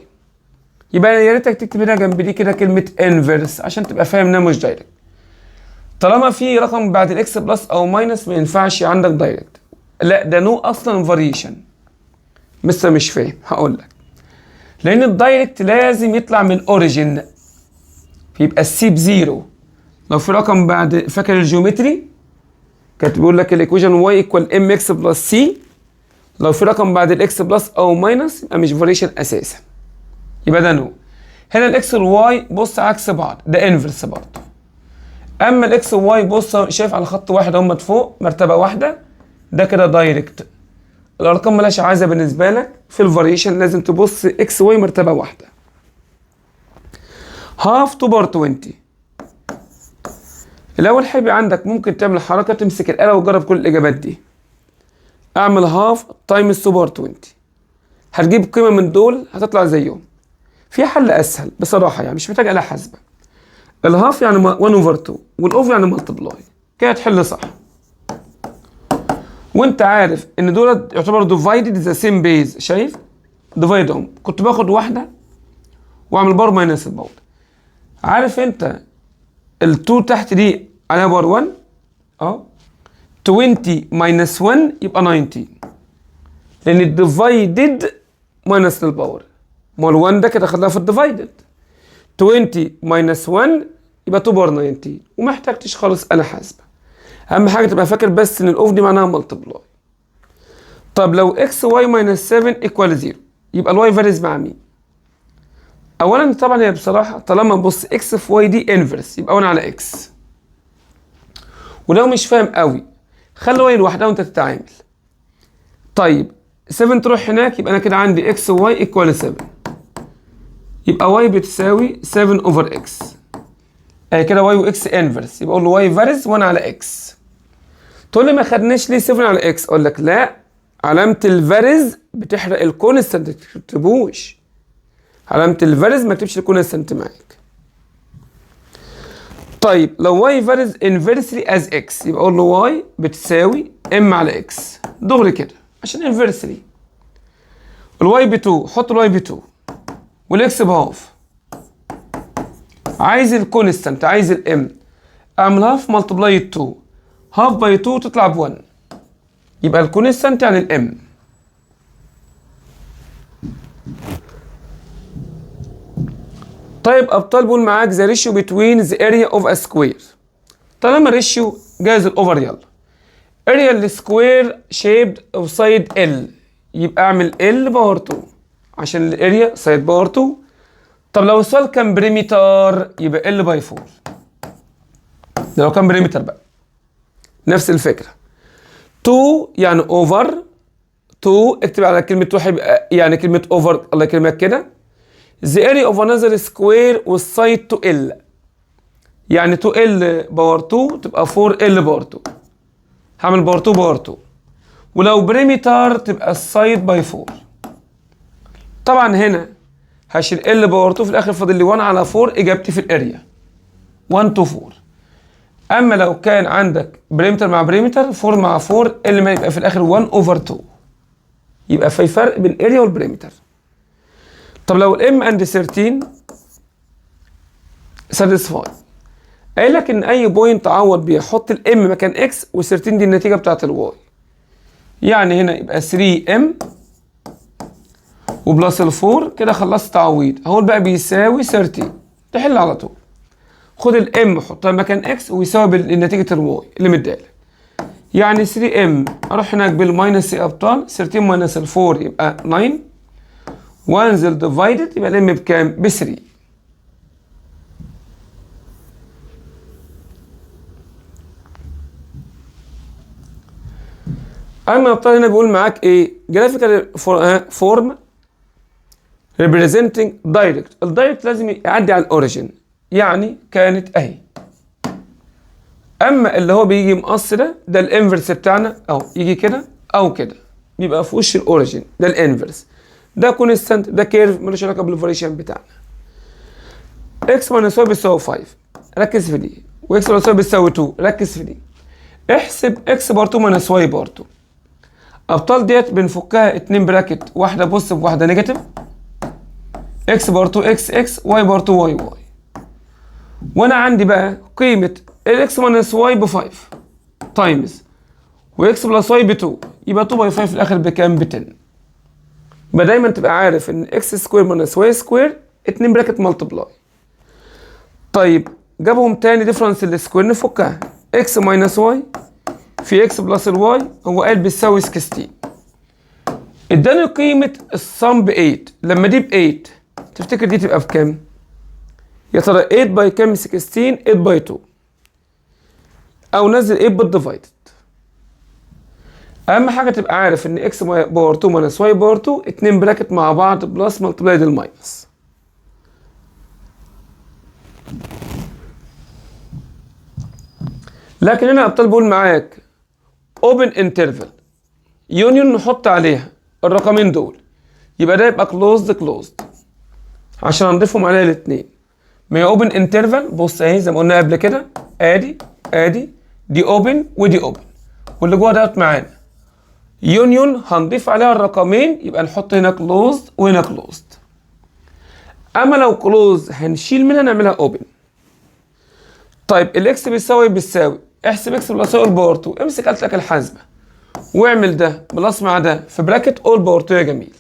يبقى يا ريتك تكتب هنا جنب دي كده كلمه انفرس عشان تبقى فاهم انها مش دايركت. طالما في رقم بعد الاكس بلس او ماينس ما ينفعش عندك دايركت. لا ده نو اصلا فاريشن. لسه مش فاهم، هقول لك. لان الدايركت لازم يطلع من الاوريجن، فيبقى السي بزيرو. لو في رقم بعد، فاكر الجيومتري كانت بيقول لك الايكويشن واي ايكوال ام اكس بلس سي، لو في رقم بعد الاكس بلس او ماينس يبقى مش فاريشن اساسا، يبقى ده نو. هنا الاكس والواي بص عكس بعض، ده انفرس برضه. اما الاكس والواي بص شايف على خط واحد هم فوق مرتبه واحده، ده كده دايركت. الارقام مالهاش عايزه بالنسبه لك، في الفاريشن لازم تبص اكس واي مرتبه واحده. هاف تو بار 20. الاول حبي عندك ممكن تعمل حركه تمسك الاله وتجرب كل الاجابات دي. اعمل هاف تايمز تو بار 20، هتجيب قيمه من دول هتطلع زيهم. في حل اسهل بصراحه، يعني مش محتاج آلة حاسبه. الهاف يعني 1 اوفر 2 والاوف يعني ملتبلاي. كده تحل صح. وانت عارف ان دول يعتبروا ديفايدد ذا سيم بيز. شايف؟ ديفايدهم كنت باخد واحده واعمل باور ماينس الباور. عارف انت ال2 تحت دي عليها باور 1 20 ماينس 1 يبقى 90 لان الديفايدد ماينس الباور. ما ال1 ده كده خدناها في الديفايدد. 20 ماينس 1 يبقى 2 باور 19 وما احتاجتش خالص آلة حاسبة. اهم حاجه تبقى فاكر بس ان الاوف دي معناها ملتبلاي. طب لو اكس واي ماينس 7 ايكوال 0 يبقى الواي فاريز مع مين؟ اولا طبعا هي بصراحه طالما بص اكس في واي دي انفرس يبقى 1 على اكس. ولو مش فاهم قوي خلي واي لوحدها وانت تتعامل. طيب 7 تروح هناك يبقى انا كده عندي اكس وواي ايكوال 7 يبقى واي بتساوي 7 اوفر اكس. اهي كده واي واكس انفرس يبقى اقول له واي فاريز 1 على اكس. تقول لي ما خدناش ليه 7 على اكس؟ اقول لك لا، علامه الفاريز بتحرق الكونستنت، ما تكتبوش علامه الفاريز، ما تكتبش الكونستنت معاك. طيب لو واي فاريز انفرسلي از اكس يبقى اقول له واي بتساوي ام على اكس دغري كده عشان انفرسلي. الواي ب 2 حط الواي ب 2 والاكس بهاف. عايز الكونستنت، عايز الام، اعمل هاف ملتبلاي 2 هاف باي 2 تطلع ب 1 يبقى الكونستنت يعني الام. طيب ابطال بقول معاك ذا ريشيو بتوين ذا اريا اوف ا سكوير. طالما الريشيو جايز الاوفر يلا. اريا السكوير شيبد اوف سايد ال يبقى اعمل ال باور 2 عشان الاريا سايد باور 2. طب لو السؤال كان بريمتر يبقى ال باي 4. ده لو كان بريمتر بقى نفس الفكره. 2 يعني اوفر 2 اكتب على كلمه 2 هيبقى يعني كلمه اوفر الله يكرمك كده. The area of another square والside to L يعني 2L باور 2 تبقى 4L باور 2. هعمل باور 2 باور 2. ولو بريمتر تبقى السايد باي 4. طبعا هنا هشيل L باور 2 في الاخر فاضل لي 1 على 4 اجابتي في الاريا 1 to 4. اما لو كان عندك بريمتر مع بريمتر 4 مع 4 اللي ما يبقى في الاخر 1 over 2 يبقى في فرق بين الاريا والبريمتر. طب لو الام اند 13 ساتيسفاي قايل لك ان اي بوينت تعوض بيها حط الام مكان اكس و13 دي النتيجه بتاعت الواي. يعني هنا يبقى 3 ام وبلس ال4 كده خلصت تعويض. اهو بقى بيساوي 13 تحل على طول. خد الام حطها مكان اكس ويساوي نتيجه الواي اللي مديالك. يعني 3 ام اروح هناك بالماينس يا ابطال 13 ماينس ال4 يبقى 9 وانزل ديفايدد يبقى الام بكام؟ ب 3. اما ابطال هنا بيقول معاك ايه؟ جرافيكال فورم ريبريزنتنج دايركت. الدايركت لازم يعدي على الاوريجن يعني كانت اهي. اما اللي هو بيجي مقص ده الانفرس بتاعنا اهو يجي كده او كده بيبقى في وش الاوريجن ده الانفرس. ده كونستانت ده كيرف ملوش علاقه بالفاريشن بتاعنا. اكس ماينس واي بيساوي 5 ركز في دي واكس ماينس واي بيساوي 2 ركز في دي. احسب اكس بار 2 ماينس واي بار 2. ابطال ديت بنفكها 2 براكت واحده بوزيتيف وواحده نيجاتيف. اكس بار 2 اكس اكس واي بار 2 واي واي. وانا عندي بقى قيمه الاكس ماينس واي ب 5 تايمز واكس بلس واي ب 2 يبقى 2 باي 5 في الاخر بكام؟ ب 10. يبقى دايما تبقى عارف ان اكس سكوير ماينس واي سكوير 2 براكت ملتبلاي. طيب جابهم تاني ديفرنس السكوير نفكها. اكس ماينس واي في اكس بلس الواي هو قال بيساوي 16. اداني قيمه الصم ب 8 لما دي ب 8 تفتكر دي تبقى بكام؟ يا ترى 8 باي كام؟ 16 8 باي 2 او نزل 8 بالديفايدد. اهم حاجه تبقى عارف ان اكس باور 2 ماينس واي باور 2 اتنين براكت مع بعض بلس ملتبلاي الماينس. لكن هنا ابطال بقول معاك اوبن انترفال يونيون نحط عليها الرقمين دول يبقى ده يبقى كلوزد عشان نضيفهم عليها الاثنين ما هي اوبن انترفال، بص اهي زي ما قلنا قبل كده، ادي دي اوبن ودي اوبن، واللي جوه دوت معانا يونيون هنضيف عليها الرقمين، يبقى نحط هنا كلوزد وهنا كلوزد. اما لو كلوز هنشيل منها نعملها اوبن. طيب الاكس بيساوي احسب اكس بلس اول باور 2، امسك آلتك الحاسبه واعمل ده بلس مع ده في براكت اول باور 2 يا جميل،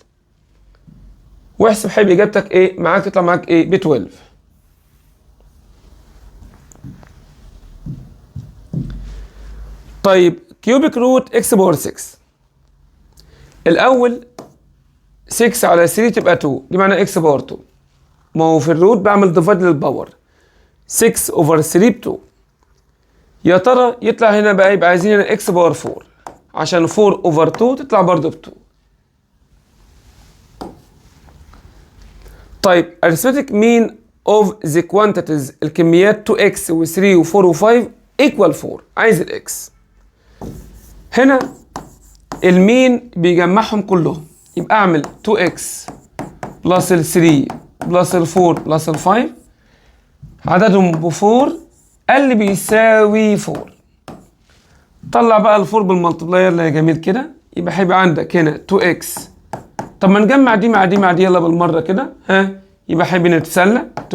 واحسب حبيبي اجابتك ايه معاك، تطلع معاك ايه ب 12. طيب كيوبيك روت اكس باور 6، الاول 6 على 3 تبقى 2، دي معناها اكس باور 2. ما هو في الروت بعمل ديفايد للباور، 6 اوفر 3 ب 2. يا ترى يطلع هنا بقى، يبقى عايزين هنا اكس باور 4، عشان 4 اوفر 2 تطلع برضه ب 2. طيب arithmetic mean of the quantities، الكميات 2x و3 و4 و5 equal 4، عايز الاكس. هنا المين بيجمعهم كلهم، يبقى اعمل 2x بلس ال 3 بلس ال 4 بلس ال 5 عددهم ب 4 اللي بيساوي 4. طلع بقى ال 4 بالملتبلاير اللي جميل كده، يبقى هيبقى عندك هنا 2x. طب ما نجمع دي مع دي مع دي يلا بالمره كده، ها يبقى هيبقى نتسلى 12،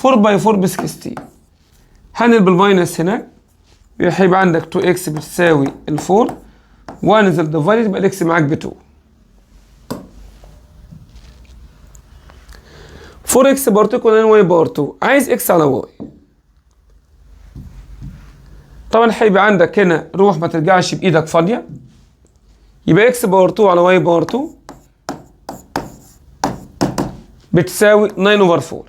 4 باي 4 ب 16. هنقل بالماينس هناك، هيبقى عندك 2x بتساوي ال 4، وانزل ديفايد يبقى الاكس معاك ب 2. 4x باور 2 كنا واي باور 2، عايز اكس على واي. طبعا هيبقى عندك هنا روح ما ترجعش بايدك فاضيه، يبقى اكس باور 2 على واي باور 2 بتساوي 9 اوفر 4.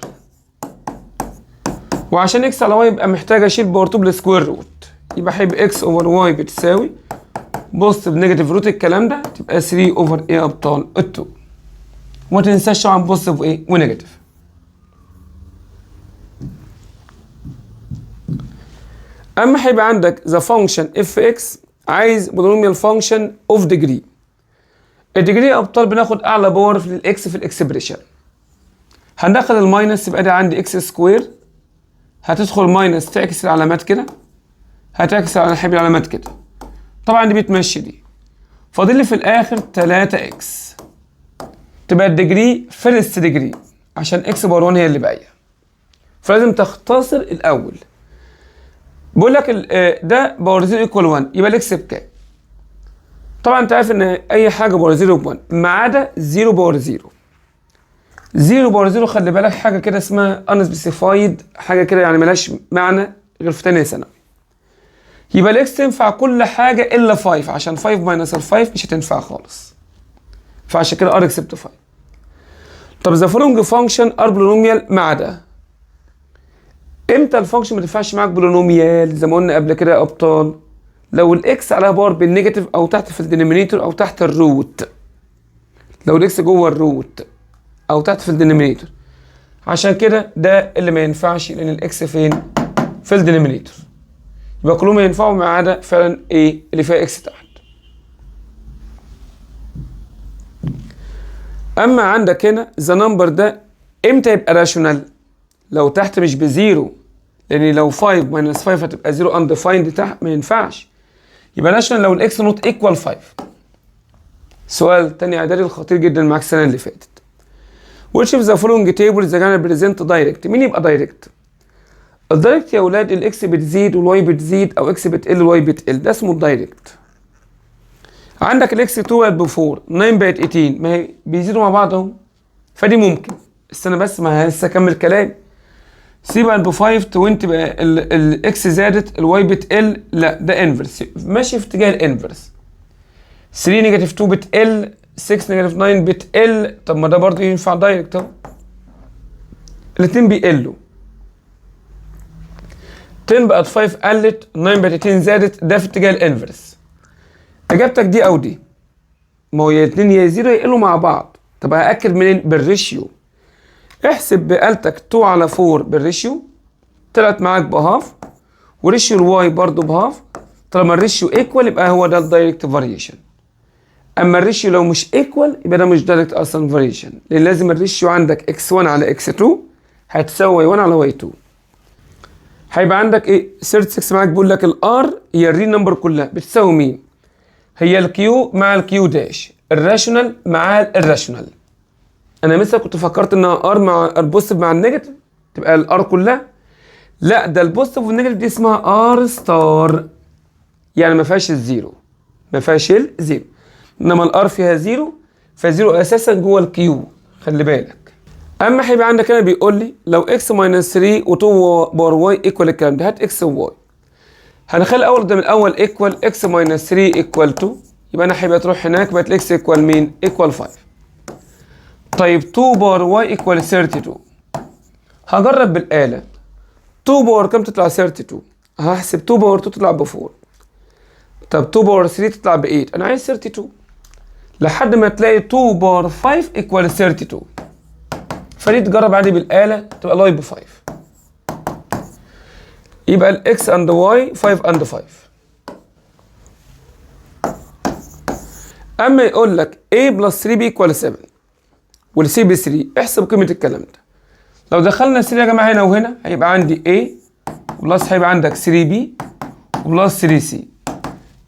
وعشان اكس على واي يبقى محتاج اشيل باور 2 بالسكوير روت، يبقى هيبقى اكس اوفر واي بتساوي بوزيتيف نيجاتيف روت الكلام ده، تبقى 3 اوفر ايه ابطال ال 2. وما تنساش طبعا بوزيتيف وايه ونيجاتيف. اما هيبقى عندك ذا فانكشن اف اكس، عايز بولينوميال فانكشن اوف ديجري. الديجري يا ابطال بناخد اعلى باور في الاكس في الاكسبريشن. هندخل الماينس يبقى ده عندي اكس سكوير، هتدخل ماينس تعكس العلامات كده، هتعكس على حبل العلامات كده، طبعا دي بتمشي دي، فاضل لي في الاخر 3 اكس، تبقى الديجري فيرست ديجري عشان اكس باور 1 هي اللي باقيه، فلازم تختصر الاول. بقول لك ده باور 0 ايكوال 1، يبقى الاكس بكام؟ طبعا انت عارف ان اي حاجه باور 0 ب 1 ما عدا 0 باور 0. 0 باور 0 خلي بالك حاجه كده اسمها unspecified، حاجه كده يعني ملهاش معنى غير في ثانيه ثانوي. يبقى الاكس تنفع كل حاجه الا 5، عشان 5 ماينس ال 5 مش هتنفع خالص، فعشان كده ار اكسبت 5. طب ذا فولوينج فانكشن ار بولينوميال ما عدا. امتى الفانكشن ما تنفعش معاك بولينوميال؟ زي ما قلنا قبل كده يا ابطال، لو الاكس عليها باور بالنيجاتيف او تحت في الدينومينيتور او تحت الروت. لو الاكس جوه الروت او تحت في الدينومينيتور، عشان كده ده اللي ما ينفعش، لان الاكس فين؟ في الدينومينيتور. يبقى كلهم ينفعوا ما عدا فعلا ايه اللي فيها اكس تحت. اما عندك هنا ذا نمبر ده امتى يبقى راشونال؟ لو تحت مش بزيرو، لان لو 5 ماينس 5 هتبقى 0 انديفايند تحت، ما ينفعش. يبقى راشونال لو الاكس نوت ايكوال 5. سؤال تاني اعدادي الخطير جدا معاك السنه اللي فاتت. which of the following tables is gonna present direct؟ مين يبقى دايركت؟ الدايركت يا اولاد الاكس بتزيد والواي بتزيد، او اكس بتقل والواي بتقل، ده اسمه الدايركت. عندك الاكس 2 بقت ب 4، 9 بقت 18، ما هي بيزيدوا مع بعض اهو، فدي ممكن. استنى بس ما لسه اكمل كلام. سي بقت ب 5، 20 بقى الاكس زادت الواي بتقل، لا ده انفرس، ماشي في اتجاه الانفرس. 3 نيجاتيف 2 بتقل، 6 نيجاتيف 9 بتقل، طب ما ده برضه ينفع دايركت اهو، الاتنين بيقلوا. 10 بقت 5 قلت، 9 بقت 18 زادت، ده في اتجاه الانفرس. اجابتك دي او دي، ما هو يا اتنين يا زيرو يقلوا مع بعض. طب هاكد منين؟ بالريشيو. احسب بآلتك 2 على 4 بالريشيو، طلعت معاك بهاف، وريشيو الواي برضه بهاف. طالما الريشيو ايكوال يبقى هو ده الدايركت فاريشن. اما الريشيو لو مش ايكوال يبقى ده مش دايركت اصلا فاريشن، لان لازم الريشيو عندك x1 على x2 هتساوي y1 على y2. هيبقى عندك ايه 36 معاك بيقول لك الار هي الريل نمبر كلها بتساوي مين؟ هي الكيو مع الكيو داش، الراشونال مع الراشونال. انا مثلا كنت فكرت انها ار مع البوزيتيف مع النيجاتيف تبقى الار كلها، لا ده البوزيتيف والنيجاتيف دي اسمها ار ستار، يعني ما فيهاش الزيرو، ما فيهاش الزيرو، انما الار فيها زيرو، فزيرو اساسا جوه الكيو، خلي بالك. اما هيبقى عندك هنا بيقول لي لو اكس ماينس 3 و2 باور واي ايكوال الكلام ده، هات اكس وواي. هنخلي الاول ده من الاول ايكوال اكس ماينس 3 ايكوال 2، يبقى انا هيبقى تروح هناك بقت الاكس ايكوال مين؟ ايكوال 5. طيب 2 باور واي ايكوال 32، هجرب بالاله 2 باور كام تطلع 32، هحسب 2 باور 2 تطلع ب 4، طب 2 باور 3 تطلع ب 8، انا عايز 32، لحد ما تلاقي 2 باور 5 ايكوال 32، فدي تجرب عادي بالاله تبقى لاي ب 5. يبقى الاكس اند واي 5 اند 5. اما يقول لك a بلس 3 b ايكوال 7 والسي ب 3، احسب قيمه الكلام ده. لو دخلنا 3 يا جماعه هنا وهنا هيبقى عندي a بلس هيبقى عندك 3b بلس 3c.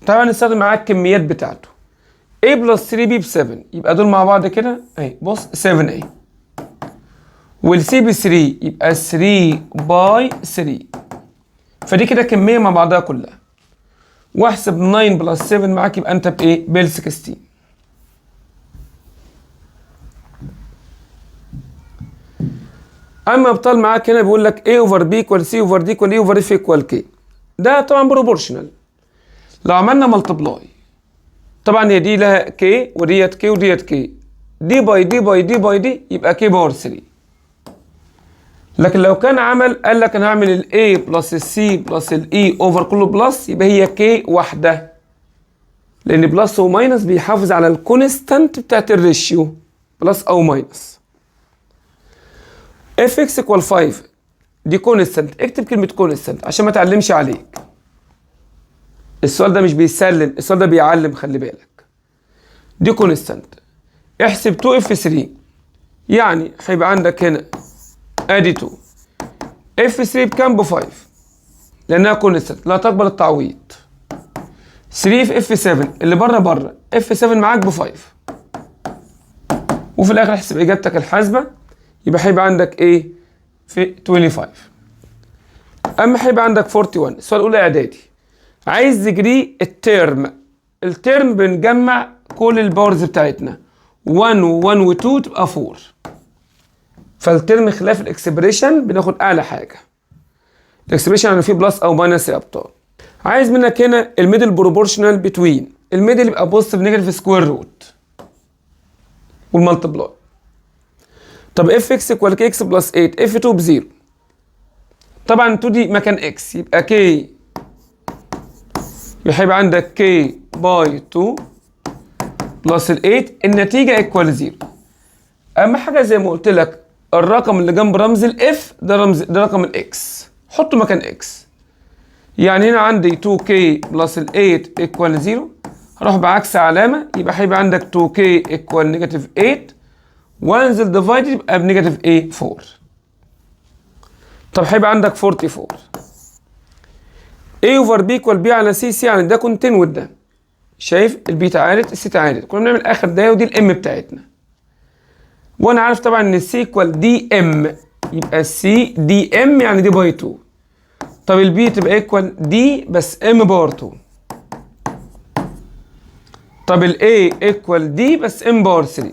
طبعا نستخدم معاك الكميات بتاعته. a بلس 3b ب 7، يبقى دول مع بعض كده اهي، بص 7a، والسي ب 3 يبقى 3 باي 3، فدي كده كميه مع بعضها كلها. واحسب 9 بلس 7 معاك يبقى انت بايه؟ بال 16. اما ابطال معاك هنا بيقول لك a اوفر b ايكوال c اوفر d ايكوال e اوفر f ايكوال k، ده طبعا بروبورشنال. لو عملنا ملتبلاي طبعا هي دي لها k وديت k وديت k، دي باي دي باي دي باي دي يبقى k باور 3. لكن لو كان عمل قال لك انا هعمل ال A بلس ال C بلس ال E اوفر كله بلس، يبقى هي K واحدة، لأن بلس وماينس بيحافظ على الكونستانت بتاعت الريشيو بلس أو ماينس. Fx equal 5 دي كونستانت، اكتب كلمة كونستانت عشان ما تعلمش عليك. السؤال ده مش بيسلم، السؤال ده بيعلم، خلي بالك. دي كونستانت، احسب 2F3، يعني هيبقى عندك هنا ادي 2 F3 بكام؟ ب 5 لانها كونستانت لا تقبل التعويض. 3 في F7 اللي بره F7 معاك ب 5، وفي الاخر احسب اجابتك الحاسبه، يبقى هيبقى عندك ايه في 25. اما هيبقى عندك 41. السؤال الاولى اعدادي، عايز ديجري الترم بنجمع كل الباورز بتاعتنا 1 و1 و2 تبقى 4، فالترم خلاف الاكسبريشن بناخد اعلى حاجه. الاكسبريشن يعني فيه بلس او ماينس يا ابطال. عايز منك هنا الميدل بروبورشنال بتوين، الميدل يبقى بوزيتيف نيجاتيف سكوير روت والمالتبلاي. طب اف اكس ايكوال كي اكس بلس 8، اف 2 بزيرو، طبعا 2 دي مكان اكس يبقى كي، هيبقى عندك كي باي 2 بلس ال 8، النتيجه ايكوال 0. اهم حاجه زي ما قلت لك الرقم اللي جنب رمز الاف ده رقم الاكس، حطه مكان اكس. يعني هنا عندي 2k بلس ال 8 ايكوال 0، هروح بعكس علامه يبقى هيبقى عندك 2k ايكوال نيجاتيف 8، وانزل ديفايد يبقى بنيجاتيف ايه 4. طب هيبقى عندك 44 a اوفر b ايكوال b على c، يعني ده كونتينوت، ده شايف البي تعالت السي تعالت، كنا بنعمل اخر ده ودي الام بتاعتنا، وانا عارف طبعا ان السي ايكوال دي ام، يبقى السي دي ام يعني دي باي 2. طب البي تبقى ايكوال دي بس ام باور 2. طب الاي ايكوال دي بس ام باور 3.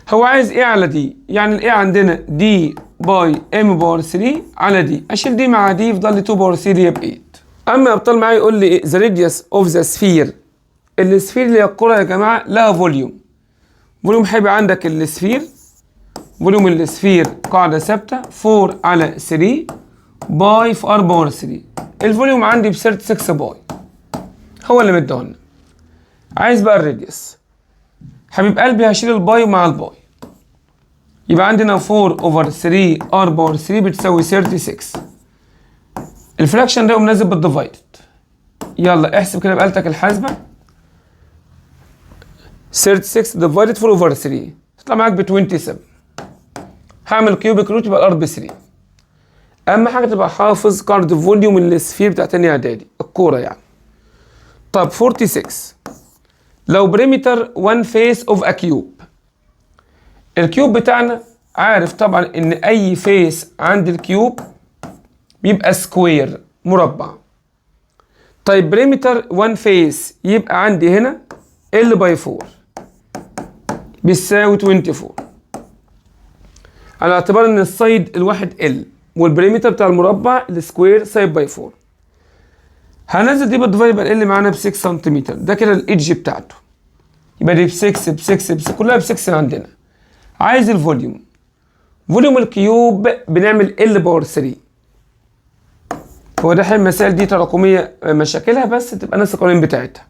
هو عايز ايه على دي؟ يعني الاي عندنا دي باي ام باور 3 على دي، اشيل دي مع دي يفضل لي 2 باور 3 دي ب 8. اما ابطال معايا يقول لي ذا راديوس اوف ذا سفير، السفير اللي هي الكره يا جماعه لها فوليوم. فوليوم هيبقى عندك السفير، فوليوم السفير قاعده ثابته 4 على 3 باي في ار باور 3. الفوليوم عندي ب 36 باي، هو اللي مديهولنا. عايز بقى الراديوس، حبيب قلبي هشيل الباي مع الباي، يبقى عندنا 4 اوفر 3 ار باور 3 بتساوي 36. الفراكشن ده يقوم نازل بالديفايدد. يلا احسب كده بآلتك الحاسبه، 36 ديفايدد 4 اوفر 3 تطلع معاك ب 27. هعمل كيوبيك روت يبقى الار ب 3. اهم حاجه تبقى حافظ قاعده الفوليوم السفير بتاع تاني اعدادي الكوره يعني. طب 46 لو بريمتر 1 فيس اوف ا كيوب. الكيوب بتاعنا عارف طبعا ان اي فيس عند الكيوب بيبقى سكوير مربع. طيب بريمتر 1 فيس يبقى عندي هنا ال باي 4 بيساوي 24 على اعتبار ان السايد الواحد ال والبريمتر بتاع المربع السكوير سايد باي 4. هنزل دي بالديفايد يبقى ال معانا ب 6 سنتيمتر، ده كده الايدج بتاعته. يبقى دي ب 6 ب 6 ب 6 كلها ب 6 عندنا. عايز الفوليوم. فوليوم الكيوب بنعمل ال باور 3. هو ده حل المسائل دي تراكميه مشاكلها بس تبقى نفس القوانين بتاعتها.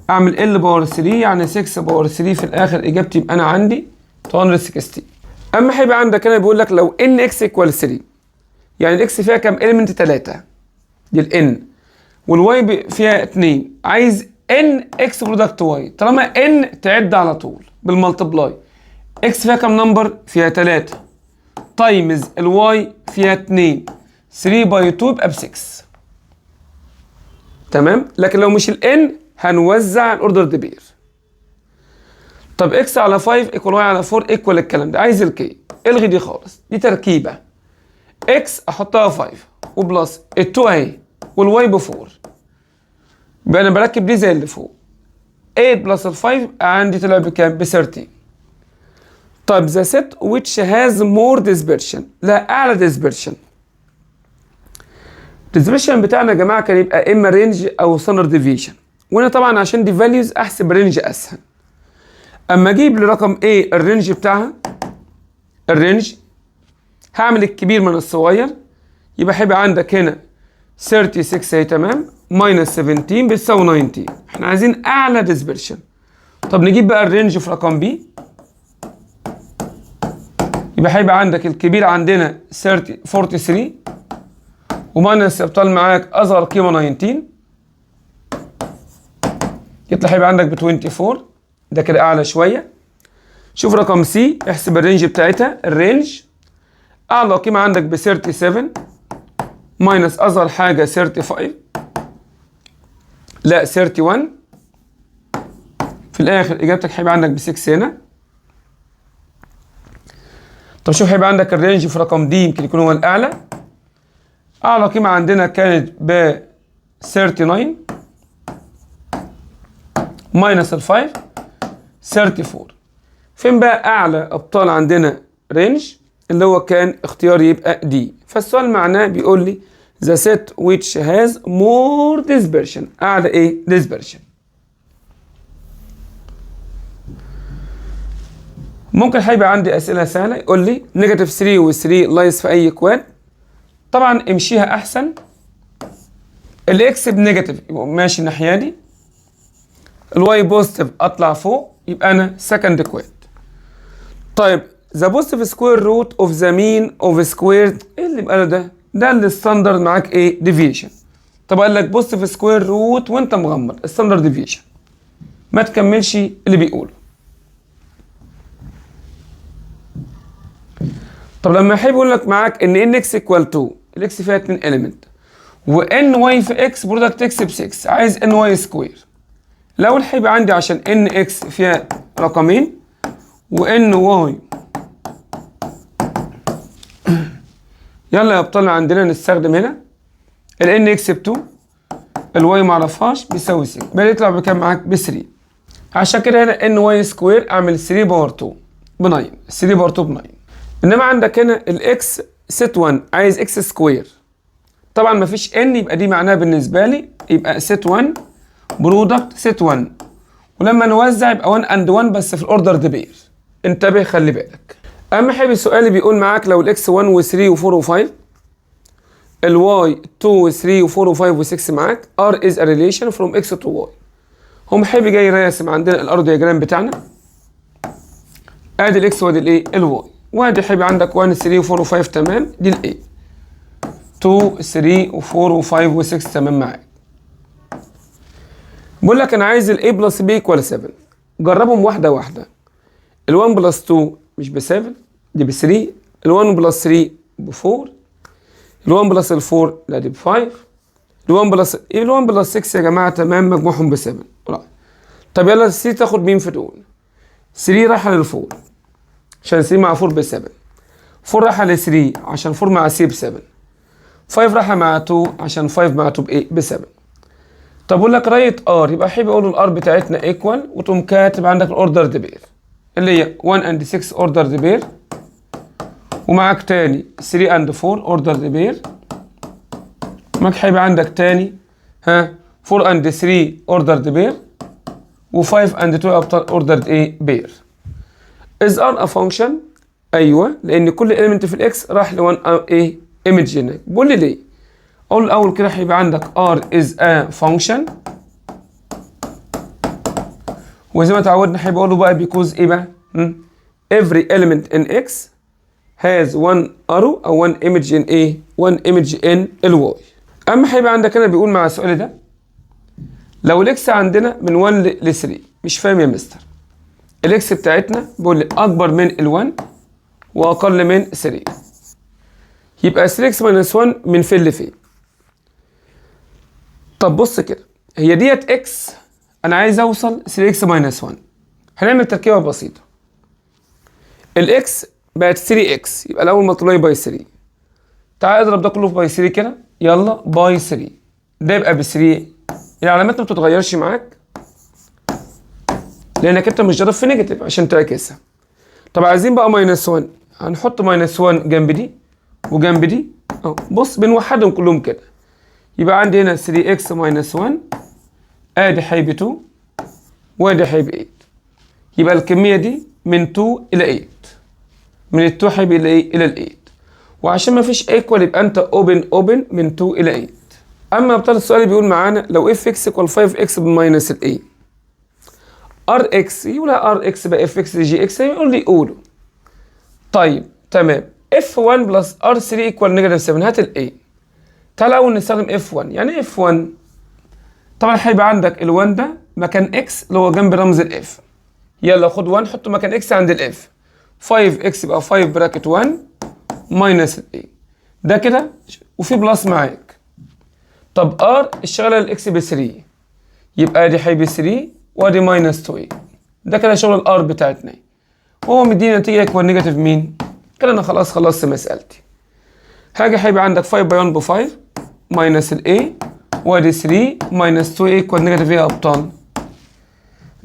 اعمل ال باور 3 يعني 6 باور 3 في الاخر اجابتي يبقى انا عندي 260. اما هيبقى عندك هنا بيقول لك لو ان اكس ايكوال 3 يعني الاكس فيها كام اليمنت؟ 3 دي الان والواي فيها 2. عايز ان اكس برودكت واي. طالما ان تعد على طول بالمالتبلاي. اكس فيها كام نمبر؟ فيها 3 تايمز الواي فيها 2 3 باي 2 يبقى ب 6. تمام. لكن لو مش الان هنوزع الاوردر ديبير. طب اكس على 5 ايكوال واي على 4 ايكوال الكلام ده. عايز الكي. الغي دي خالص، دي تركيبه. اكس احطها 5 وبلس ال2 اهي والواي ب 4 يبقى انا بركب دي زي اللي فوق. 8 بلس ال 5 يبقى عندي طلع بكام؟ ب 13. طيب the set which has more dispersion. لا اعلى dispersion. dispersion بتاعنا يا جماعه كان يبقى اما رينج او ستاندرد ديفيشن، وانا طبعا عشان دي فاليوز احسب رينج اسهل. اما اجيب لرقم A الرينج بتاعها، الرينج هعمل الكبير من الصغير يبقى هيبقى عندك هنا 36 اهي تمام ماينس 17 بتساوي 19. احنا عايزين اعلى ديسبرشن. طب نجيب بقى الرينج في رقم B يبقى هيبقى عندك الكبير عندنا 43 وماينس ابطال معاك اصغر قيمه 19 يطلع هيبقى عندك ب 24. ده كده اعلى شويه. شوف رقم C احسب الرينج بتاعتها. الرينج اعلى قيمه عندك ب 37 ماينس اصغر حاجه 35 لا 31. في الاخر اجابتك هيبقى عندك ب 6 هنا. طب شوف هيبقى عندك الرينج في رقم دي يمكن يكون هو الاعلى. اعلى قيمه عندنا كانت ب 39 ماينس ال 5 34. فين بقى اعلى ابطال عندنا رينج اللي هو كان اختياري يبقى دي. فالسؤال معناه بيقول لي the set which has more dispersion. اعلى ايه؟ dispersion. ممكن هيبقى عندي اسئله سهله يقول لي نيجاتيف 3 و 3 لايز في اي كواد. طبعا امشيها احسن. الاكس بنيجاتيف يبقى ماشي الناحيه دي. الواي بوزيتيف اطلع فوق يبقى انا سكند كواد. طيب the positive square root of the mean of squared ايه اللي بقى ده؟ ده اللي الستاندرد معاك ايه؟ ديفيشن. طب قال لك positive square root وانت مغمض الستاندرد ديفيشن. ما تكملش اللي بيقوله. طب لما يحب يقول لك معاك ان n x equal 2 الاكس فيها 2 element وان واي في x برودكت x ب 6 عايز ان واي سكوير. الاول هيبقى عندي عشان ان اكس فيها رقمين وان واي يلا يا ابطال عندنا نستخدم هنا الان اكس ب 2 الواي معرفهاش بيساوي 6 بقى يطلع بكام معاك؟ ب 3. عشان كده هنا ان واي سكوير اعمل 3 باور 2 ب 9 3 باور 2 ب 9. انما عندك هنا الاكس ست 1 عايز اكس سكوير. طبعا مفيش ان يبقى دي معناها بالنسبه لي يبقى ست 1 برودكت ست 1 ولما نوزع يبقى 1 اند 1 بس في الاوردر ديبير. انتبه خلي بالك. اهم حاجه السؤال اللي بيقول معاك لو الاكس 1 و 3 و 4 و 5 الواي 2 و 3 و 4 و 5 و 6 معاك ار از ا ريليشن فروم اكس تو واي. هم حابب جاي راسم عندنا الار دياجرام بتاعنا. ادي الاكس وادي الايه؟ الواي. وادي حابب عندك 1 3 و 4 و 5 تمام دي الاي 2 3 و 4 و 5 و 6 تمام معاك. بقول لك انا عايز الاي بلس بي ايكوال 7. جربهم واحده واحده. ال1 بلس 2 مش ب 7 دي ب 3 ال1 بلس 3 ب 4، ال1 بلس ال 4 لا دي ب 5، ال1 بلس 6 يا جماعه تمام مجموعهم ب 7. طب يلا 3 تاخد مين في دول؟ 3 رايحه لل 4 عشان 3 مع 4 ب 7، 4 رايحه ل 3 عشان 4 مع 3 ب 7، 5 رايحه مع 2 عشان 5 مع 2 بايه؟ ب 7. طب اقول لك رايت ار، يبقى احب اقول الار بتاعتنا ايكوال وتقوم كاتب عندك الاوردر بير اللي هي 1 اند 6 اوردر بير، ومعاك تاني 3 اند 4 اوردر بير، معاك هيبقى عندك تاني 4 اند 3 اوردر بير، و5 اند 2 اوردر ايه؟ بير. از ار ا فانكشن؟ ايوه، لان كل اليمنت في الاكس راح ل 1 ايه؟ ايمج هناك. بقول لي ليه؟ اقول الاول كده هيبقى عندك ار از ا فانكشن، وزي ما اتعودنا هيبقى اقول له بقى بيكوز ايه بقى؟ every element in x has one arrow او one image in a one image in الواي. اما هيبقى عندك هنا بيقول مع السؤال ده لو الاكس عندنا من 1 ل 3، مش فاهم يا مستر. الاكس بتاعتنا بيقول لي اكبر من ال1 واقل من 3، يبقى 3x minus 1 من فين لفين؟ طب بص كده، هي ديت اكس، انا عايز اوصل 3x minus 1. هنعمل تركيبه بسيطه، الاكس بقت 3x يبقى الاول مطلوب باي 3، تعال اضرب ده كله في باي 3 كده، يلا باي 3 ده يبقى ب 3، العلامات ما بتتغيرش معاك لانك انت مش ضارب في نيجاتيف عشان تعكسها. طب عايزين بقى ماينس 1، هنحط ماينس 1 جنب دي وجنب دي اهو، بص بنوحدهم كلهم كده، يبقى عندي هنا 3x ماينس 1 ادي هيبقى 2 وادي هيبقى 8، يبقى الكميه دي من 2 الى 8، من ال 2 هيبقى الى ايه؟ الى ال 8. وعشان ما فيش ايكوال يبقى انت اوبن من 2 الى 8. اما ابطال السؤال بيقول معانا لو اف اكس ايكوال 5x بماينس ال 8، ار اكس يقول ار اكس بقى اف اكس جي اكس، يقول لي قوله. طيب تمام، اف 1 بلس ار 3 ايكوال نيجاتيف 7، هات ال a. تعال اول نستخدم اف 1. يعني ايه اف 1؟ طبعا هيبقى عندك ال 1 ده مكان اكس اللي هو جنب رمز الاف، يلا خد 1 حطه مكان اكس عند الاف، 5x يبقى 5 براكت 1 ماينس ال a ده كده، وفي بلس معاك. طب ار الشغاله الاكس ب 3، يبقى دي هيبقى 3 وادي ماينس 2 ده كده شغل الار بتاعتنا، وهو مديني نتيجه ايكوال نيجاتيف مين؟ كده انا خلاص خلصت مسألتي. حاجه هيبقى عندك 5 باي 1 ب 5 ماينس ال a وادي 3 ماينس 2 ايكوال نيجاتيف ايه يا ابطال؟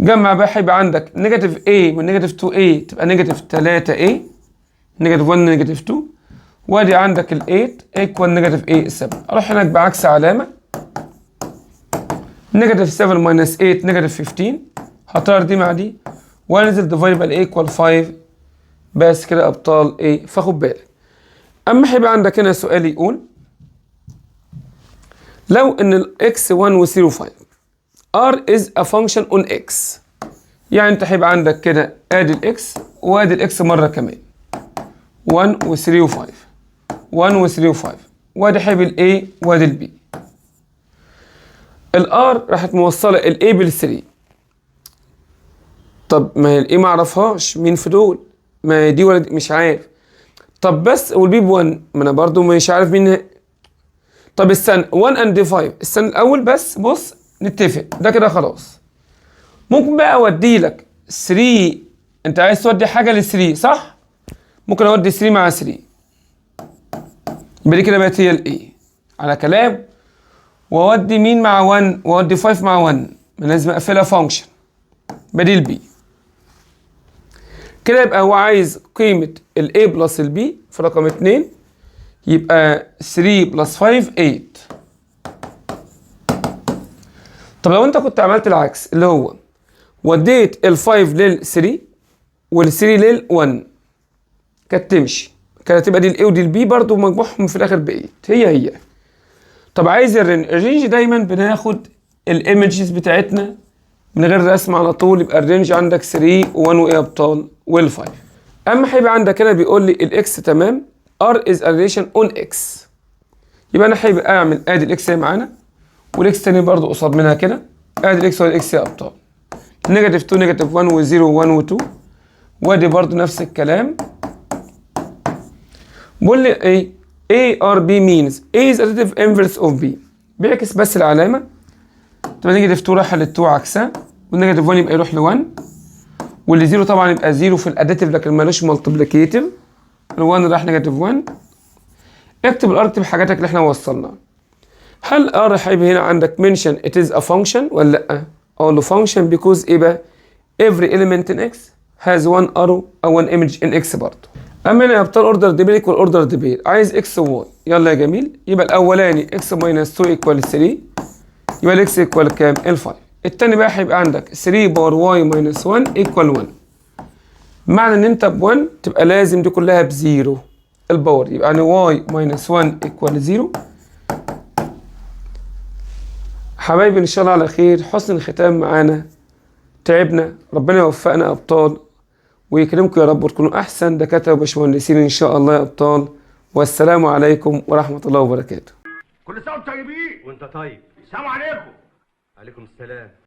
جمع بقى، هيبقى عندك نيجاتيف a من نيجاتيف 2 a تبقى نيجاتيف 3 a، نيجاتيف 1 نيجاتيف 2، وادي عندك ال 8 ايكوال نيجاتيف ايه 7. اروح هناك بعكس علامه، نيجاتيف 7 ماينس 8 نيجاتيف 15، هطير دي مع دي وانزل ديفايد يبقى ايكوال 5. بس كده ابطال ايه، فاخد بالك. اما هيبقى عندك هنا سؤال يقول لو ان الاكس 1 و 3 و 5 r is a function on x، يعني انت هيبقى عندك كده ادي الاكس وادي الاكس مره كمان 1 و 3 و 5 1 و 3 و 5 وادي هيبقى الاي وادي البي. الار راحت موصله الاي بال 3، طب ما هي الاي ما اعرفهاش مين في دول، ما هي دي ولا دي مش عارف. طب بس والبي ب 1، ما انا برضو مش عارف مين. طب استنى 1 اند 5، استنى الاول بس بص نتفق ده كده خلاص. ممكن بقى اودي لك 3، انت عايز تودي حاجه ل 3 صح؟ ممكن اودي 3 مع 3، يبقى دي كده بقت هي الاي على كلام، واودي مين مع 1 واودي 5 مع 1، ما لازم اقفلها فانكشن بديل بي كده. يبقى هو عايز قيمه الاي بلس البي في رقم 2، يبقى 3 بلس 5 8. طب لو انت كنت عملت العكس اللي هو وديت ال 5 لل 3 وال 3 لل 1، كانت تمشي، كانت هتبقى دي الاي ودي البي برضه مجموعهم في الاخر ب 8 هي. طب عايز الرينج دايما بناخد الايمجز بتاعتنا من غير رسم على طول، يبقى الرينج عندك 3 و1 وايه ابطال وال5. اما هيبقى عندك هنا بيقول لي الاكس تمام r is a relation on x، يبقى انا هيبقى اعمل ادي الاكس اهي معانا والاكس تاني برضه قصاد منها كده، ادي الاكس والاكس يا ابطال، نيجاتيف 2 نيجاتيف 1 و0 و1 و2، وادي برضه نفس الكلام بقول لي ايه A or B means A is additive inverse of B. بيعكس بس العلامة. طب نيجاتيف 2 رايحة لل 2 عكسها، والنيجاتيف 1 يبقى يروح ل 1، واللي 0 طبعا يبقى 0 في الاديتيف لكن مالوش مالتيبليكيتيف. ال 1 راح نيجاتيف 1. اكتب الاركتيف حاجاتك اللي احنا وصلناها. هل ار يا حبيبي هنا عندك mention it is a function ولا لا؟ اقول له function because ايه بقى؟ every element in x has one arrow او one image in x برضه. اما هنا يا ابطال اوردر ديبيريك والاوردر ديبير، عايز x و y. يلا يا جميل، يبقى الاولاني x minus 2 equal 3، يبقى الاكس equal كام؟ ال 5. التاني بقى هيبقى عندك 3 باور y minus 1 equal 1. معنى ان انت ب 1 تبقى لازم دي كلها بزيرو الباور، يبقى يعني y minus 1 equal 0. حبايبي ان شاء الله على خير، حسن الختام معانا. تعبنا، ربنا يوفقنا يا ابطال ويكرمكم يا رب وتكونوا احسن دكاتره وباشمهندسين ان شاء الله يا ابطال. والسلام عليكم ورحمه الله وبركاته. كل سنه وانتم طيبين. وانت طيب. السلام عليكم. عليكم السلام.